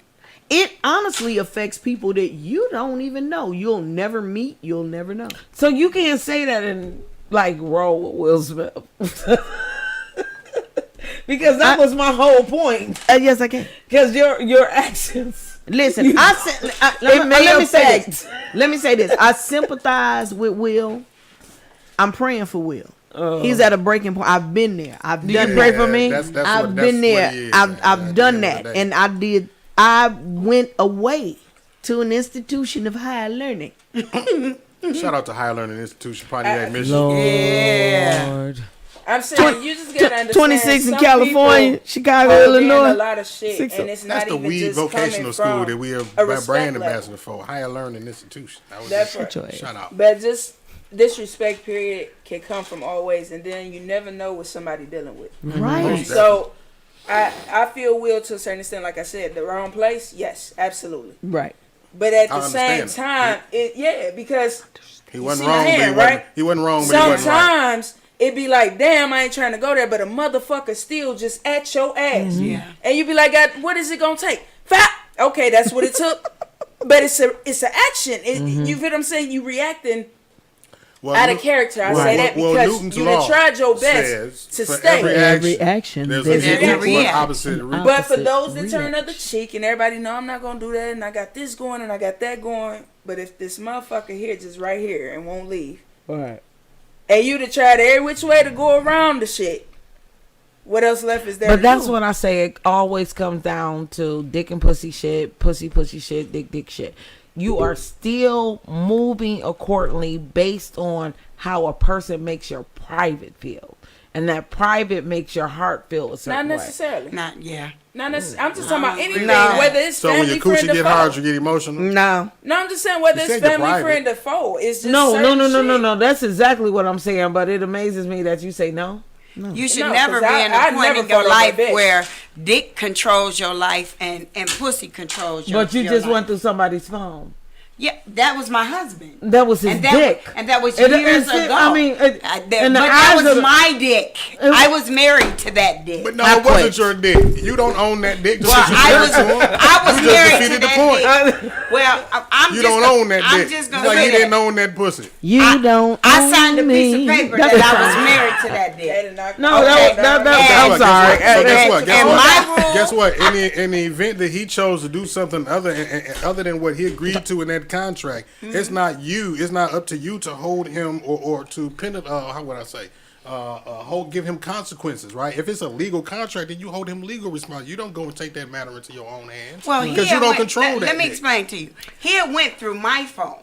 It honestly affects people that you don't even know. You'll never meet. You'll never know. So you can't say that in like roll with Will Smith. Because that was my whole point. Yes, I can. Because your actions. Listen, It may let me say affect. this. Let me say this. I sympathize with Will. I'm praying for Will. He's at a breaking point. I've been there. I've Do done you pray that. for me? I've been there. I've done that, and I went away to an institution of higher learning. Shout out to Higher Learning Institution, Pontiac, Michigan. Lord. I'm saying you just gotta understand. 26 in some California, people Chicago, are doing Illinois. a lot of shit, 6 and it's That's not the even weed just vocational coming school from that we are a respect brand level. ambassador for. Higher learning institution. That was That's just, right. shout out. But just disrespect period can come from all ways, and then you never know what somebody dealing with. Right. So I feel Will to a certain extent. Like I said, the wrong place, yes, absolutely. Right. But at I the same understand. time, because He you wasn't see the wrong, hand, but he wasn't, right? he wasn't wrong, but he wasn't right. Sometimes it be like, damn, I ain't trying to go there, but a motherfucker still just at your ass. Yeah. And you be like, God, what is it gonna take? Fat. Okay, that's what it took. But it's an action. You feel what I'm saying? You reacting Well, out of character. I say that well, because Newton's you law done tried your says best to for stay. Every action, there's there's an an equal but reaction. opposite reaction. But for opposite those that turn reaction. other cheek and everybody know I'm not gonna do that and I got this going and I got that going. But if this motherfucker here just right here and won't leave, Right. and you to try every which way to go around the shit, what else left is there? But to that's do? when I say it always comes down to dick and pussy shit, pussy shit, dick shit. You are still moving accordingly based on how a person makes your private feel. And that private makes your heart feel a certain Not way. necessarily. Not yeah. Not necessarily. I'm just talking about anything, No. whether it's So when family, your friend, coochie or get foe. hard, you get emotional. No. No, I'm just saying whether You it's said you're family, private. friend, or foe. It's just No. certain shit. That's exactly what I'm saying. But it amazes me that you say no. You should No, never 'cause be I in a point never in your fuck with life my bitch. where dick controls your life and pussy controls your But you your just life. went through somebody's phone. Yeah, that was my husband. That was his And that dick. and that was It- years it's- ago. I mean, it- but in the that eyes was of the- my dick. I was married to that dick. But no, I it wasn't quit. your dick. You don't own that dick. Just Well, because I you was married to him. I was You just married to defeated the that point. dick. Well, I'm You just don't gonna, own that I'm dick. just It's gonna like say you didn't that. own that pussy. You don't. I signed a own piece me. of paper That's that I fine. was married to that They dick. did not- No, Okay. that Guess I'm what? sorry. So guess what? Guess And what? my rule- Guess what? In the event that he chose to do something other than what he agreed to in that contract, it's not you. It's not up to you to hold him or to pin it. How would I say? Give him consequences, right? If it's a legal contract, then you hold him legal responsibility. You don't go and take that matter into your own hands. Well, because he you had don't went- control that. Let me dick. explain to you. He had went through my phone.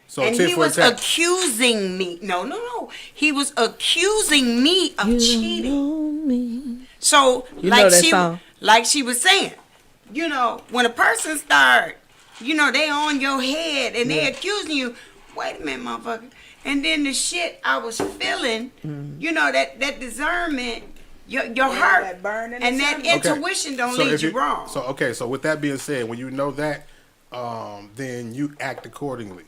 So And tit he for was tat. accusing me. No. He was accusing me of cheating. So, You know that song? like she was saying, when a person start, they on your head and they accusing you. Wait a minute, motherfucker. And then the shit I was feeling, that discernment, your heart, that burning and that discernment. intuition don't So lead if you wrong. So with that being said, when you know that, then you act accordingly.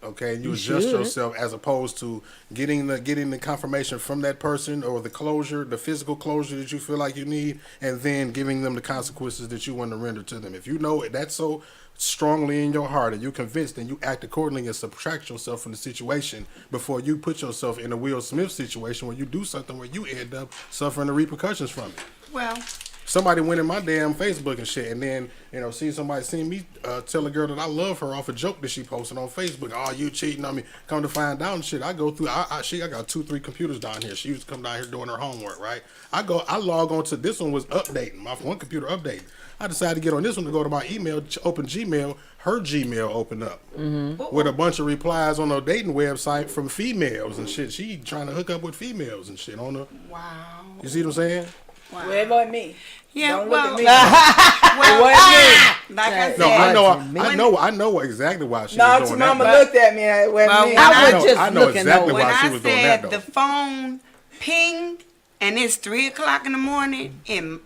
Okay, and you adjust should. yourself as opposed to getting the confirmation from that person or the closure, the physical closure that you feel like you need, and then giving them the consequences that you want to render to them. If you know it, that's so strongly in your heart and you're convinced, then you act accordingly and subtract yourself from the situation before you put yourself in a Will Smith situation where you do something where you end up suffering the repercussions from it. Well, Somebody went in my damn Facebook and shit, and then see me tell a girl that I love her off a joke that she posted on Facebook. Oh, you cheating on me? Come to find out and shit. I go through. I got 2-3 computers down here. She used to come down here doing her homework, right? I log on to this one was updating. My one computer updating. I decided to get on this one to go to my email, open Gmail. Her Gmail opened up with a bunch of replies on her dating website from females and shit. She trying to hook up with females and shit on her. wow. You see what I'm saying? Well, it wasn't me. Yeah, Don't well, look at me. well, wasn't like I said, No, I know exactly why she No, was doing mama that. looked at me. It wasn't Well, me. when I was I just know looking exactly over. when why she I was doing that said though. the phone pinged and it's 3:00 in the morning in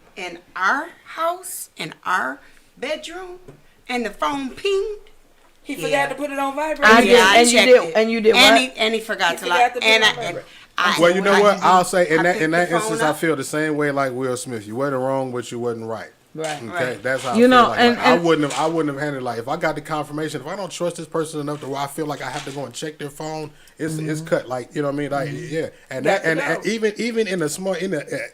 our house, in our bedroom, and the phone pinged. He forgot to put it on vibrate. I Yeah, did, I and you checked did, it. and you did And what? he forgot He to forgot like, to put and it on I. vibrate. Well, you know what? I'll say in I that picked the instance, phone I up. feel the same way like Will Smith. You wasn't wrong, but you wasn't right. Right. Okay, Right. that's how I You feel know, like. and- I wouldn't have handled it like if I got the confirmation. If I don't trust this person enough to where I feel like I have to go and check their phone, it's cut. Like you know what I mean? Like yeah, and Got that to and know. even in a small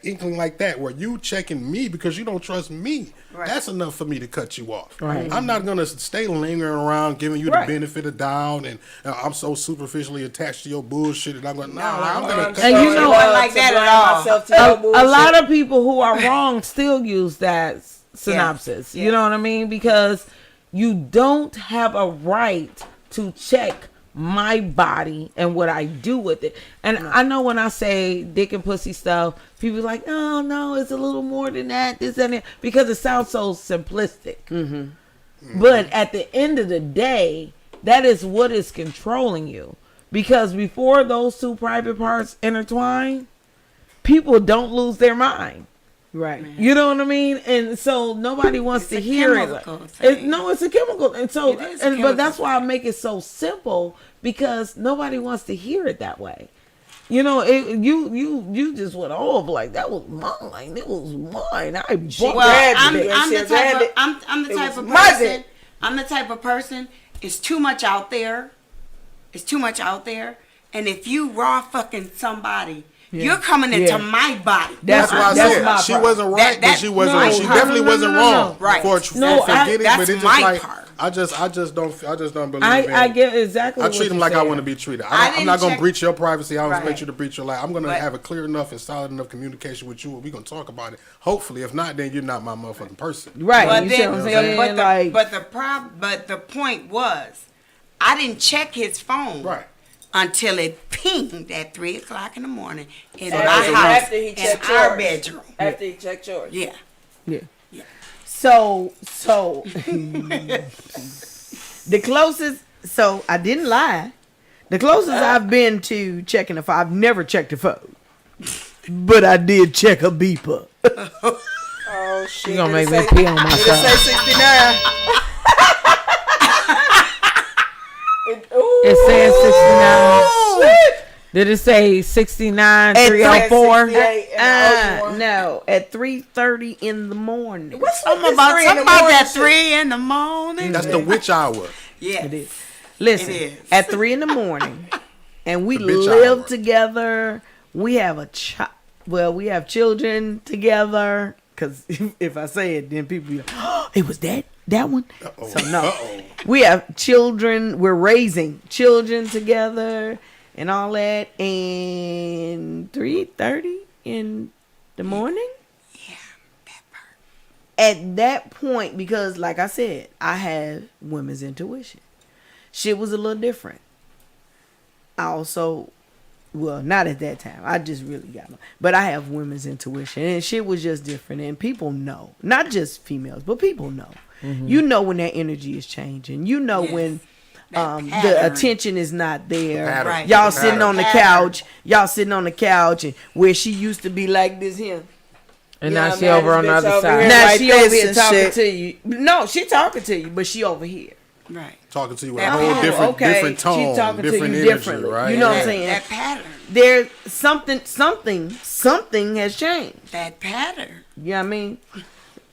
inkling like that where you checking me because you don't trust me, Right. that's enough for me to cut you off. Right. I'm not gonna stay lingering around giving you Right. the benefit of doubt and I'm so superficially attached to your bullshit that I'm going. No, I'm I'm gonna. gonna cut And you you off. know- Wasn't like that at all. Myself to your A bullshit. lot of people who are wrong still use that synopsis. Yeah. You know what I mean? Because you don't have a right to check my body and what I do with it. And I know when I say dick and pussy stuff, people are like, oh no, it's a little more than that, this and that, because it sounds so simplistic. But at the end of the day, that is what is controlling you. Because before those two private parts intertwine, people don't lose their mind. Right. You know what I mean? And so nobody wants to hear it. No, it's a chemical. And so, but that's why I make it so simple, because nobody wants to hear it that way. You know, you just went over like that was mine. It was mine. I bought that. I'm the type of person. I'm the type of person. It's too much out there. It's too much out there. And if you raw fucking somebody, you're coming into my body. That's why I said she wasn't right, but she wasn't. She definitely wasn't wrong. Right. For getting, that's but it's my just like part. I just don't believe. I get exactly. I treat them like I want to be treated. I'm not gonna breach your privacy. I don't expect you to breach your life. I'm gonna have a clear enough and solid enough communication with you. We're gonna talk about it. Hopefully, if not, then you're not my motherfucking person. Right. But you see what I'm saying? but the point was, I didn't check his phone. Right. Until it pinged at 3:00 in the morning in my After house, he in checked our yours. bedroom. After he checked yours. Yeah. So the closest. So I didn't lie. The closest I've been to checking a phone, I've never checked a phone, but I did check a beeper. Oh shit! You gonna make me pee on myself? Did it say 69? It says 69. Did it say 69 304? No, at 3:30 in the morning. Something about that 3 in the morning. That's the witch hour. Yeah. It is. Listen, It is. at 3 in the morning, and we The bitch live hour. together. We have we have children together. Because if I say it, then people be like, oh, it was that one. Uh-oh. So no, Uh-oh. we have children. We're raising children together and all that. And 3:30 in the morning. Yeah, that part. At that point, because like I said, I had women's intuition. Shit was a little different. I also, well, not at that time. I just really got my, but I have women's intuition, and shit was just different. And people know, not just females, but people know. You know when that energy is changing. You know when the pattern. attention is not there. Pattern. Right. Y'all The sitting on the pattern. couch. Y'all sitting on the couch, and where she used to be like this here. And Yeah, now she man, over on the this bitch other over side. here. Now like she over this here and talking shit. to you. No, she talking to you, but she over here. Right. Talking to you with That a whole pattern. different tone, She talking to different you energy, differently. right? You know what I'm That- saying? That pattern. There's something has changed. That pattern. You know what I mean?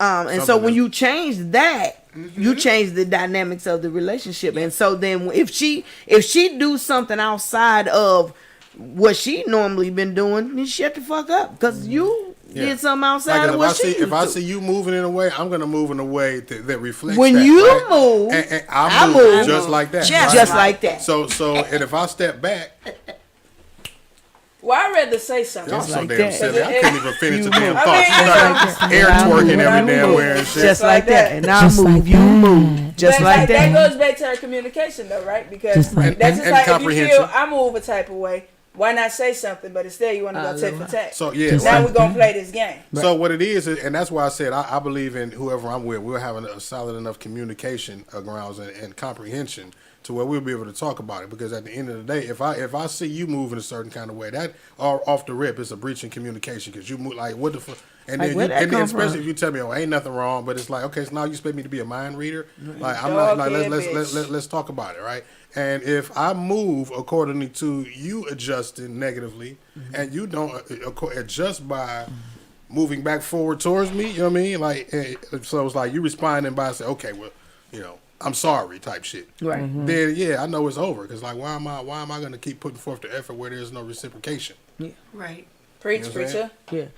And so Something when is- you change that, you change the dynamics of the relationship. And so then if she do something outside of what she normally been doing, then shut the fuck up, because you Yeah. did something outside Like of what she if I used to. see you moving in a way, I'm gonna move in a way that reflects When that, you right? move, and I I move move just like that, just right? just like that. So and if I step back, Well, I'd rather say something. y'all so like damn that. silly. I couldn't even finish the damn I thought. mean, She started air twerking every damn where and shit. Just like that. And I Just move, like you that. move. Just But like that that. goes back to our communication, though, right? Because Just like that's just and like if you comprehension. feel I move a type of way, why not say something? But instead, you want to go tit for tat. So yeah, Just Now right. we're gonna play this game. So what it is, and that's why I said I believe in whoever I'm with. We're having a solid enough communication grounds and comprehension to where we'll be able to talk about it. Because at the end of the day, if I see you move in a certain kind of way, that off the rip, it's a breach in communication. Because you move like what the fuck, and Like, then where'd that come especially from? if you tell me, oh, ain't nothing wrong, but it's like, okay, so now you expect me to be a mind reader? Like I'm Dog not. Like head let's talk about it, right? And if I move accordingly to you adjusting negatively, and you don't adjust by moving back forward towards me, you know what I mean? Like, so it's like you responding by saying, okay, well, you know, I'm sorry, type shit. Right. Then yeah, I know it's over. Cause like, why am I gonna keep putting forth the effort where there's no reciprocation? Right. Preach, You know what I'm saying? preacher. Yeah.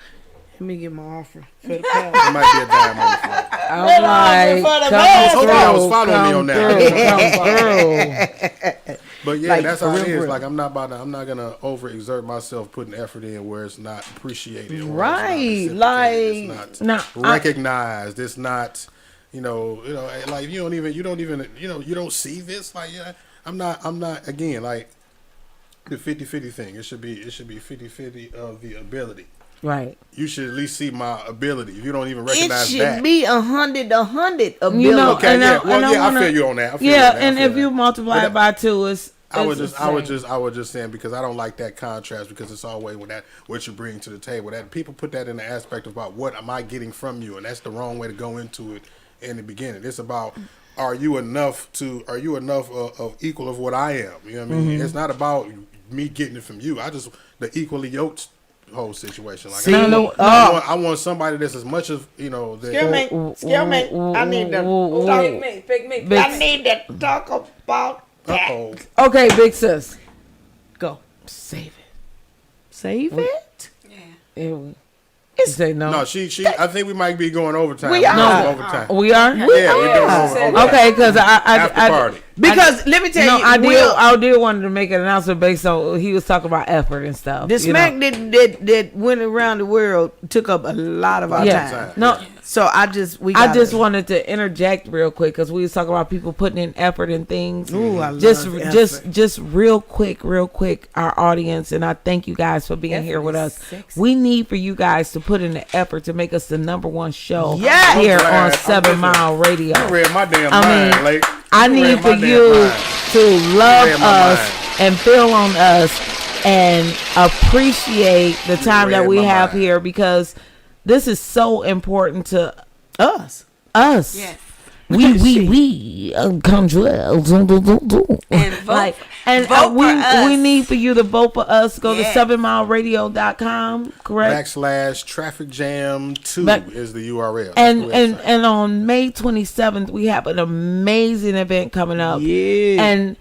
Let me get my offer for the power. There might be a dime on the floor. All right. for the Come man. through, Hopefully y'all was following me on that. Come through. But yeah, Like, that's for how it real, is. real. Like I'm not gonna overexert myself putting effort in where it's not appreciated. Or Right, it's not like- reciprocated, it's not No, recognized. It's not, you know, like you don't even, you don't see this. Like, yeah, I'm not again like the 50-50 thing. It should be 50-50 of the ability. Right. You should at least see my ability. If you don't even recognize It that, should be 100 ability. okay, and yeah. I I feel you on that. And if you multiply it by 2, I was just saying because I don't like that contrast because it's always what you bring to the table. That people put that in the aspect about what am I getting from you, and that's the wrong way to go into it in the beginning. It's about are you enough of equal of what I am? You know what I mean? It's not about me getting it from you. The equally yoked whole situation. Like I want somebody that's as much as Excuse me. I need to Pick me. I need to talk about that. Uh-oh. Okay, big sis. Go. Save it. Save it. Say no. No, she. I think we might be going overtime. We are. Overtime. We are? Yeah, we're doing overtime. Okay, because After party. Because let me tell you, I did wanted to make an announcement based on he was talking about effort and stuff. the smack that went around the world took up a lot of our time. No, So I just wanted to interject real quick because we was talking about people putting in effort and things. Ooh, I love just real quick, our audience, and I thank you guys for being here with us. Sexy. We need for you guys to put in the effort to make us the #1 show Yes. here I'm glad. on 7 Mile Radio. I read my damn mind, Lake. I need for you to love read my us mind. and feel on us and appreciate the time that read we my have mind. here because this is so important to us. Yes. we control And vote, and vote for us. we need for you to vote for us. Go to Yeah. 7mileradio.com, correct? /traffic jam 2 is the URL. And That's the website. and on May 27th we have an amazing event coming up. Yeah. And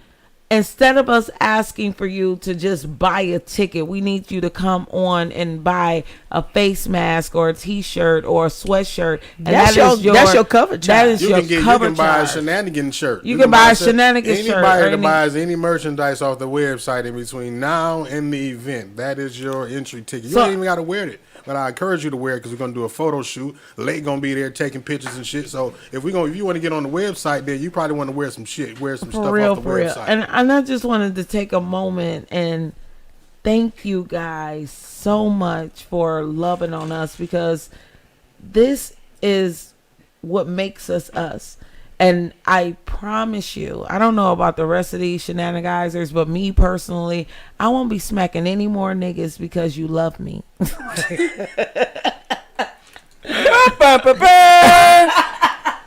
instead of us asking for you to just buy a ticket, we need you to come on and buy a face mask or a t-shirt or a sweatshirt. And That's your cover charge. That is you your can cover buy a charge. Shenanigans shirt. You can buy a Shenanigans shirt. Anybody or that any- buys any merchandise off the website in between now and the event, that is your entry ticket. You So- don't even got to wear it. But I encourage you to wear it because we're gonna do a photo shoot. Lake gonna be there taking pictures and shit. So if you want to get on the website, then you probably want to wear some stuff off the website. And I just wanted to take a moment and thank you guys so much for loving on us because this is what makes us us. And I promise you, I don't know about the rest of these shenanigizers, but me personally, I won't be smacking any more niggas because you love me.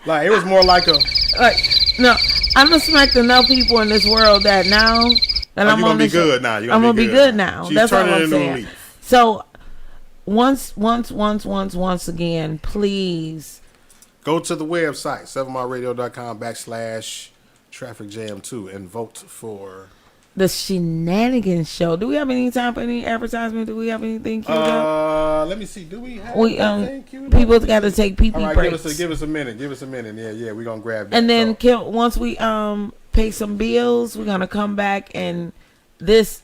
Like it was more like a. Like, no, I'm gonna smack enough people in this world that now that I'm you're on gonna be this show, good now. I'm gonna be good now. She's That's all turning I'm into a saying. leaf. So once again, please Go to the website 7mileradio.com /traffic jam 2 and vote for. the SheNanigans Show. Do we have any time for any advertisement? Do we have anything queued up? Let me see. Do we have We anything queued up? people got to take pee All right, breaks. give us a minute. Yeah, we're gonna grab that. And then So, once we pay some bills, we're gonna come back and this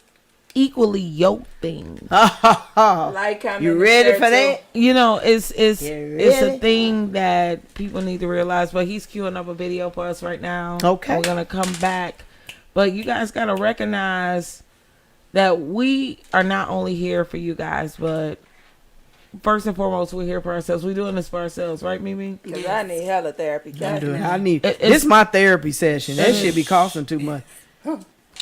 equally yoked thing. Like, comment, You and ready share for too. that? You know, it's You a ready? thing that people need to realize. But he's queuing up a video for us right now. Okay. We're gonna come back, but you guys gotta recognize that we are not only here for you guys, but first and foremost, we're here for ourselves. We're doing this for ourselves, right, Mimi? Cause I need hella therapy. God damn. I need It's- this my therapy session. That shit be costing too much.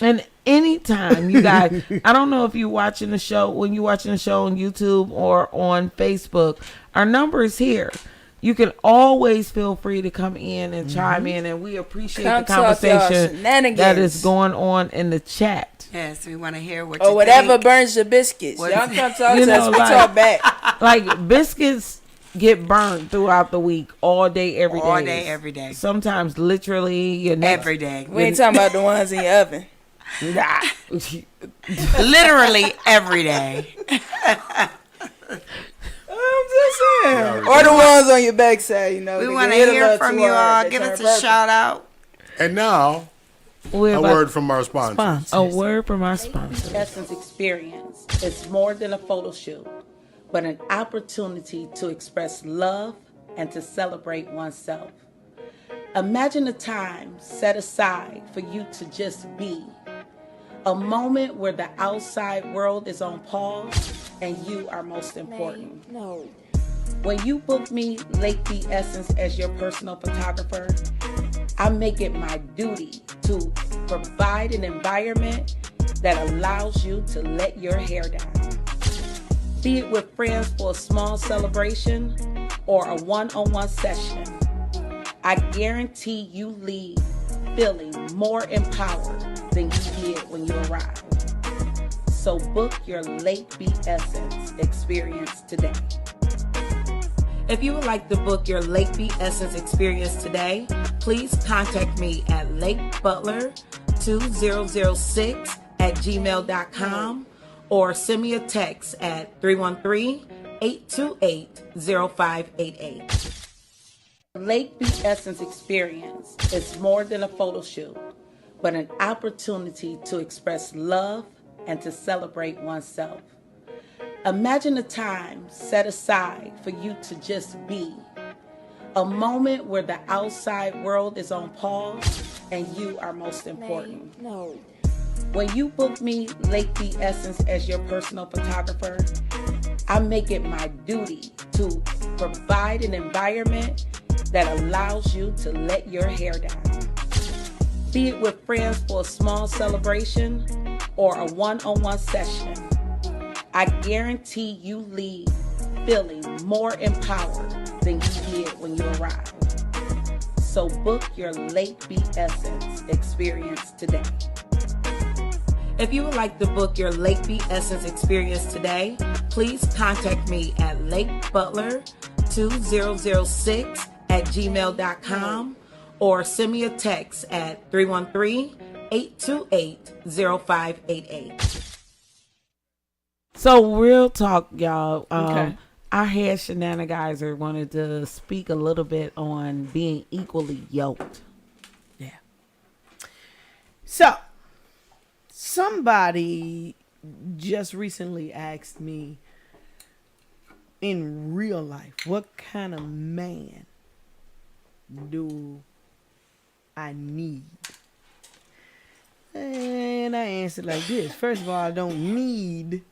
And anytime you guys, I don't know if you're watching the show, when you're watching the show on YouTube or on Facebook, our number is here. You can always feel free to come in and chime in, and we appreciate Come the talk y'all conversation shenanigans. that is going on in the chat. Yes, we want to hear what Or you whatever think. burns your biscuits. What- Y'all come talk You to us. know, We like- talk back. Like biscuits get burnt throughout the week, all day, every day. All day, every day. Sometimes literally your next, Every day. We ain't talking about the ones in your oven. Literally every day. I'm just saying. Or the ones on your backside, you know. We they want to get hit a hear little from too you hard, all. they Give turn us a purple. shout out. and now We're a about- word from our sponsors. a word from our sponsor. Essence experience is more than a photo shoot, but an opportunity to express love and to celebrate oneself. Imagine a time set aside for you to just be. A moment where the outside world is on pause and you are most important. No. When you book me, Lake B Essence, as your personal photographer, I make it my duty to provide an environment that allows you to let your hair down. Be it with friends for a small celebration or a one-on-one session, I guarantee you leave feeling more empowered than you did when you arrived. So book your Lake B Essence experience today. If you would like to book your Lake B Essence experience today, please contact me at lakebutler2006@gmail.com or send me a text at 313-828-0588. Lake B Essence experience is more than a photo shoot, but an opportunity to express love and to celebrate oneself. Imagine a time set aside for you to just be. A moment where the outside world is on pause and you are most important. No. When you book me, Lake B Essence, as your personal photographer, I make it my duty to provide an environment that allows you to let your hair down. Be it with friends for a small celebration or a one-on-one session, I guarantee you leave feeling more empowered than you did when you arrived. So book your Lake B Essence experience today. If you would like to book your Lake B Essence experience today, please contact me at lakebutler2006@gmail.com or send me a text at 313-828-0588. So real talk, y'all. Okay. Our head shenaniganizer wanted to speak a little bit on being equally yoked. Yeah. So, somebody just recently asked me in real life, what kind of man do I need? And I answered like this. First of all, I don't need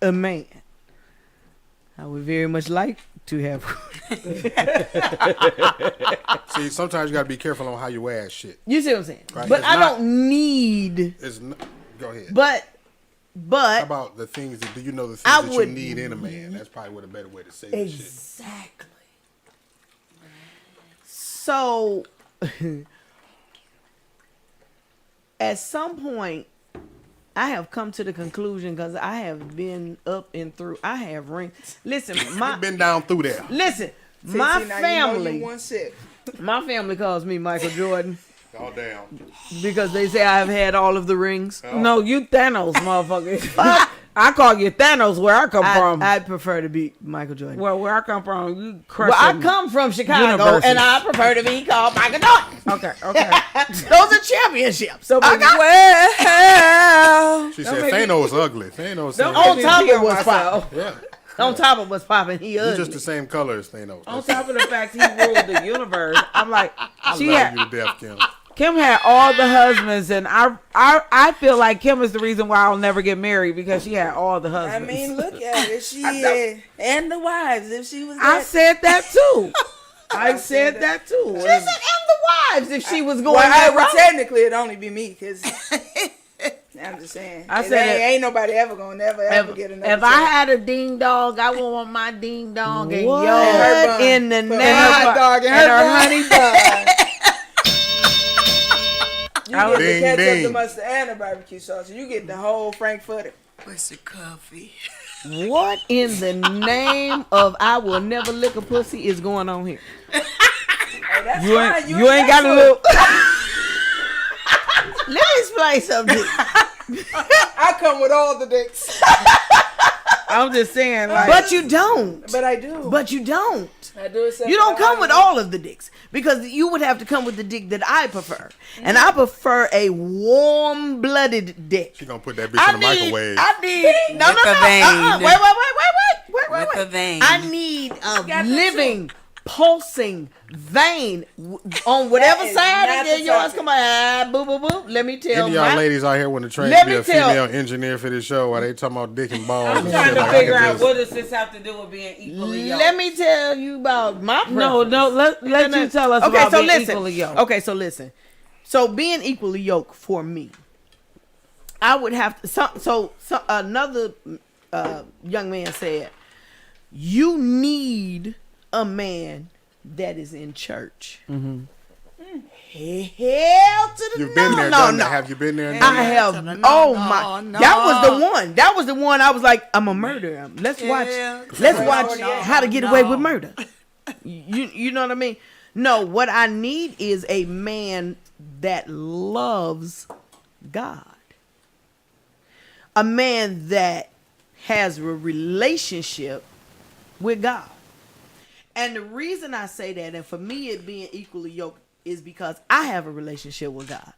a man. I would very much like to have. See, sometimes you gotta be careful on how you ask shit. You see what I'm saying? Right, But it's I not- don't need. Go ahead. But How about the things that, do you know the things I that you would- need in a man? That's probably what a better way to say this shit. Exactly. So, at some point, I have come to the conclusion because I have been up and through. I have rings. Listen, You've been down through there. listen. See, My now you know family, you one sip. my family calls me Michael Jordan All down. because they say I've had all of the rings. No, you Thanos, motherfucker. I call you Thanos where I come from. I prefer to be Michael Jordan. Well, where I come from, you crush. Well, I come from Chicago, universes. and I prefer to be called Michael Jordan. Okay, okay. Those are championships. So, Okay. well, She said Thanos ugly. Thanos said, On top me of what's myself. popping. yeah. On top of what's popping, he You're ugly. just the same color as Thanos. On top of the fact he ruled the universe, I'm like, I she love had, you to death, Kim. Kim had all the husbands, and I feel like Kim is the reason why I'll never get married because she had all the I husbands. mean, look at it. She and the wives. If she was, I that, said that too. I said that too. She said, and the wives, if she was going well, that well, route. technically, it'd only be me because I'm just saying. I It said ain't nobody ever gonna ever get another. If I had a ding dong, I would want my ding dong and What yo in the Put name my hot of dog and her honey bun. You get the Ding, ketchup, ding. the mustard, and the barbecue sauce. You get the whole Frankfurter. What's the coffee? What in the name of I will never lick a pussy is going on here? Hey, that's you fine. ain't got to look. Let me explain something. I come with all the dicks, I'm just saying, like, But you don't. but I do. But you don't. I do it. You don't come with all of the dicks because you would have to come with the dick that I prefer, and I prefer a warm-blooded dick. She gonna put that bitch in the microwave. I need no. With a vein. Wait. With a vein. I need a living, pulsing vein on whatever That is side, not and then the yours topic. come on, boo, boo, boo. Let me tell Any of y'all my ladies out here want to train Let to be me a tell- female engineer for this show while they talking about dick and balls I'm and trying shit? to Like, I figure can out just- what does this have to do with being equally yoked. Let me tell you about my preference. No, let you tell us about being equally yoked. Okay, so listen. So being equally yoked for me, I would have to. So another young man said, "You need a man that is in church." Mm-hmm. Hell to the You've been there, done that. Have you been there? And done I that? have. Oh my! That was the one. That was the one. I was like, I'm a murder him. Let's watch. Let's watch How to Get Away with Murder. You know what I mean? No, what I need is a man that loves God. A man that has a relationship with God. And the reason I say that, and for me it being equally yoked, is because I have a relationship with God.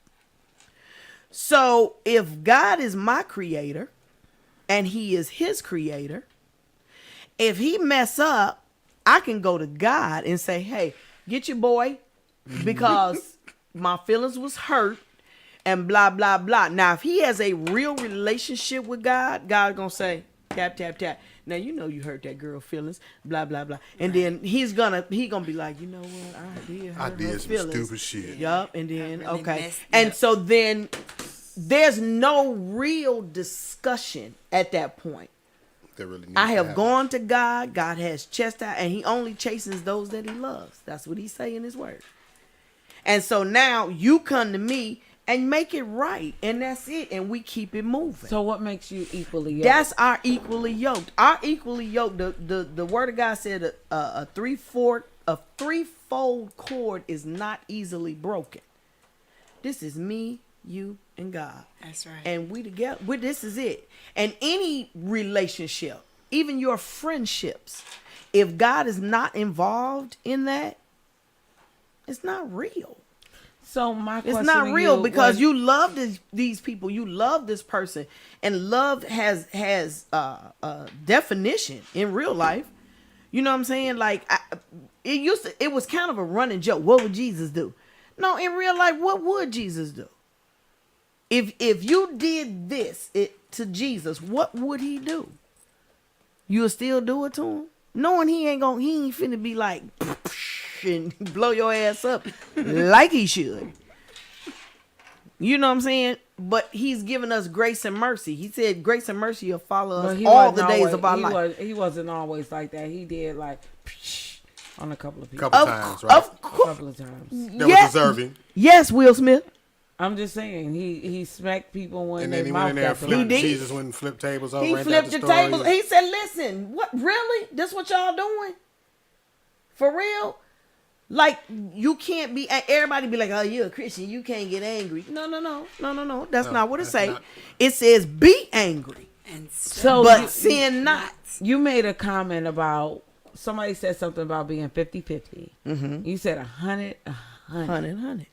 So if God is my creator and he is his creator, if he mess up, I can go to God and say, hey, get your boy, because my feelings was hurt and blah, blah, blah. Now, if he has a real relationship with God, God gonna say, tap, tap, tap. Now, you know you hurt that girl feelings, blah, blah, blah. And then he gonna be like, you know what, I did her some feelings. stupid shit. Yup, and then, really okay. messed And up. so then there's no real discussion at that point. That really needs I to have happen. gone to God. God has chastised, and he only chastens those that he loves. That's what he say in his word. And so now you come to me and make it right, and that's it, and we keep it moving. So what makes you equally yoked? That's our equally yoked. Our equally yoked. The word of God said a threefold cord is not easily broken. This is me, you, and God. That's right. And we together. This is it. And any relationship, even your friendships, if God is not involved in that, it's not real. So my question It's not to real you because was- you love these people. You love this person, and love has a definition in real life. You know what I'm saying? Like it was kind of a running joke. What would Jesus do? No, in real life, what would Jesus do? If you did this to Jesus, what would he do? You'll still do it to him, knowing he ain't finna be like and blow your ass up like he should. You know what I'm saying? But he's given us grace and mercy. He said grace and mercy will follow us But all wasn't the days always- of our life. He wasn't always like that. He did like on a couple of people. Couple times, right? Of A course. couple of times. That was deserving. Yes, Will Smith. I'm just saying he smacked people when And they then he went in there and mouth got flipped. He did. Jesus went and flipped tables over. He ran flipped down the the tables. stories. He said, listen, what really? This what y'all doing? For real? Like, you can't be, everybody be like, oh, you're a Christian, you can't get angry. No. That's not what it that's say. not. It says be angry, And So but you- sin not. You made a comment about somebody said something about being 50-50. Mm-hmm. You said 100. 100.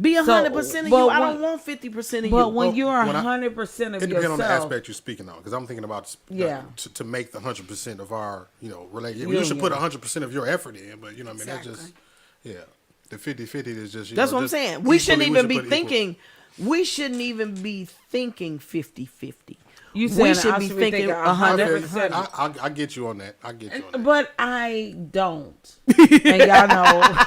Be So, 100% of but you. I when- don't want 50% of you. But when you're when I- 100% of It depends on the yourself, aspect you're speaking on, because I'm thinking about Yeah. to make the 100% of our relationship. Yeah, You should put yeah. 100% of your effort in, but that's Exactly. just the 50-50 is just That's what I'm just saying. We shouldn't equally, even be should put equal. thinking. We shouldn't even be thinking 50-50. you we saying should I be should thinking be 100%. I get you on that. I get you on that. But I don't. And y'all know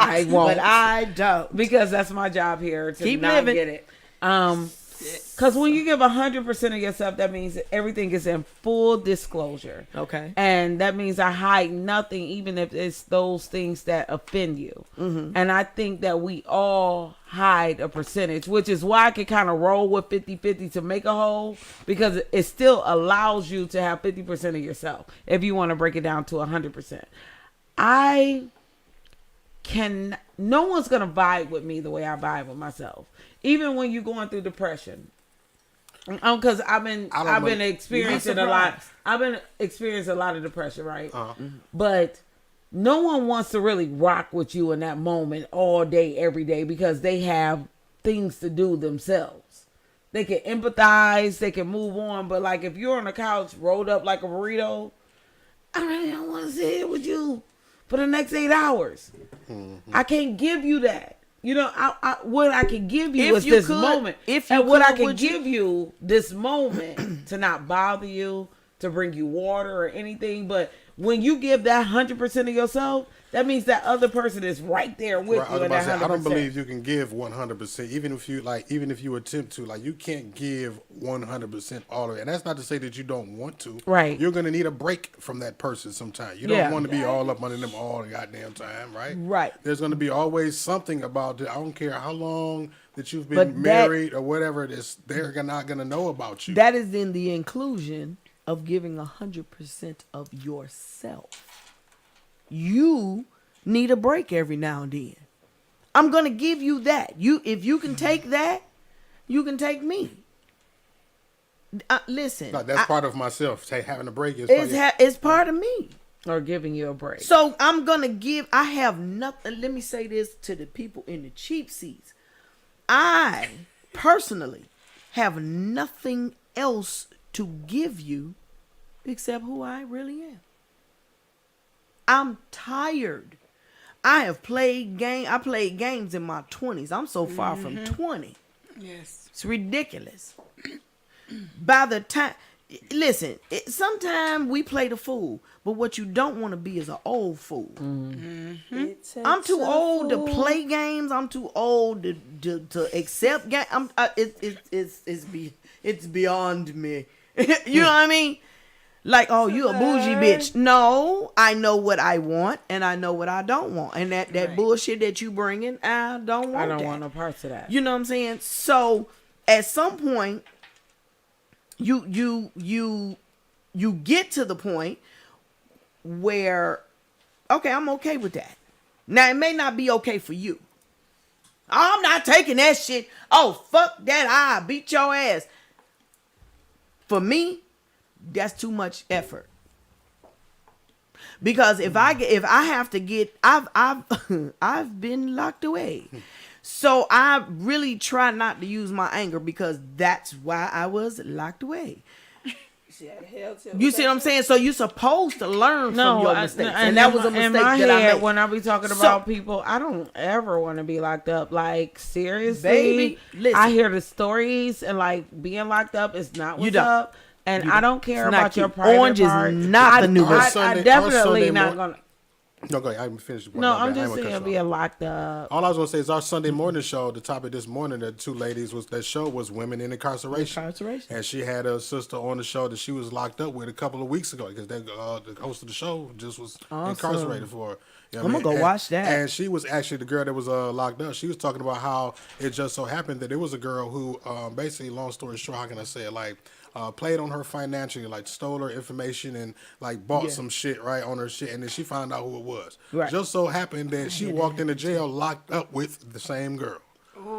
I won't. But I don't. Because that's my job here to Keep not living. get it. Because when you give 100% of yourself, that means everything is in full disclosure. Okay. And that means I hide nothing, even if it's those things that offend you. Mm-hmm. And I think that we all hide a percentage, which is why I can kind of roll with 50-50 to make a whole, because it still allows you to have 50% of yourself if you want to break it down to 100%. No one's going to vibe with me the way I vibe with myself. Even when you're going through depression. Because I've been experiencing a lot. I've been experiencing a lot of depression, right? But no one wants to really rock with you in that moment all day, every day, because they have things to do themselves. They can empathize, they can move on, but like if you're on the couch rolled up like a burrito, I really don't want to sit here with you for the next 8 hours. I can't give you that. You know, what I can give you is this moment. And what I can give you this moment to not bother you, to bring you water or anything. But when you give that 100% of yourself, that means that other person is right there with you. I don't believe you can give 100%, even if you attempt to. Like, you can't give 100% all of it. And that's not to say that you don't want to. Right. You're going to need a break from that person sometime. You don't want to be all up under them all the goddamn time, right? Right. There's going to be always something about it. I don't care how long that you've been married or whatever it is, they're not going to know about you. That is in the inclusion of giving 100% of yourself. You need a break every now and then. I'm going to give you that. If you can take that, you can take me. Listen. No, that's part of myself. Having a break is it's part of me. Or giving you a break. So I'm going to give, I have nothing. Let me say this to the people in the cheap seats. I personally have nothing else to give you except who I really am. I'm tired. I played games in my 20s. I'm so far from 20. Yes. It's ridiculous. By the time, listen, sometimes we play the fool, but what you don't want to be is an old fool. I'm too old to play games. I'm too old to accept games. It's beyond me. You know what I mean? Like, oh, you a bougie bitch. No, I know what I want and I know what I don't want. And that bullshit that you bringing, I don't want that. Want no parts of that. You know what I'm saying? So at some point, you get to the point where, okay, I'm okay with that. Now, it may not be okay for you. I'm not taking that shit. Oh, fuck that. I beat your ass. For me, that's too much effort. Because if I have to get, I've been locked away. So I really try not to use my anger because that's why I was locked away. You see what I'm saying? So you're supposed to learn from your mistakes. And that was a mistake that I made. When I be talking about people, I don't ever want to be locked up. Like, seriously, baby, listen. I hear the stories and like being locked up is not what's up. And I don't care about your private Orange part. is not the new I definitely not going to. No, go ahead. I haven't finished. No, I'm just saying being locked up. All I was going to say is our Sunday morning show, the topic this morning, the two ladies, that show was women in incarceration. And she had a sister on the show that she was locked up with a couple of weeks ago because the host of the show just was incarcerated for her. You know I'm going to go watch that. And she was actually the girl that was locked up. She was talking about how it just so happened that there was a girl who basically, long story short, how can I say it, like, played on her financially, like stole her information and like bought some shit right on her shit, and then she found out who it was. Right. Just so happened that she walked into jail locked up with the same girl.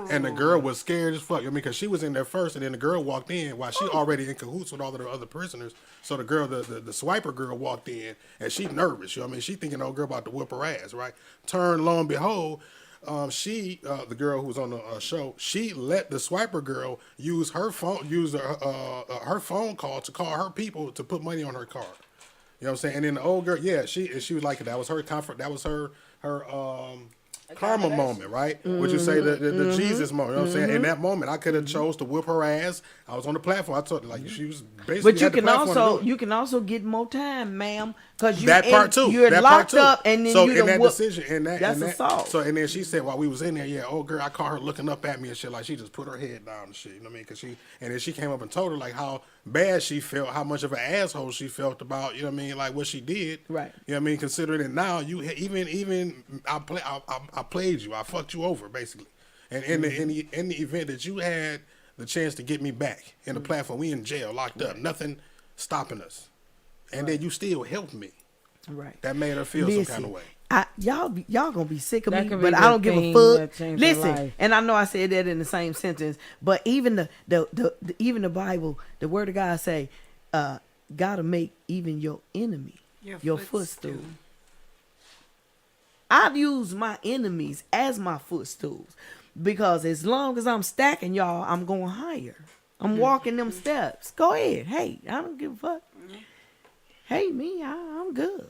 And the girl was scared as fuck. I mean, because she was in there first, and then the girl walked in while she already in cahoots with all of the other prisoners. So the girl, the swiper girl, walked in, and she nervous. You know what I mean? She thinking the old girl about to whip her ass, right? Turn, lo and behold, the girl who was on the show, she let the swiper girl use her phone, her phone call to call her people to put money on her card. You know what I'm saying? And then the old girl, she was like, that was her comfort. That was her karma moment, right? Would you say the Jesus moment? You know what I'm saying? In that moment, I could have chose to whip her ass. I was on the platform. I told her, like, she was basically. But you can also get more time, ma'am, because you're locked up, and then so you in that decision, that's assault. So and then she said while we was in there, old girl, I caught her looking up at me and shit, like she just put her head down and shit. You know what I mean? And then she came up and told her like how bad she felt, how much of an asshole she felt about, you know what I mean, like what she did. Right. You know what I mean? Considering it now, you even I played you, I fucked you over basically, and in the event that you had the chance to get me back in the platform, we in jail, locked up, nothing stopping us, and then you still helped me. Right. That made her feel some kind of way. Y'all gonna be sick of me, but I don't give a fuck. Listen, and I know I said that in the same sentence, but even the Bible, the Word of God say, gotta make even your enemy your footstool. I've used my enemies as my footstools because as long as I'm stacking y'all, I'm going higher. I'm walking them steps. Go ahead. Hey, I don't give a fuck. Hey, me, I'm good.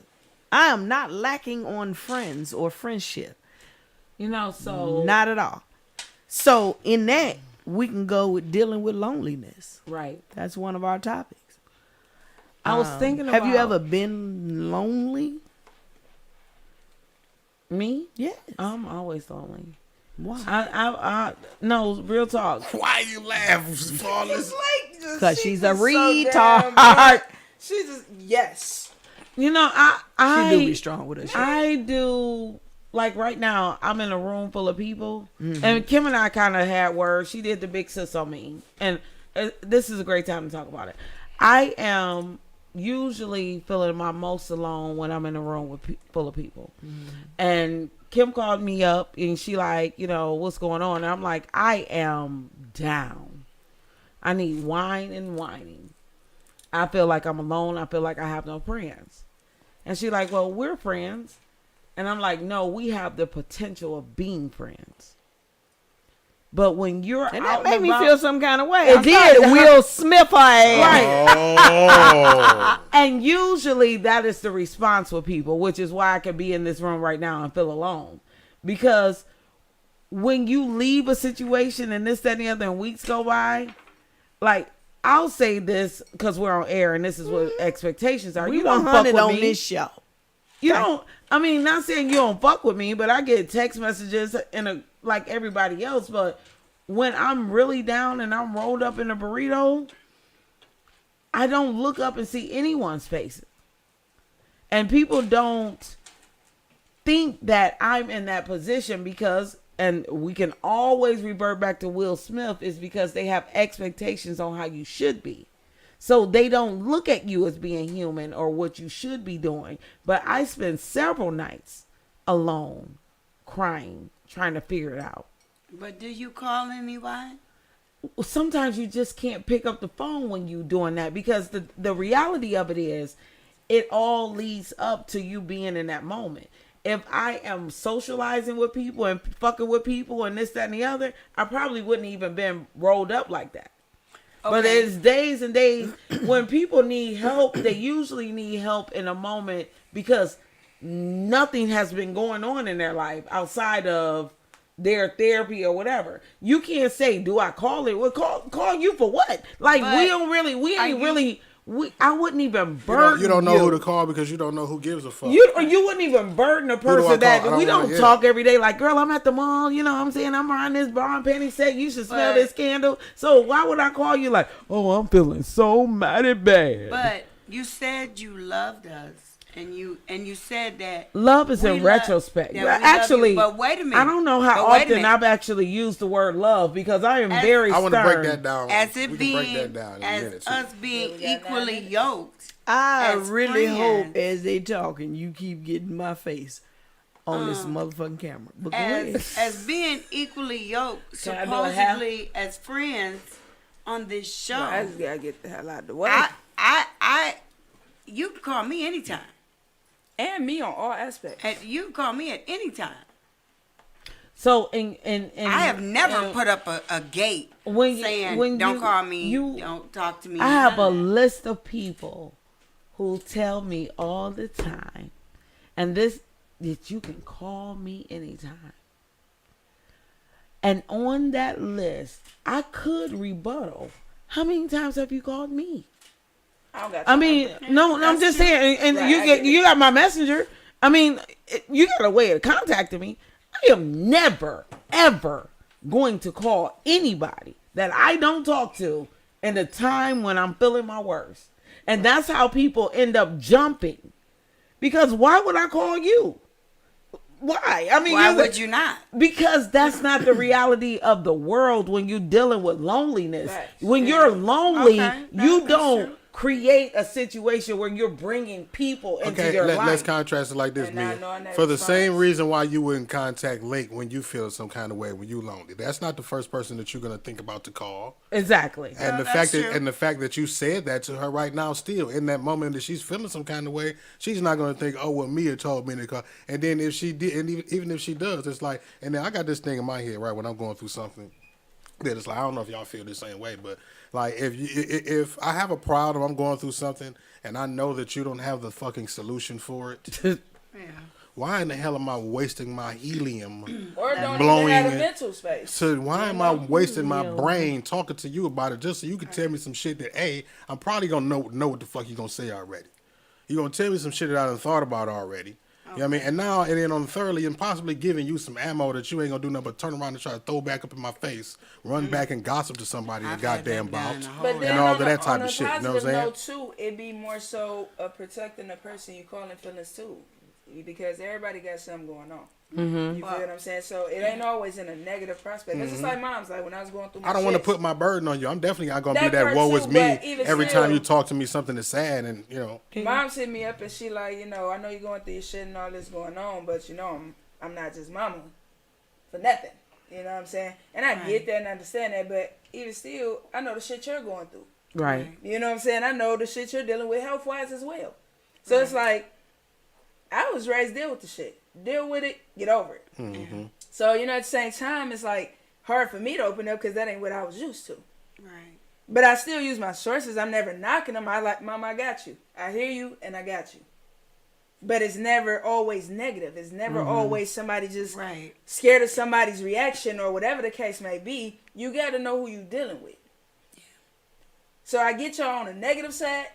I am not lacking on friends or friendship. You know, so Not at all. So in that, we can go with dealing with loneliness. right. That's one of our topics. I was thinking about Have you ever been lonely? me? Yes. I'm always lonely. Why? I no real talk. Why you laugh, Flawless? Because she's a So damn retard. bad. She's just yes. You know, She do be strong with her shit. I do. Like right now, I'm in a room full of people, Mm-hmm. and Kim and I kind of had words. She did the big sis on me, and this is a great time to talk about it. I am usually feeling my most alone when I'm in a room with full of people, and Kim called me up and she like, you know, what's going on? And I'm like, I am down. I need wine and whining. I feel like I'm alone. I feel like I have no friends. And she like, well, we're friends. And I'm like, no, we have the potential of being friends. But when you're And out that made and me about- feel some kind of way. It I did. started Will Smith her ass. Right. Oh. And usually that is the response with people, which is why I could be in this room right now and feel alone. Because when you leave a situation and this, that, and the other, and weeks go by, like, I'll say this because we're on air and this is what expectations are. We You don't fuck 100 with on me. this show. You don't. I mean, not saying you don't fuck with me, but I get text messages and like everybody else. But when I'm really down and I'm rolled up in a burrito, I don't look up and see anyone's faces. And people don't think that I'm in that position because, and we can always revert back to Will Smith, is because they have expectations on how you should be. So they don't look at you as being human or what you should be doing. But I spend several nights alone, crying, trying to figure it out. But do you call anybody? Sometimes you just can't pick up the phone when you doing that because the reality of it is it all leads up to you being in that moment. If I am socializing with people and fucking with people and this, that, and the other, I probably wouldn't even been rolled up like that. But Okay. there's days and days when people need help. They usually need help in a moment because nothing has been going on in their life outside of their therapy or whatever. You can't say, "Do I call it?" Well, call you for what? Like But we ain't really. I wouldn't even You burden don't know who to call because you don't know who gives a fuck. you wouldn't even burden a do I person call? that I don't we don't wanna- yeah. talk every day. Like, girl, I'm at the mall. You know what I'm saying? I'm around this bar and penny set. You should smell But- this candle. So why would I call you like, oh, I'm feeling so mighty bad? But you said you loved us, and you said that Love is we in love- retrospect. that we But love you. actually, But wait a minute. I don't know how But wait a often minute. I've actually used the word love because I am As- very I stern. want to break that down. as we it can being break that down in a as minute. too. us being Yeah, we got 9 equally minutes. yoked. I As really friends. hope as they talking, you keep getting my face on this motherfucking camera. But go ahead. As being equally yoked, Can I do a half? supposedly as friends on this show. I just gotta get the hell out of the way. You can call me anytime, And me on all aspects. and you can call me at any time. So, and I have never put up a gate when saying don't you- call me, you- don't talk to me. I have a none of that. list of people who tell me all the time, and this that you can call me anytime. And on that list, I could rebuttal. How many times have you called me? I don't got I time. mean, no, I'm just saying, and Right, you I get get it. you got my messenger. I mean, you got a way of contacting me. I am never, ever going to call anybody that I don't talk to in the time when I'm feeling my worst. And that's how people end up jumping. Because why would I call you? Why? I mean, Why you're would you not? because that's not the reality of the world when you're dealing with loneliness. Right. When you're lonely, Okay. you That's don't true. create a situation where you're bringing people into Okay, your let's life. contrast it like this, And not man. knowing that For the response. same reason why you wouldn't contact Lake when you feel some kind of way, when you lonely. That's not the first person that you're gonna think about to call. Exactly. And No, the that's fact true. that you said that to her right now, still in that moment that she's feeling some kind of way, she's not gonna think, oh well, Mia told me to call. And then if she did, and even if she does, it's like, and then I got this thing in my head right when I'm going through something. that it's like, I don't know if y'all feel the same way, but like if I have a problem, I'm going through something, and I know that you don't have the fucking solution for it. Yeah. Why in the hell am I wasting my helium Or don't blowing even have a it? mental space. So why am I wasting my brain talking to you about it just so you can tell me some shit that I'm probably gonna know what the fuck you gonna say already. You're gonna tell me some shit that I done thought about already. You know what I mean? And now, and then on thirdly, and possibly giving you some ammo that you ain't gonna do nothing but turn around and try to throw back up in my face, run back and gossip to somebody I've goddamn had that done about, the whole But lot. then and all on of that type on of a shit. You know what I'm saying? positive note too, it'd be more so protecting the person you calling feelings too, because everybody got something going on. You feel what I'm saying? So it ain't always in a negative prospect. It's just like mom's. Like when I was going through my I don't want to shits, put my burden on you. I'm definitely not gonna That be that part woe too, is me but even every still- time you talk to me something that's sad, and you know. Mom's hit me up and she like, you know, I know you're going through your shit and all this going on, but you know, I'm not just mama for nothing. You know what I'm saying? And I get that and understand that, but even still, I know the shit you're going through. Right. You know what I'm saying? I know the shit you're dealing with health wise as well. So it's like, I was raised to deal with the shit. Deal with it, get over it. Mm-hmm. So, you know, at the same time, it's like hard for me to open up because that ain't what I was used to. Right. But I still use my sources. I'm never knocking them. I like, Mom, I got you. I hear you and I got you. But it's never always negative. It's never always somebody just Right. scared of somebody's reaction or whatever the case may be. You got to know who you dealing with. Yeah. So I get y'all on the negative side,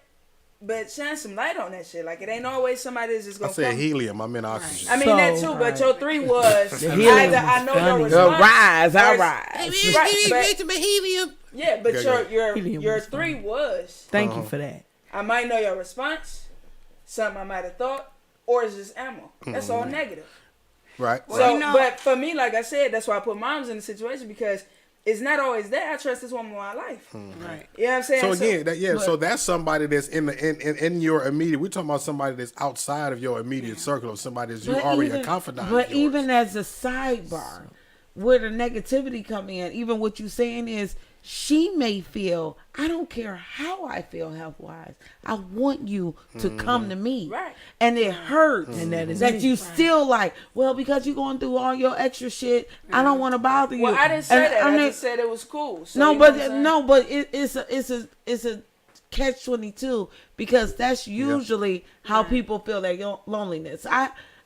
but shine some light on that shit. Like, it ain't always somebody that's just I going to said come. helium. I meant oxygen. I mean, that So, too, but your 3 was The either helium I know your was response. rise, I or- rise. Right, but, helium. yeah, but Okay, Helium your was 3 was, Thank you for that. I might know your response, something I might have thought, or it's just ammo. That's all negative. Right. So, right. you know- but for me, like I said, that's why I put moms in the situation because it's not always that. I trust this woman with my life. Right. You know what I'm saying? So again, so that's somebody that's in your immediate. We're talking about somebody that's outside of your immediate circle, of somebody that's you But already even- a confidant. But of yours. even as a sidebar, where the negativity come in, even what you saying is, she may feel, I don't care how I feel health wise, I want you to come to me. Right. And it hurts And that is that me. you still like, well, because you're going through all your extra shit, I don't want to bother you. Well, I didn't say And that. I mean, just said it was cool. So no, you know what I'm but saying? no, but it's a catch-22 because that's usually how people feel their loneliness.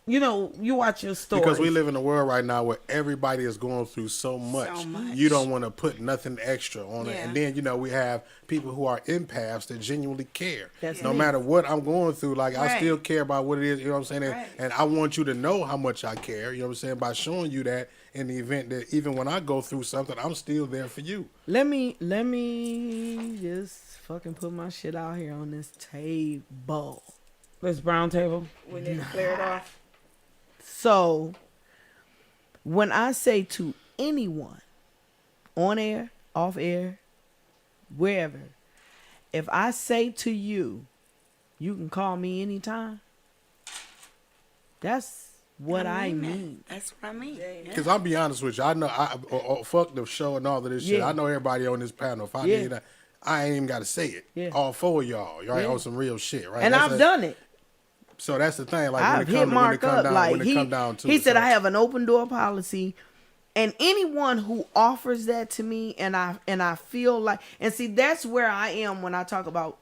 You watch your stories Because we live in a world right now where everybody is going through so much. So much. You don't want to put nothing extra on it. Yeah. And then, we have people who are empaths that genuinely care. That's no me. matter what I'm going through, like I Right. still care about what it is, you know what I'm saying? Right. And I want you to know how much I care, you know what I'm saying, by showing you that in the event that even when I go through something, I'm still there for you. Let me just fucking put my shit out here on this table. this brown table. We need to clear it off. So, when I say to anyone, on air, off air, wherever, if I say to you, you can call me anytime, that's what I mean. That's what I mean. Yeah. Because I'll be honest with you, I know, fuck the show and all of this shit. Yeah. I know everybody on this panel. If I Yeah. need that, I ain't even got to say it. Yeah. All 4 of y'all, right, Yeah. on some real shit, right? And I've done it. So that's the thing. Like I've hit when it Mark come up. down, Like when it come down to he it, said, so- I have an open door policy, and anyone who offers that to me, and I feel like, and see, that's where I am when I talk about,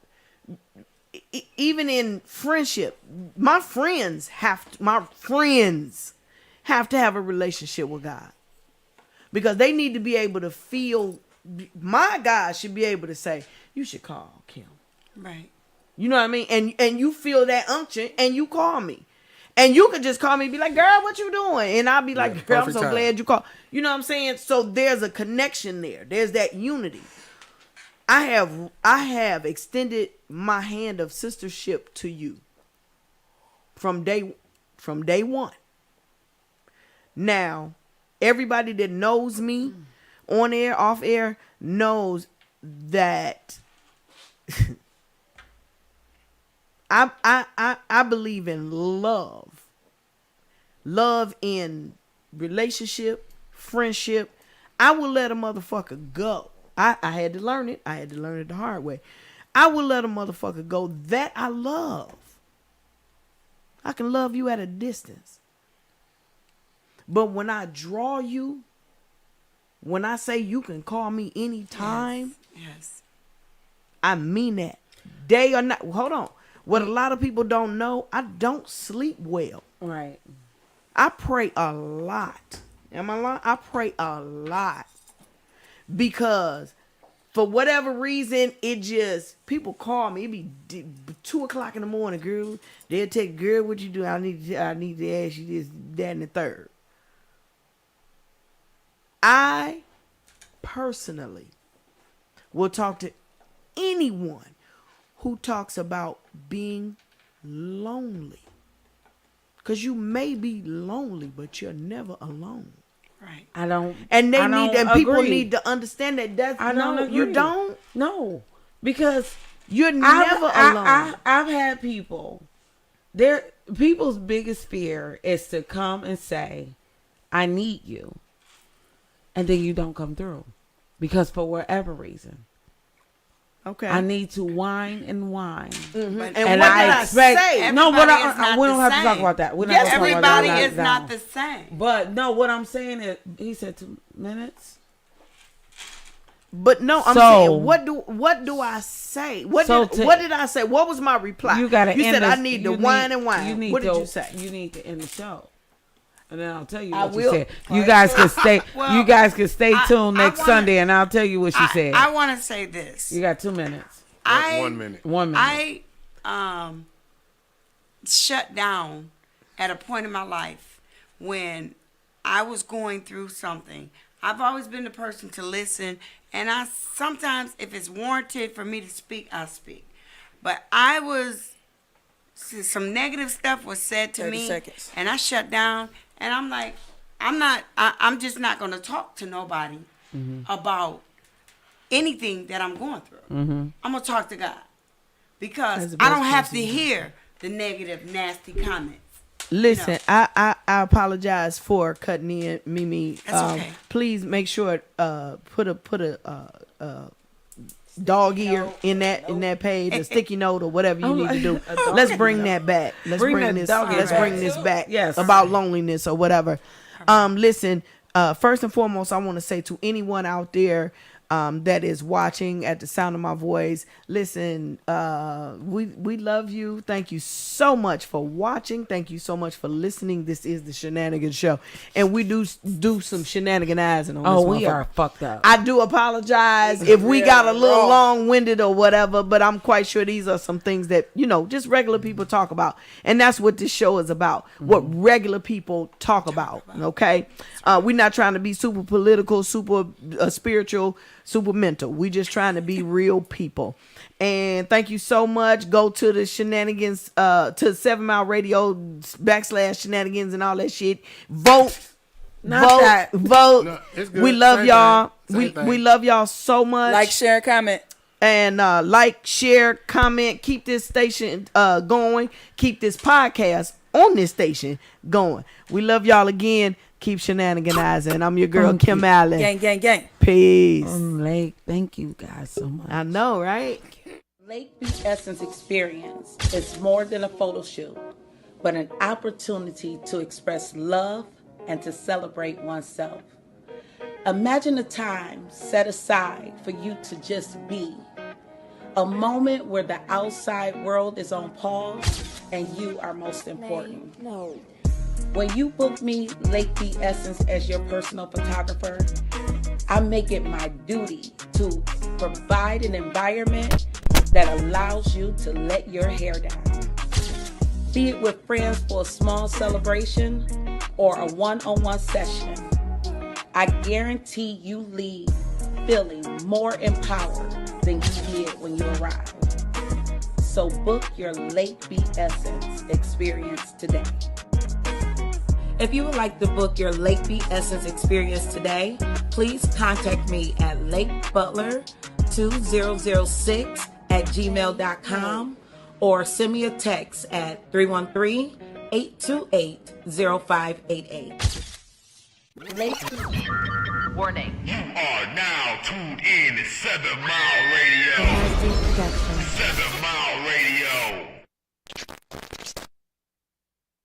even in friendship, my friends have to have a relationship with God, because they need to be able to feel. My God should be able to say, you should call Kim. Right. You know what I mean? And you feel that unction and you call me. And you could just call me and be like, girl, what you doing? And I'll be like, Yeah, girl, I'm perfect so time. glad you called. You know what I'm saying? So there's a connection there. There's that unity. I have extended my hand of sistership to you from day one. Now, everybody that knows me on air, off air, knows that I believe in love. Love in relationship, friendship. I will let a motherfucker go. I had to learn it. I had to learn it the hard way. I will let a motherfucker go that I love. I can love you at a distance. But when I draw you, When I say you can call me anytime, Yes. I mean that. Day or night. Hold on. What a lot of people don't know, I don't sleep well. Right. I pray a lot. Am I lying? I pray a lot. Because for whatever reason, it just, people call me. It be 2 o'clock in the morning, girl. They'll take, girl, what you do? I need to ask you this, that, and the third. I personally will talk to anyone who talks about being lonely. Because you may be lonely, but you're never alone. Right. I don't. And I don't people agree. need to understand that. That's I don't no, agree. you don't. No, because You're never alone. I've had people. People's biggest fear is to come and say, "I need you," and then you don't come through because for whatever reason. Okay. I need to whine and whine. Mm-hmm. But And what did I say? No, but Everybody is not we don't the have to talk same. about that. We're not Yes, gonna talk about Everybody that is now. not the same. But no, what I'm saying is, he said 2 minutes. But no, I'm So- saying, what do I say? What So did to- what did I say? What was my reply? You gotta. You end said this- I need to you whine and whine. need What did to- you say? You need to end the show, and then I'll tell you I what you will. said. You guys can stay. Well, you guys can stay I- tuned I next wanna- Sunday, and I'll tell you what she said. I want to say this. You got 2 minutes. 1 minute. 1 minute. I shut down at a point in my life when I was going through something. I've always been the person to listen, and I sometimes, if it's warranted for me to speak, I speak. But some negative stuff was said to 30 me, seconds. and I shut down, and I'm like, I'm just not going to talk to nobody about anything that I'm going through. I'm going to talk to God because That's the I best don't have person to to do. hear the negative, nasty comments. Listen, No. I apologize for cutting in, Mimi. That's okay. Please make sure put a dog ear in that page, a sticky note or whatever you need to do. Let's bring that back. Let's Bring bring that this. dog ear Let's back. bring this back. Yes. About loneliness or whatever. Listen. First and foremost, I want to say to anyone out there that is watching at the sound of my voice, listen, we love you. Thank you so much for watching. Thank you so much for listening. This is the Shenanigans Show, and we do some shenaniganizing on this. We motherfucker. are fucked up. I do apologize if we got a little long-winded or whatever, but I'm quite sure these are some things that, just regular people talk about. And that's what this show is about, what regular people talk about, okay? We're not trying to be super political, super spiritual, super mental. We just trying to be real people. And thank you so much. Go to the Shenanigans, to 7 Mile Radio /Shenanigans and all that shit. Vote. Not Vote. No, it's good. We love Same y'all. thing. Same thing. We love y'all so much. Like, share, and comment. And like, share, comment. Keep this station going. Keep this podcast on this station going. We love y'all again. Keep shenaniganizing. I'm your girl, Kim Allen. Gang, gang, gang. Peace. Lake, thank you guys so much. I know, right? Lake Beach Essence Experience is more than a photo shoot, but an opportunity to express love and to celebrate oneself. Imagine a time set aside for you to just be. A moment where the outside world is on pause and you are most important. When you book me, Lake Beach Essence, as your personal photographer, I make it my duty to provide an environment that allows you to let your hair down. Be it with friends for a small celebration or a one-on-one session, I guarantee you leave feeling more empowered than you did when you arrived. So book your Lake Beach Essence experience today. If you would like to book your Lake Beach Essence experience today, please contact me at lakebutler2006@gmail.com or send me a text at 313-828-0588. Warning. You are now tuned in to 7 Mile Radio. Production.